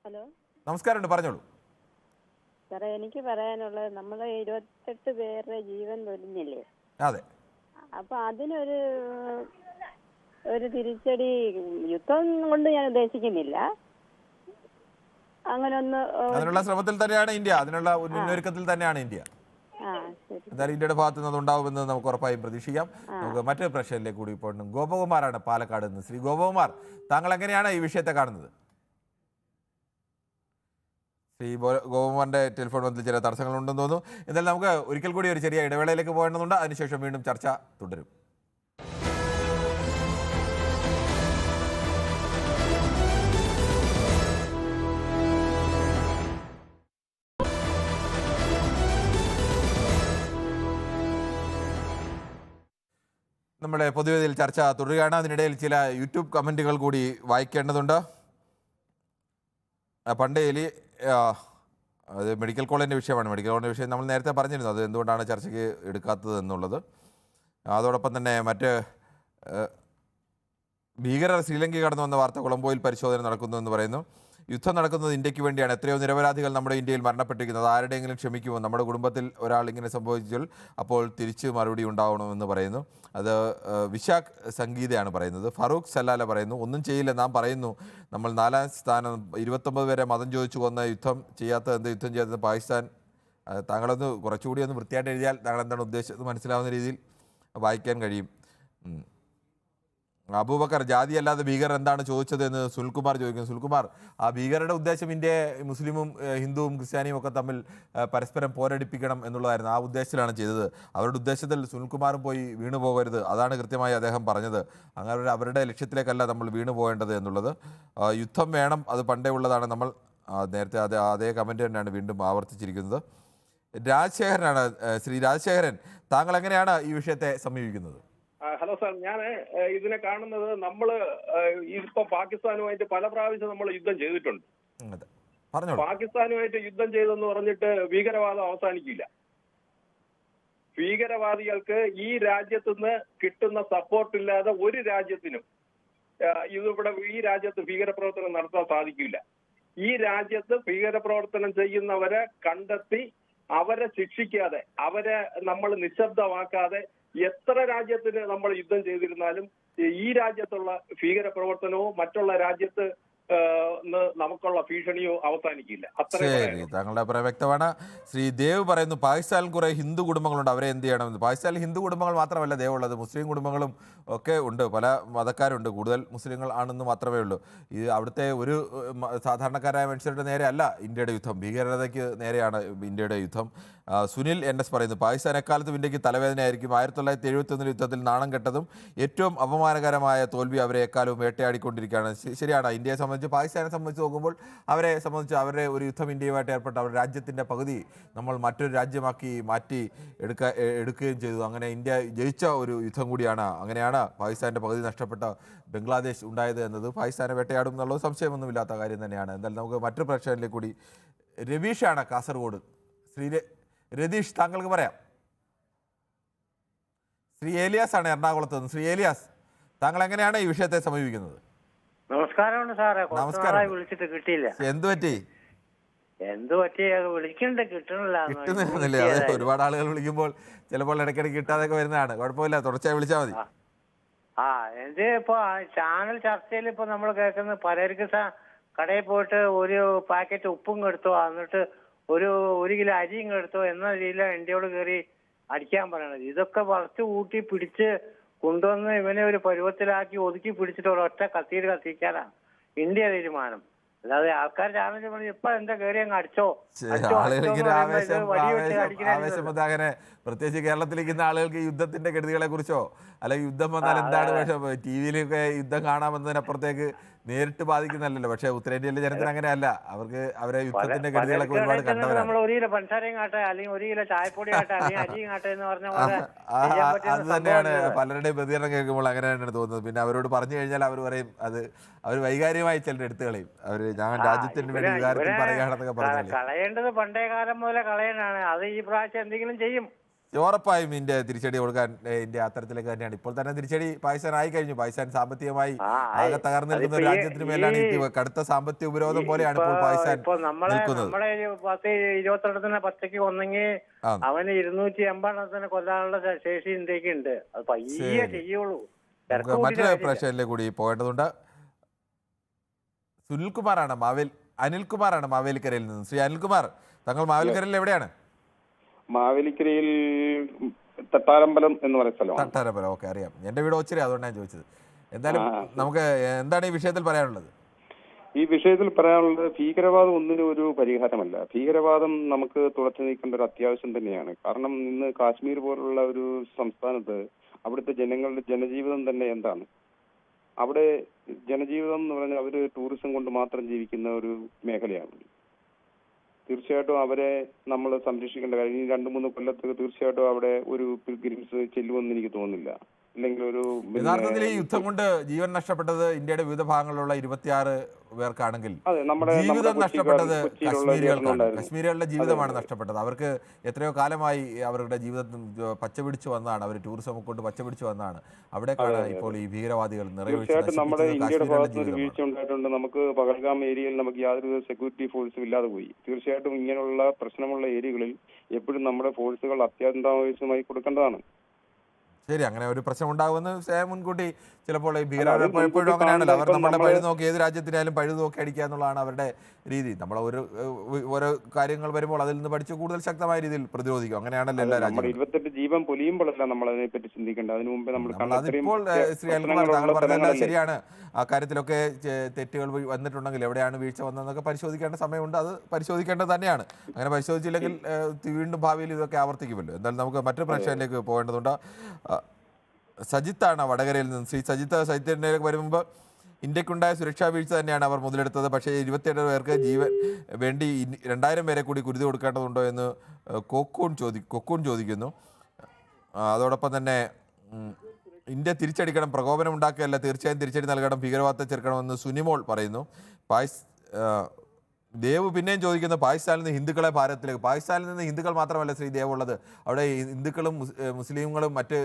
ഹലോ, നമസ്കാരം, പറഞ്ഞോളൂ. സാറേ, എനിക്ക് പറയാനുള്ളത്, നമ്മളെ 28 പേരുടെ ജീവൻ പൊലിഞ്ഞില്ലേ? അതെ. അപ്പൊ അതിനൊരു തിരിച്ചടി യുദ്ധം കൊണ്ട് ഞാൻ ഉദ്ദേശിക്കുന്നില്ല. അതിനുള്ള ശ്രമത്തിൽ തന്നെയാണ് ഇന്ത്യ, അതിനുള്ള മുന്നൊരുക്കത്തിൽ തന്നെയാണ് ഇന്ത്യ. എന്തായാലും ഇന്ത്യയുടെ ഭാഗത്തു നിന്ന് ഉണ്ടാവുമെന്ന് നമുക്ക് ഉറപ്പായും പ്രതീക്ഷിക്കാം. നമുക്ക് മറ്റൊരു പ്രശ്നത്തിലേക്ക് കൂടി പോകണം. ഗോപകുമാറാണ് പാലക്കാട് നിന്ന്. ശ്രീ ഗോപകുമാർ, താങ്കൾ എങ്ങനെയാണ് ഈ വിഷയത്തെ കാണുന്നത്? ശ്രീ ഗോപകുമാറിന്റെ ടെലിഫോൺ ബന്ധത്തിൽ ചില തടസ്സങ്ങളുണ്ടെന്ന് തോന്നുന്നു. എന്തായാലും നമുക്ക് ഒരിക്കൽ കൂടി ഒരു ചെറിയ ഇടവേളയിലേക്ക് പോകേണ്ടതുണ്ട്. അതിനുശേഷം വീണ്ടും ചർച്ച തുടരും. നമ്മുടെ പൊതുവേദിയിൽ ചർച്ച തുടരുകയാണ്. അതിനിടയിൽ ചില യൂട്യൂബ് കമൻറ്റുകൾ കൂടി വായിക്കേണ്ടതുണ്ട്. പണ്ട് അത് മെഡിക്കൽ കോളേജിൻ്റെ വിഷയമാണ്. മെഡിക്കൽ കോളേജിൻ്റെ വിഷയം നമ്മൾ നേരത്തെ പറഞ്ഞിരുന്നു, അത് എന്തുകൊണ്ടാണ് ചർച്ചയ്ക്ക് എടുക്കാത്തത് എന്നുള്ളത്. അതോടൊപ്പം തന്നെ മറ്റ് ഭീകരർ ശ്രീലങ്കയിൽ കടന്നു വന്ന വാർത്ത, കൊളംബോയിൽ പരിശോധന നടക്കുന്നു എന്ന് പറയുന്നു. യുദ്ധം നടക്കുന്നത് ഇന്ത്യക്ക് വേണ്ടിയാണ്. എത്രയോ നിരപരാധികൾ നമ്മുടെ ഇന്ത്യയിൽ മരണപ്പെട്ടിരിക്കുന്നത്. ആരുടെയെങ്കിലും ക്ഷമിക്കുമോ? നമ്മുടെ കുടുംബത്തിൽ ഒരാൾ ഇങ്ങനെ സംഭവിച്ചാൽ അപ്പോൾ തിരിച്ച് മറുപടി ഉണ്ടാവണമെന്ന് പറയുന്നു. അത് വിശാഖ് സംഗീതയാണ് പറയുന്നത്. ഫറൂഖ് സല്ലാല പറയുന്നു, ഒന്നും ചെയ്യില്ല, നാം പറയുന്നു നമ്മൾ 4ാം സ്ഥാനം, 29 പേരെ മതം ചോദിച്ചു കൊന്ന യുദ്ധം ചെയ്യാത്ത എന്ത് യുദ്ധം ചെയ്യാത്തത് പാകിസ്ഥാൻ. താങ്കളൊന്ന് കുറച്ചുകൂടി ഒന്ന് വൃത്തിയായിട്ട് എഴുതിയാൽ താങ്കൾ എന്താണ് ഉദ്ദേശിച്ചത് മനസ്സിലാവുന്ന രീതിയിൽ വായിക്കാൻ കഴിയും. അബൂബക്കർ, ജാതിയല്ലാതെ ഭീകരർ എന്താണ് ചോദിച്ചത് എന്ന് സുനിൽകുമാർ ചോദിക്കുന്നു. സുനിൽകുമാർ, ആ ഭീകരരുടെ ഉദ്ദേശം ഇന്ത്യയെ മുസ്ലിമും ഹിന്ദുവും ക്രിസ്ത്യാനിയും ഒക്കെ തമ്മിൽ പരസ്പരം പോരടിപ്പിക്കണം എന്നുള്ളതായിരുന്നു. ആ ഉദ്ദേശത്തിലാണ് ചെയ്തത്. അവരുടെ ഉദ്ദേശത്തിൽ സുനിൽകുമാറും പോയി വീണു പോകരുത്, അതാണ് കൃത്യമായി അദ്ദേഹം പറഞ്ഞത്. അങ്ങനെ അവരുടെ ലക്ഷ്യത്തിലേക്കല്ല നമ്മൾ വീണു പോകേണ്ടത് എന്നുള്ളത്. യുദ്ധം വേണം, അത് പണ്ടേ ഉള്ളതാണ്. നമ്മൾ നേരത്തെ അതേ കമൻറ്റ് തന്നെയാണ് വീണ്ടും ആവർത്തിച്ചിരിക്കുന്നത്. രാജശേഖരനാണ്. ശ്രീ രാജശേഖരൻ, താങ്കൾ എങ്ങനെയാണ് ഈ വിഷയത്തെ സമീപിക്കുന്നത്? ഹലോ സാർ, ഞാൻ ഇതിനെ കാണുന്നത്, നമ്മള് ഇപ്പൊ പാകിസ്ഥാനുമായിട്ട് പല പ്രാവശ്യം നമ്മൾ യുദ്ധം ചെയ്തിട്ടുണ്ട്. പാകിസ്ഥാനുമായിട്ട് യുദ്ധം ചെയ്തെന്ന് പറഞ്ഞിട്ട് ഭീകരവാദം അവസാനിക്കില്ല. ഭീകരവാദികൾക്ക് ഈ രാജ്യത്തുനിന്ന് കിട്ടുന്ന സപ്പോർട്ട് ഇല്ലാതെ ഒരു രാജ്യത്തിനും ഈ രാജ്യത്ത് ഭീകരപ്രവർത്തനം നടത്താൻ സാധിക്കില്ല. ഈ രാജ്യത്ത് ഭീകരപ്രവർത്തനം ചെയ്യുന്നവരെ കണ്ടെത്തി അവരെ ശിക്ഷിക്കാതെ, അവരെ നമ്മൾ നിശബ്ദമാക്കാതെ എത്ര രാജ്യത്തിന് നമ്മൾ യുദ്ധം ചെയ്തിരുന്നാലും ഈ രാജ്യത്തുള്ള ഭീകരപ്രവർത്തനവും മറ്റുള്ള രാജ്യത്ത് നമുക്കുള്ള ഭീഷണിയോ അവസാനിക്കില്ല. ശരി, താങ്കളുടെ അഭിപ്രായം വ്യക്തമാണ്. ശ്രീ ദേവ് പറയുന്നു പാകിസ്ഥാനിൽ കുറെ ഹിന്ദു കുടുംബങ്ങളുണ്ട്, അവരെ എന്ത് ചെയ്യണമെന്ന്. പാകിസ്ഥാനിൽ ഹിന്ദു കുടുംബങ്ങൾ മാത്രമല്ല ദേവ് ഉള്ളത്, മുസ്ലിം കുടുംബങ്ങളും ഒക്കെ ഉണ്ട്, പല മതക്കാരുണ്ട്, കൂടുതൽ മുസ്ലിങ്ങൾ ആണെന്ന് മാത്രമേ ഉള്ളൂ. ഇത് അവിടുത്തെ ഒരു സാധാരണക്കാരായ മനുഷ്യരുടെ നേരെ അല്ല ഇന്ത്യയുടെ യുദ്ധം, ഭീകരതയ്ക്ക് നേരെയാണ് ഇന്ത്യയുടെ യുദ്ധം. സുനിൽ NS പറയുന്നു പാകിസ്ഥാൻ എക്കാലത്തും ഇന്ത്യക്ക് തലവേദനയായിരിക്കും. 1971 യുദ്ധത്തിൽ നാണം കെട്ടതും ഏറ്റവും അപമാനകരമായ തോൽവി അവരെ എക്കാലവും വേട്ടയാടിക്കൊണ്ടിരിക്കുകയാണ്. ശരിയാണ്. ഇന്ത്യയെ സംബന്ധിച്ച്, പാകിസ്ഥാനെ സംബന്ധിച്ച് നോക്കുമ്പോൾ അവരെ സംബന്ധിച്ച് അവരുടെ ഒരു യുദ്ധം ഇന്ത്യയുമായിട്ട് ഏർപ്പെട്ട അവരുടെ രാജ്യത്തിൻ്റെ പകുതി നമ്മൾ മറ്റൊരു രാജ്യമാക്കി മാറ്റി എടുക്കുകയും ചെയ്തു. അങ്ങനെ ഇന്ത്യ ജയിച്ച ഒരു യുദ്ധം കൂടിയാണ്. അങ്ങനെയാണ് പാകിസ്ഥാൻ്റെ പകുതി നഷ്ടപ്പെട്ട ബംഗ്ലാദേശ് ഉണ്ടായത് എന്നത്. പാകിസ്ഥാനെ വേട്ടയാടും എന്നുള്ളത് സംശയമൊന്നുമില്ലാത്ത കാര്യം തന്നെയാണ്. എന്തായാലും നമുക്ക് മറ്റൊരു പ്രേക്ഷകരിലേക്ക് കൂടി. രവീഷാണ് കാസർഗോഡ്. രതീഷ്, താങ്കൾക്ക് പറയാം. ശ്രീ ഏലിയാസ് ആണ് എറണാകുളത്ത് നിന്ന്. ശ്രീ ഏലിയാസ്, താങ്കൾ എങ്ങനെയാണ് ഈ വിഷയത്തെ സമീപിക്കുന്നത്? നമസ്കാരമുണ്ട് സാറേ. നമസ്കാരം. വിളിച്ചിട്ട് കിട്ടിയില്ല. എന്ത് പറ്റി? വിളിക്കണ്ട, കിട്ടുന്നില്ല. അതെ, ഒരുപാട് ആളുകൾ വിളിക്കുമ്പോൾ ചിലപ്പോൾ ഇടയ്ക്കിടയ്ക്ക് കിട്ടാതൊക്കെ വരുന്നതാണ്. കുഴപ്പമില്ല, തുടർച്ചയായി വിളിച്ചാൽ മതി. എന്ത് ഇപ്പൊ ചാനൽ ചർച്ചയിൽ ഇപ്പൊ നമ്മൾ കേൾക്കുന്നത് പലർക്ക് കടയിൽ പോയിട്ട് ഒരു പാക്കറ്റ് ഉപ്പും എടുത്തോ, എന്നിട്ട് ഒരു കിലോ അരിയും എടുത്തോ എന്ന രീതിയിലാണ് ഇന്ത്യയോട് കയറി അടിക്കാൻ പറയണത്. ഇതൊക്കെ വളച്ചു കൂട്ടി പിടിച്ച് കൊണ്ടുവന്ന് ഇവനെ ഒരു പരുവത്തിലാക്കി ഒതുക്കി പിടിച്ചിട്ട് ഒരൊറ്റ കത്തിയിൽ കത്തിക്കാനാണ് ഇന്ത്യ തീരുമാനം. അല്ലാതെ ആൾക്കാർ ചാനൽ പണി ഇപ്പൊ എന്താ കയറി അങ്ങ് അടിച്ചോ അങ്ങനെ. പ്രത്യേകിച്ച് കേരളത്തിലിരിക്കുന്ന ആളുകൾക്ക് യുദ്ധത്തിന്റെ കെടുതികളെ കുറിച്ചോ അല്ലെങ്കിൽ യുദ്ധം വന്നാൽ എന്താണ് പക്ഷേ TV-യിലൊക്കെ യുദ്ധം കാണാമെന്നതിനപ്പുറത്തേക്ക് നേരിട്ട് ബാധിക്കുന്നല്ലോ. പക്ഷെ ഉത്തരേന്ത്യയിലെ ജനത്തിന് അങ്ങനെയല്ല. അവർക്ക് അവരെ യുദ്ധത്തിന്റെ കെടുതികളൊക്കെ ഒരുപാട് കണ്ടവരാണ്. നമ്മൾ ഒരു കിലോ പഞ്ചസാരയും കാട്ടെ, അല്ലെങ്കിൽ ഒരു കിലോ ചായപ്പൊടി കാട്ടെ, അല്ലെങ്കിൽ അരിയും കാട്ടെ എന്ന് പറഞ്ഞ പോലെ അത് തന്നെയാണ് പലരുടെയും പ്രതികരണം കേൾക്കുമ്പോൾ അങ്ങനെ തന്നെയാണ് തോന്നുന്നത്. പിന്നെ അവരോട് പറഞ്ഞു കഴിഞ്ഞാൽ അവർ പറയും അത് അവർ വൈകാരികമായി ചിലർ എടുത്തു കളയും. അവര് ഞാൻ രാജ്യത്തിന് വേണ്ടി വികാരത്തിൽ പറയുകയാണെന്നൊക്കെ പറഞ്ഞു. കളയേണ്ടത് പണ്ടേ കാലം മുതലേ കളയാനാണ്. അത് ഈ പ്രാവശ്യം എന്തെങ്കിലും ചെയ്യും. ഉറപ്പായും ഇന്ത്യ തിരിച്ചടി കൊടുക്കാൻ ഇന്ത്യ അത്തരത്തിലേക്ക് തന്നെയാണ്. ഇപ്പോൾ തന്നെ തിരിച്ചടി പാകിസ്ഥാൻ ആയി കഴിഞ്ഞു. പാകിസ്ഥാൻ സാമ്പത്തികമായി ആകെ തകർന്നു നിൽക്കുന്ന ഒരു രാജ്യത്തിന് മേലാണ് കടുത്ത സാമ്പത്തിക ഉപരോധം പോലെയാണ് ഇപ്പോൾ പാകിസ്ഥാൻ നിൽക്കുന്നത്. നമ്മളെ 22 പച്ചയ്ക്ക് കൊന്നെങ്കിൽ അവന് 280 കൊല്ലാനുള്ള ശേഷി ഇന്ത്യക്ക് ഉണ്ട്. അത് പയ്യെ ചെയ്യുള്ളൂ. മറ്റൊരു പ്രശ്നത്തിലേക്ക് കൂടി പോകേണ്ടതുണ്ട്. സുനിൽകുമാറാണ് അനിൽകുമാറാണ് മാവേലിക്കരയിൽ നിന്ന്. ശ്രീ അനിൽകുമാർ, താങ്കൾ മാവേലിക്കരയിൽ എവിടെയാണ്? മാവേലിക്കരയിൽ തട്ടാരമ്പലം എന്ന് പറയുന്ന സ്ഥലം. തട്ടാരമ്പലം, ഓക്കെ, അറിയാം. എന്റെ വീട് ഒച്ചിരി, അതുകൊണ്ടാണ് ഞാൻ ചോദിച്ചത്. എന്തായാലും നമുക്ക് എന്താണ് ഈ വിഷയത്തിൽ പറയാനുള്ളത്? ഈ വിഷയത്തിൽ പറയാനുള്ളത് ഭീകരവാദം ഒന്നിനും ഒരു പരിഹാരമല്ല. ഭീകരവാദം നമുക്ക് തുടച്ചു നീക്കേണ്ട ഒരു അത്യാവശ്യം തന്നെയാണ്. കാരണം ഇന്ന് കാശ്മീർ പോലുള്ള ഒരു സംസ്ഥാനത്ത് അവിടുത്തെ ജനങ്ങളുടെ ജനജീവിതം തന്നെ എന്താണ്? അവിടെ ജനജീവിതം എന്ന് പറഞ്ഞാൽ അവര് ടൂറിസം കൊണ്ട് മാത്രം ജീവിക്കുന്ന ഒരു മേഖലയാണ്. തീർച്ചയായിട്ടും അവരെ നമ്മൾ സംരക്ഷിക്കേണ്ട കാര്യം. ഈ 2-3 കൊല്ലത്തേക്ക് തീർച്ചയായിട്ടും അവിടെ ഒരു പിൽഗ്രിംസ് ചെല്ലുമെന്ന് എനിക്ക് തോന്നുന്നില്ല. അല്ലെങ്കിൽ ഒരു യഥാർത്ഥത്തിൽ ഈ യുദ്ധം കൊണ്ട് ജീവൻ നഷ്ടപ്പെട്ടത് ഇന്ത്യയുടെ വിവിധ ഭാഗങ്ങളിലുള്ള 26 പേർക്കാണെങ്കിൽ ജീവിതം നഷ്ടപ്പെട്ടത് കശ്മീരികൾക്കാണ്. കശ്മീരികളുടെ ജീവിതമാണ് നഷ്ടപ്പെട്ടത്. അവർക്ക് എത്രയോ കാലമായി അവരുടെ ജീവിതത്തിൽ പച്ചപിടിച്ചു വന്നതാണ്. അവർ ടൂറിസം കൊണ്ട് പച്ചപിടിച്ചു വന്നതാണ്. അവിടേക്കാണ് ഇപ്പോൾ ഈ ഭീകരവാദികൾ തീർച്ചയായിട്ടും നമ്മുടെ ഇന്ത്യയുടെ ഭാഗത്ത് ഒരു വീഴ്ച ഉണ്ടായിട്ടുണ്ട്. നമുക്ക് പഹൽഗാം ഏരിയയിൽ നമുക്ക് യാതൊരു സെക്യൂരിറ്റി ഫോഴ്സും ഇല്ലാതെ പോയി. തീർച്ചയായിട്ടും ഇങ്ങനെയുള്ള പ്രശ്നമുള്ള ഏരിയകളിൽ എപ്പോഴും നമ്മുടെ ഫോഴ്സുകൾ അത്യാവശ്യമായി കൊടുക്കേണ്ടതാണ്. ശരി, അങ്ങനെ ഒരു പ്രശ്നം ഉണ്ടാകുമെന്ന് മുൻകൂട്ടി ചിലപ്പോൾ ഈ ഭീകരവാദം എപ്പോഴും അങ്ങനെയാണല്ലോ. അവർ നമ്മുടെ പഴു നോക്കി ഏത് രാജ്യത്തിനായാലും പഴു നോക്കി അടിക്കുക എന്നുള്ളതാണ് അവരുടെ രീതി. നമ്മൾ ഓരോ കാര്യങ്ങൾ വരുമ്പോൾ അതിൽ നിന്ന് പഠിച്ച് കൂടുതൽ ശക്തമായ രീതിയിൽ പ്രതിരോധിക്കും. അങ്ങനെയാണല്ലോ എല്ലാ രാജ്യവും. 28 ജീവൻ പൊലിയുമ്പോഴല്ല നമ്മൾ അതിനെപ്പറ്റി ചിന്തിക്കേണ്ടത്. അതിനു മുമ്പേ അതിപ്പോൾ ശ്രീ അനിൽകുമാർ താങ്കൾ പറഞ്ഞതെല്ലാം ശരിയാണ്. ആ കാര്യത്തിലൊക്കെ തെറ്റുകൾ വന്നിട്ടുണ്ടെങ്കിൽ എവിടെയാണ് വീഴ്ച വന്നതെന്നൊക്കെ പരിശോധിക്കേണ്ട സമയമുണ്ട്. അത് പരിശോധിക്കേണ്ടത് തന്നെയാണ്. അങ്ങനെ പരിശോധിച്ചില്ലെങ്കിൽ വീണ്ടും ഭാവിയിൽ ഇതൊക്കെ ആവർത്തിക്കുമല്ലോ. എന്തായാലും നമുക്ക് മറ്റൊരു പ്രശ്നത്തിലേക്ക് പോകേണ്ടതുണ്ട്. സജിത്താണ് വടകരയിൽ നിന്ന്. ശ്രീ സജിത്തിലേക്ക് വരുമ്പോൾ ഇന്ത്യക്കുണ്ടായ സുരക്ഷാ വീഴ്ച തന്നെയാണ് അവർ മുതലെടുത്തത്. പക്ഷേ 27 പേർക്ക് ജീവൻ വേണ്ടി 2000 പേരെ കൂടി കുരുതി കൊടുക്കേണ്ടതുണ്ടോ എന്ന് കൊക്കൂൺ ചോദിക്കുന്നു. അതോടൊപ്പം തന്നെ ഇന്ത്യ തിരിച്ചടിക്കണം, പ്രകോപനം ഉണ്ടാക്കുകയല്ല, തീർച്ചയായും തിരിച്ചടി നൽകണം, ഭീകരവാദത്തെ ചെറുക്കണമെന്ന് സുനിമോൾ പറയുന്നു. ദേവ് പിന്നെയും ചോദിക്കുന്നത് പാകിസ്ഥാനിൽ നിന്ന് ഹിന്ദുക്കളെ ഭാരതത്തിലേക്ക്. പാകിസ്ഥാനിൽ നിന്ന് ഹിന്ദുക്കൾ മാത്രമല്ല ശ്രീ ദേവ് ഉള്ളത്, അവിടെ ഹിന്ദുക്കളും മുസ്ലിങ്ങളും മറ്റ്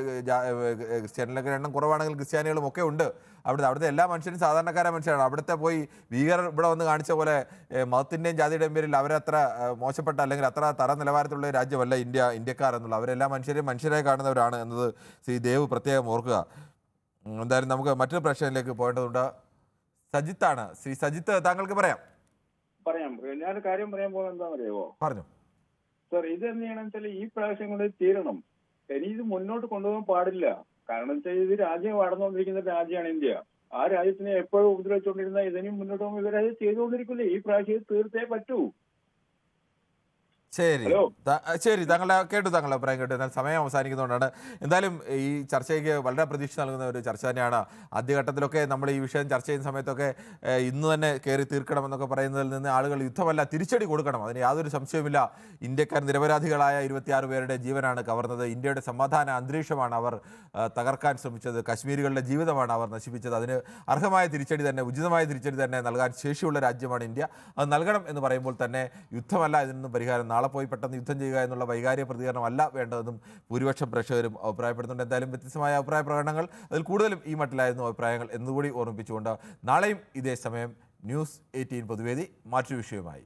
ക്രിസ്ത്യാനികളുടെ എണ്ണം കുറവാണെങ്കിൽ ക്രിസ്ത്യാനികളും ഒക്കെ ഉണ്ട്. അവിടുത്തെ എല്ലാ മനുഷ്യരും സാധാരണക്കാരായ മനുഷ്യരാണ്. അവിടുത്തെ പോയി ഭീകരർ ഇവിടെ വന്ന് കാണിച്ച പോലെ മതത്തിൻ്റെയും ജാതിയുടെയും പേരിൽ അവരത്ര മോശപ്പെട്ട അല്ലെങ്കിൽ അത്ര തറ നിലവാരത്തിലുള്ള രാജ്യമല്ല ഇന്ത്യക്കാർ എന്നുള്ള. അവരെല്ലാ മനുഷ്യരെയും മനുഷ്യരായി കാണുന്നവരാണ് എന്നത് ശ്രീ ദേവ് പ്രത്യേകം ഓർക്കുക. എന്തായാലും നമുക്ക് മറ്റൊരു പ്രശ്നത്തിലേക്ക് പോകേണ്ടതുണ്ട്. സജിത്താണ്. ശ്രീ സജിത്ത്, താങ്കൾക്ക് പറയാം. ഞാനൊരു കാര്യം പറയാൻ പോകുന്നത് എന്താണെന്നറിയാവോ? പറഞ്ഞു സാർ. ഇത് തന്നെയാണെന്ന് വെച്ചാൽ ഈ പ്രാവശ്യം കൊണ്ട് തീരണം. ഇനി ഇത് മുന്നോട്ട് കൊണ്ടുപോകാൻ പാടില്ല. കാരണം വെച്ചാൽ ഇത് രാജ്യം വളർന്നുകൊണ്ടിരിക്കുന്ന രാജ്യമാണ് ഇന്ത്യ. ആ രാജ്യത്തിനെ എപ്പോഴും ഉപദ്രവിച്ചുകൊണ്ടിരുന്ന ഇതിനും മുന്നോട്ട് പോകുമ്പോൾ ഇവരത് ചെയ്തുകൊണ്ടിരിക്കില്ലേ? ഈ പ്രാവശ്യം തീർത്തേ പറ്റൂ. ശരി ശരി, താങ്കളുടെ അഭിപ്രായം കേട്ടു. എന്നാൽ സമയം അവസാനിക്കുന്നതുകൊണ്ടാണ്. എന്തായാലും ഈ ചർച്ചയ്ക്ക് വളരെ പ്രതീക്ഷ നൽകുന്ന ഒരു ചർച്ച തന്നെയാണ്. ആദ്യഘട്ടത്തിലൊക്കെ നമ്മൾ ഈ വിഷയം ചർച്ച ചെയ്യുന്ന സമയത്തൊക്കെ ഇന്ന് തന്നെ കയറി തീർക്കണമെന്നൊക്കെ പറയുന്നതിൽ നിന്ന് ആളുകൾ യുദ്ധമല്ല തിരിച്ചടി കൊടുക്കണം, അതിന് യാതൊരു സംശയവുമില്ല. ഇന്ത്യക്കാർ നിരപരാധികളായ 26 പേരുടെ ജീവനാണ് കവർന്നത്. ഇന്ത്യയുടെ സമാധാന അന്തരീക്ഷമാണ് അവർ തകർക്കാൻ ശ്രമിച്ചത്. കശ്മീരികളുടെ ജീവിതമാണ് അവർ നശിപ്പിച്ചത്. അതിന് അർഹമായ തിരിച്ചടി തന്നെ, ഉചിതമായ തിരിച്ചടി തന്നെ നൽകാൻ ശേഷിയുള്ള രാജ്യമാണ് ഇന്ത്യ. അത് നൽകണം എന്ന് പറയുമ്പോൾ തന്നെ യുദ്ധമല്ല ഇതിനൊന്നും പരിഹാരം. നാളെ പോയി പെട്ടെന്ന് യുദ്ധം ചെയ്യുക എന്നുള്ള വൈകാരിക പ്രതികരണമല്ല വേണ്ടതെന്നും ഭൂരിപക്ഷം പ്രേക്ഷകരും അഭിപ്രായപ്പെടുന്നുണ്ട്. എന്തായാലും വ്യത്യസ്തമായ അഭിപ്രായ പ്രകടനങ്ങൾ, അതിൽ കൂടുതലും ഈ മട്ടിലായിരുന്നു അഭിപ്രായങ്ങൾ എന്നുകൂടി ഓർമ്മിപ്പിച്ചുകൊണ്ട് നാളെയും ഇതേ സമയം ന്യൂസ് 18 പൊതുവേദി മറ്റൊരു വിഷയമായി.